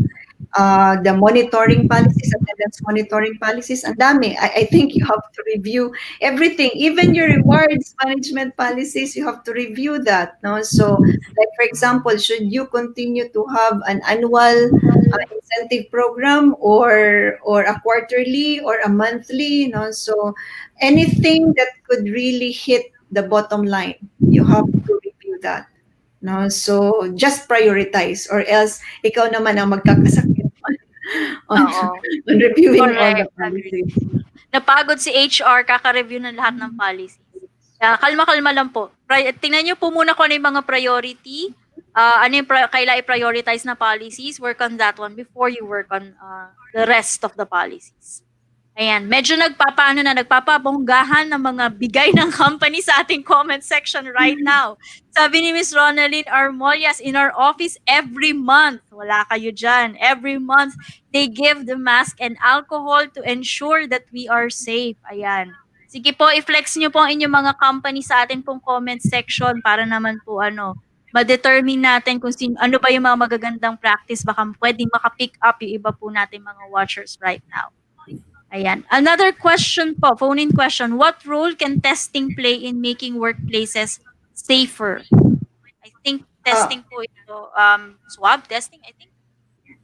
the monitoring policies, attendance monitoring policies, ang dami. I think you have to review everything, even your rewards management policies, you have to review that, no. So like for example, should you continue to have an annual incentive program or a quarterly or a monthly, no. So anything that could really hit the bottom line, you have to review that, no. So just prioritize or else ikaw naman ang magkakasakit on, Oo. on reviewing all the Correct, agree. policies. Napagod si HR, kaka-review ng lahat ng policies. Kaya kalma-kalma lang po. Tingnan nyo po muna kung ano yung mga priority, ano yung kailangan i-prioritize na policies, work on that one before you work on the rest of the policies. Ayan, medyo nagpapabonggahan ng mga bigay ng company sa ating comment section right now. Sabi ni Miss Ronaldine Armolias, in our office every month, wala kayo dyan, every month, they give the mask and alcohol to ensure that we are safe. Ayan. Sige po, i-flex nyo po ang inyong mga company sa atin pong comment section para naman po ma-determine natin kung ano ba yung mga magagandang practice. Baka pwedeng maka-pick up yung iba po natin mga watchers right now. Ayan. Another question po, phone-in question. What role can testing play in making workplaces safer? I think testing po ito, swab testing, I think.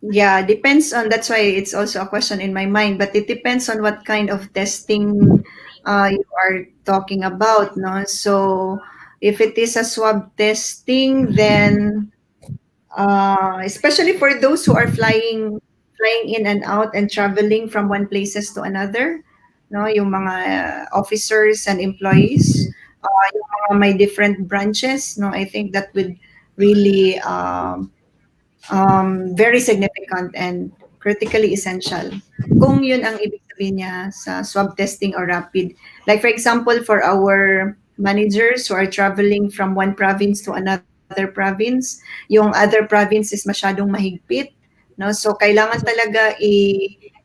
Yeah, depends on, that's why it's also a question in my mind, but it depends on what kind of testing you are talking about, no? So if it is a swab testing, then especially for those who are flying in and out and traveling from one places to another, no, yung mga officers and employees, yung mga may different branches, no, I think that would really very significant and critically essential. Kung yun ang ibig sabihin niya sa swab testing or rapid. Like for example, for our managers who are traveling from one province to another province, yung other province is masyadong mahigpit, no? So kailangan talaga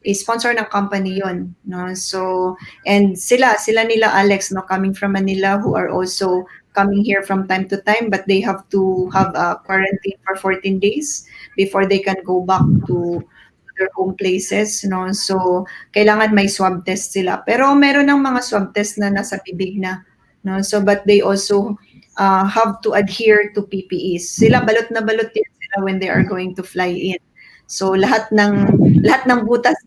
i-sponsor ng company yon, no? So and sila nila Alex, no, coming from Manila, who are also coming here from time to time, but they have to have a quarantine for 14 days before they can go back to their home places, no? So kailangan may swab test sila. Pero meron ng mga swab test na nasa bibig na, no? So but they also have to adhere to PPEs. Sila balot na balot din sila when they are going to fly in. So lahat ng butas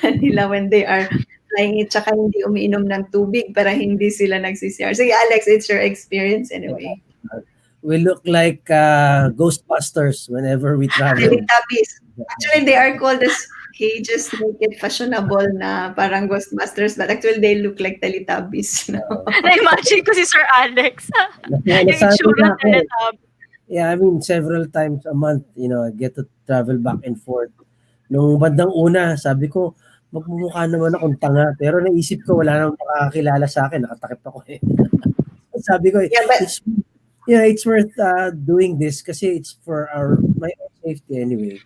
nila when they are flying in, tsaka hindi umiinom ng tubig para hindi sila nagsisiyar. Sige Alex, it's your experience anyway. We look like Ghostbusters whenever we travel. Teletubbies. Actually, they are called as, he just make it fashionable na parang Ghostbusters, but actually they look like Teletubbies. No? Na-imagine ko si Sir Alex. yung Nasanay itsura na ako eh. Teletubbies. Yeah, I mean, several times a month, I get to travel back and forth. Nung bandang una, sabi ko, magmumukha naman akong tanga. Pero naisip ko, wala namang makakakilala sa akin. Nakatakip ako eh. Sabi ko, Yeah, but it's worth doing this kasi it's for my own safety anyway.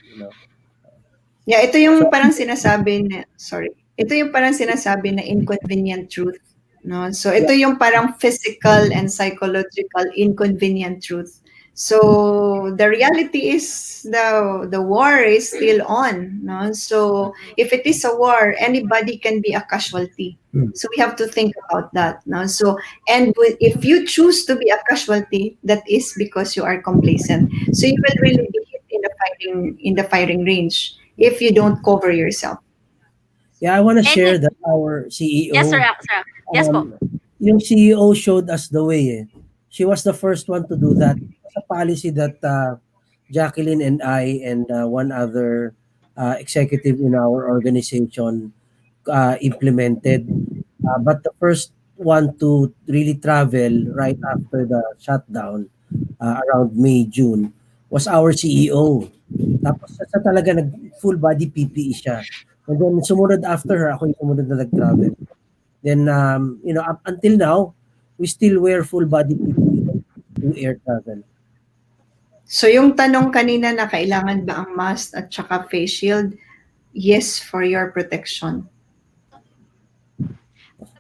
yeah, ito yung parang sinasabi na, sorry, ito yung parang sinasabi na inconvenient truth. No? So ito yung parang physical and psychological inconvenient truth. So the reality is the war is still on. No? So if it is a war, anybody can be a casualty. So we have to think about that. No? So if you choose to be a casualty, that is because you are complacent. So you will really be hit in the firing range if you don't cover yourself. Yeah, I want to share that our CEO. Yes, sir. Yes po. Yung CEO showed us the way. She was the first one to do that. It's a policy that Jaqueline and I and one other executive in our organization implemented. But the first one to really travel right after the shutdown around May, June was our CEO. Tapos sa talaga full body PPE siya. And then sumunod after her, ako yung sumunod na nag-travel. Then, up until now, we still wear full body PPE to air travel. So yung tanong kanina na kailangan ba ang mask at saka face shield? Yes, for your protection.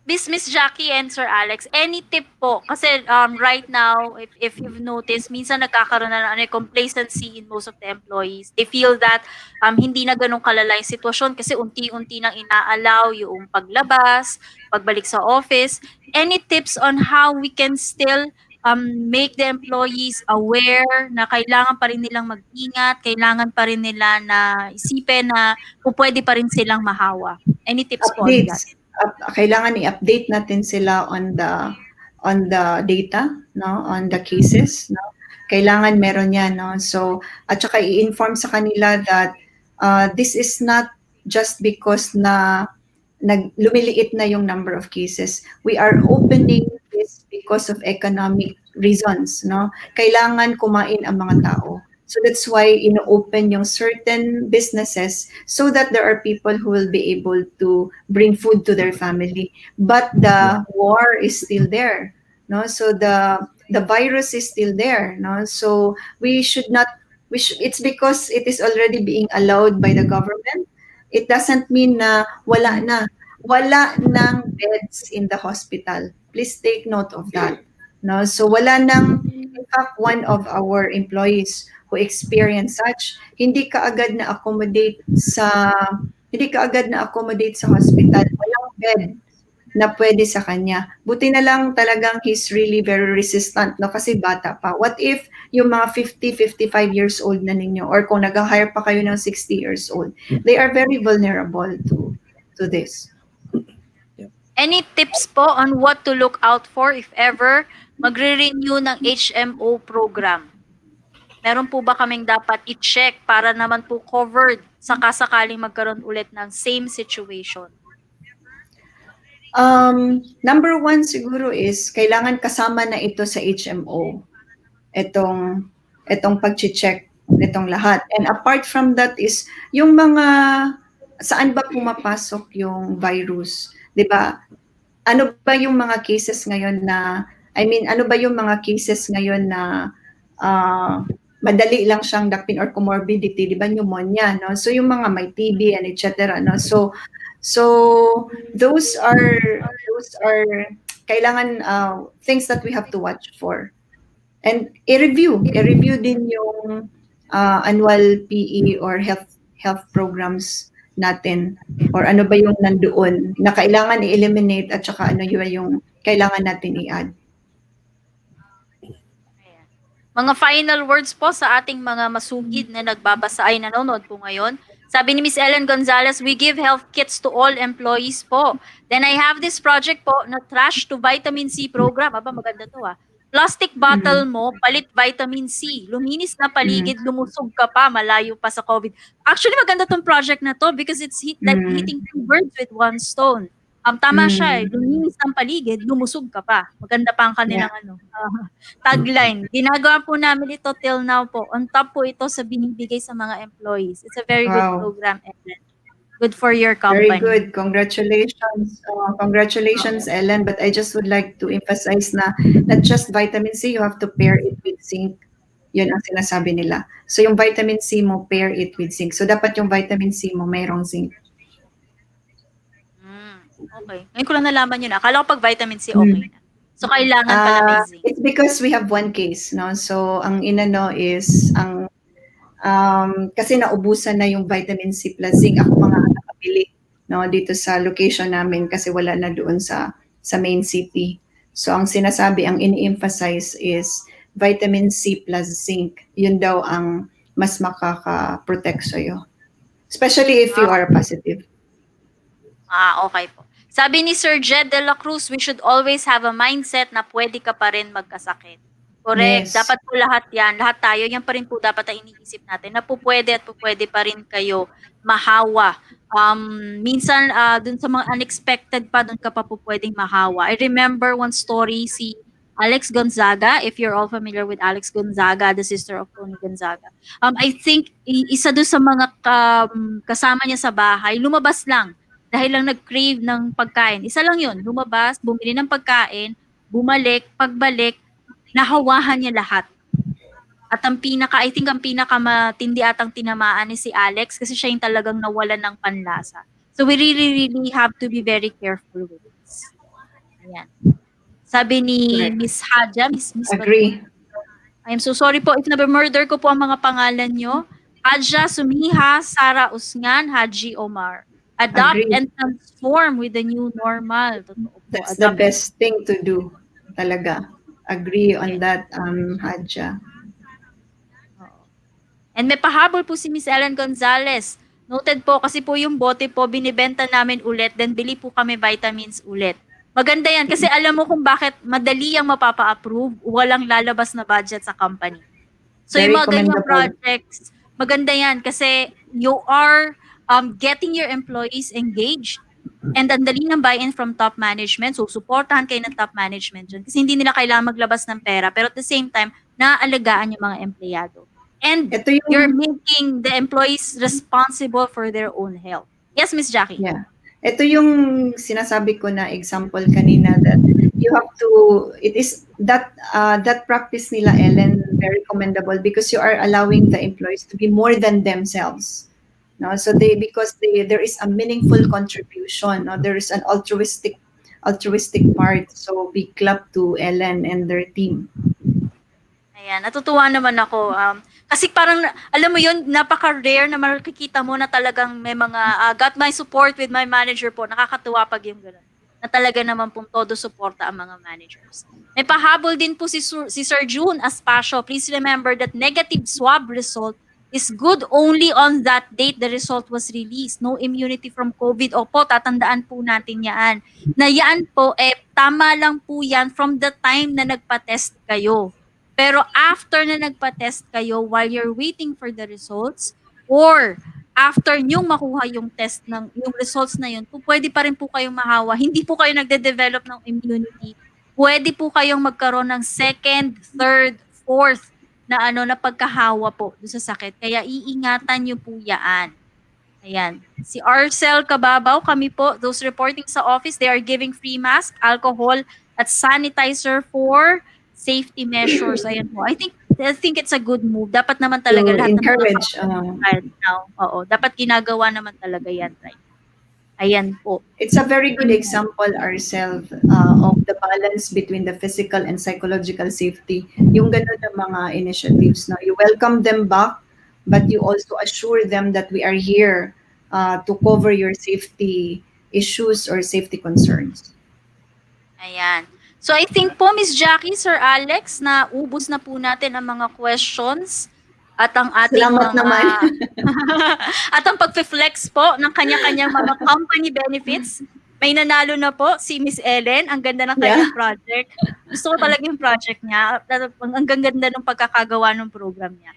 Miss Jackie and Sir Alex, any tip po? Kasi right now, if you've noticed, minsan nagkakaroon na ng complacency in most of the employees. They feel that hindi na ganun kalala yung sitwasyon kasi unti-unti nang inaalaw yung paglabas, pagbalik sa office. Any tips on how we can still make the employees aware na kailangan pa rin nilang mag-ingat, kailangan pa rin nila na isipin na kung pwede pa rin silang mahawa? Any tips po on that? Kailangan i-update natin sila on the data, no, on the cases, no. Kailangan meron yan, no. So at saka i-inform sa kanila that this is not just because na lumiliit na yung number of cases. We are opening this because of economic reasons, no. Kailangan kumain ang mga tao. So that's why ino-open yung certain businesses so that there are people who will be able to bring food to their family. But the war is still there, no? So the virus is still there, no? So it's because it is already being allowed by the government. It doesn't mean na wala na. wala ng beds in the hospital. Please take note of that. No, so wala nang, in fact, one of our employees who experienced such, hindi ka agad na accommodate sa hospital. Walang bed na pwede sa kanya. Buti na lang talagang he's really very resistant, no? Kasi bata pa. What if yung mga 50, 55 years old na ninyo, or kung nag-hire pa kayo ng 60 years old, they are very vulnerable to this. Any tips po on what to look out for if ever magre-renew ng HMO program? Meron po ba kaming dapat i-check para naman po covered sakaling magkaroon ulit ng same situation? Number one siguro is kailangan kasama na ito sa HMO. Itong pag-check nitong lahat. And apart from that is yung mga saan ba pumapasok yung virus, 'di ba? Ano ba yung mga cases ngayon na ano ba yung mga cases ngayon na madali lang siyang dakpin or comorbidity, 'di ba, pneumonia, no? So yung mga may TB and etc. no. So those are kailangan things that we have to watch for. And i-review din yung annual PE or health programs natin, or ano ba yung nandoon na kailangan i-eliminate at saka ano yung kailangan natin i-add. Ayan. Mga final words po sa ating mga masugid na nagbabasa ay nanonood po ngayon. Sabi ni Miss Ellen Gonzalez, we give health kits to all employees po. Then I have this project po na trash to vitamin C program. Aba, maganda to ah. Plastic bottle mo, palit vitamin C. Luminis na paligid, lumusog ka pa, malayo pa sa COVID. Actually, maganda tong project na to because it's like hitting two birds with one stone. Tama siya eh. Luminis ng paligid, lumusog ka pa. Maganda pa ang kanilang tagline. Ginagawa po namin ito till now po. On top po ito sa binibigay sa mga employees. It's a very good program, Ellen. Good for your company. Very good. Congratulations. Congratulations, Ellen. But I just would like to emphasize na not just vitamin C, you have to pair it with zinc. Yun ang sinasabi nila. So yung vitamin C mo, pair it with zinc. So dapat yung vitamin C mo, mayroong zinc. Okay. Ngayon ko lang nalaman yun. Akala ko pag vitamin C, okay na. So kailangan pala may zinc. It's because we have one case, no? So ang inano is, kasi naubusan na yung vitamin C plus zinc. Ako pa nga nakabili, no, dito sa location namin kasi wala na doon sa main city. So ang sinasabi, ang ini-emphasize is vitamin C plus zinc. Yun daw ang mas makaka-protect sa'yo. Especially if you are positive. Okay po. Sabi ni Sir Jed de la Cruz, we should always have a mindset na pwede ka pa rin magkasakit. Correct. Yes. Dapat po lahat yan. Lahat tayo, yan pa rin po dapat ang iniisip natin na po pwede at po pwede pa rin kayo mahawa. Minsan, dun sa mga unexpected pa, dun ka pa po pwedeng mahawa. I remember one story, si Alex Gonzaga, if you're all familiar with Alex Gonzaga, the sister of Tony Gonzaga. I think, isa doon sa mga kasama niya sa bahay, lumabas lang dahil lang nag-crave ng pagkain. Isa lang yun, lumabas, bumili ng pagkain, bumalik, pagbalik, nahawahan niya lahat. At ang I think ang pinakamatindi atang tinamaan ni si Alex kasi siya yung talagang nawalan ng panlasa. So we really have to be very careful with this. Ayan. Sabi ni Miss Hadja, Miss Agree. I'm so sorry po if na-murder ko po ang mga pangalan nyo. Hadja Sumiha, Sara Usngan, Haji Omar. Adopt and transform with the new normal. Totoo po. That's the best thing to do. Talaga. Agree on that, Hadja. And may pahabol po si Miss Ellen Gonzalez. Noted po kasi po yung bote po, binibenta namin ulit, then bili po kami vitamins ulit. Maganda yan kasi alam mo kung bakit madali ang mapapa-approve, walang lalabas na budget sa company. So Very yung mga ganyang projects, maganda yan kasi you are getting your employees engaged. And ang dali ng buy-in from top management. So, supportahan kayo ng top management dyan. Kasi hindi nila kailangan maglabas ng pera. Pero at the same time, naaalagaan yung mga empleyado. And you're making the employees responsible for their own health. Yes, Miss Jackie? Yeah. Ito yung sinasabi ko na example kanina that you have to, it is that practice nila, Ellen, very commendable because you are allowing the employees to be more than themselves. No, so there is a meaningful contribution. No, there is an altruistic part. So big clap to Ellen and their team. Ayan, natutuwa naman ako. Kasi parang, alam mo yun, napaka-rare na makikita mo na talagang may mga, got my support with my manager po. Nakakatuwa pag yung gano'n. Na talaga naman pong todo suporta ang mga managers. May pahabol din po si Sir June Aspasio. Please remember that negative swab result is good only on that date the result was released. No immunity from COVID. Opo, tatandaan po natin yan. Na yan po, tama lang po yan from the time na nagpa-test kayo. Pero after na nagpa-test kayo while you're waiting for the results or after niyong makuha yung test yung results na yun, pwede pa rin po kayong mahawa. Hindi po kayo nagde-develop ng immunity. Pwede po kayong magkaroon ng second, third, fourth na pagkahawa po doon sa sakit. Kaya iingatan niyo po yan. Ayan. Si Arcel Kababaw, kami po, those reporting sa office, they are giving free mask, alcohol, at sanitizer for safety measures. Ayan po. I think it's a good move. Dapat naman talaga To lahat ng mga encourage. companies right now. Oo, dapat ginagawa naman talaga yan right. Ayan po. It's a very good example ourselves of the balance between the physical and psychological safety. Yung ganun ng mga initiatives. No? You welcome them back, but you also assure them that we are here to cover your safety issues or safety concerns. Ayan. So I think po, Miss Jackie, Sir Alex, na ubos na po natin ang mga questions at ang ating Salamat mga naman. at ang pagfe-flex po ng kanya-kanyang mga company benefits. May nanalo na po si Miss Ellen. Ang ganda ng kanyang project. Gusto ko talaga yung project niya. Ang ganda ng pagkakagawa ng program niya.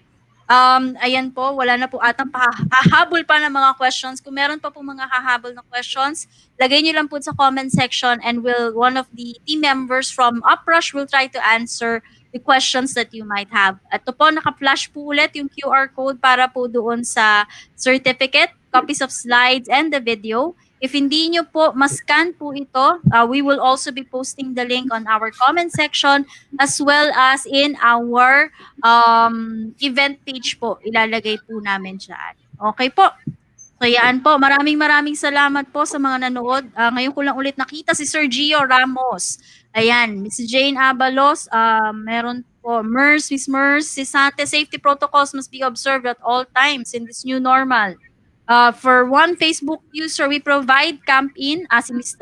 Ayan po, wala na po atang hahabol pa ng mga questions. Kung meron pa po mga hahabol na questions, lagay niyo lang po sa comment section and one of the team members from Uprush will try to answer the questions that you might have. At ito po, naka-flash po ulit yung QR code para po doon sa certificate, copies of slides, and the video. If hindi nyo po mascan po ito, we will also be posting the link on our comment section as well as in our event page po. Ilalagay po namin dyan. Okay po. So yan po. Maraming salamat po sa mga nanood. Ngayon ko lang ulit nakita si Sir Gio Ramos. Ayan. Miss Jane Abalos. Meron po Miss Mers, si Sante, safety protocols must be observed at all times in this new normal. For one Facebook user, we provide camp-in, si Ms.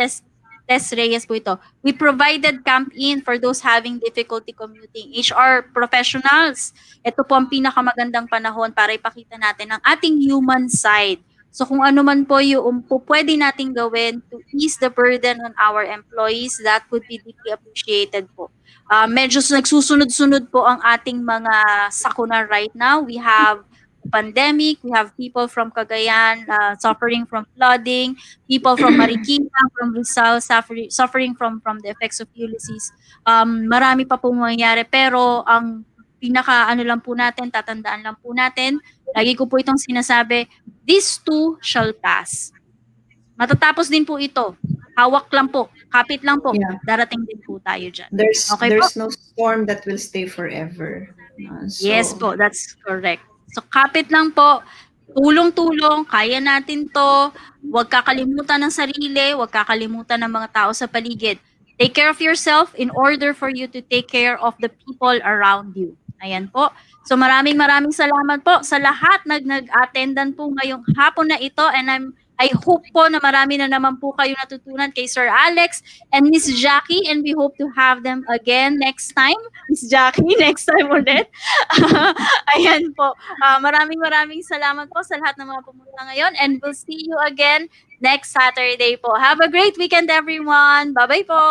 Tess Reyes po ito. We provided camp-in for those having difficulty commuting. HR professionals, ito po ang pinakamagandang panahon para ipakita natin ang ating human side. So kung ano man po yung pwede nating gawin to ease the burden on our employees, that would be deeply appreciated po. Medyo nagsusunod-sunod po ang ating mga sakuna right now. We have pandemic, we have people from Cagayan suffering from flooding, people from Marikina, from Rizal suffering from the effects of Ulysses. Marami pa pong mangyayari pero ang lang po natin, tatandaan lang po natin, lagi ko po itong sinasabi, this too shall pass. Matatapos din po ito. Hawak lang po, kapit lang po, darating din po tayo dyan. There's po? no storm that will stay forever. Yes po, that's correct. So kapit lang po, tulong-tulong, kaya natin to. Huwag kakalimutan ng sarili, huwag kakalimutan ng mga tao sa paligid. Take care of yourself in order for you to take care of the people around you. Ayan po. So maraming salamat po sa lahat nag-attendan po ngayong hapon na ito and I hope po na marami na naman po kayo natutunan kay Sir Alex and Miss Jackie and we hope to have them again next time. Miss Jackie, next time ulit. Ayan po. Maraming salamat po sa lahat ng mga pumunta ngayon and we'll see you again next Saturday po. Have a great weekend everyone. Bye-bye po.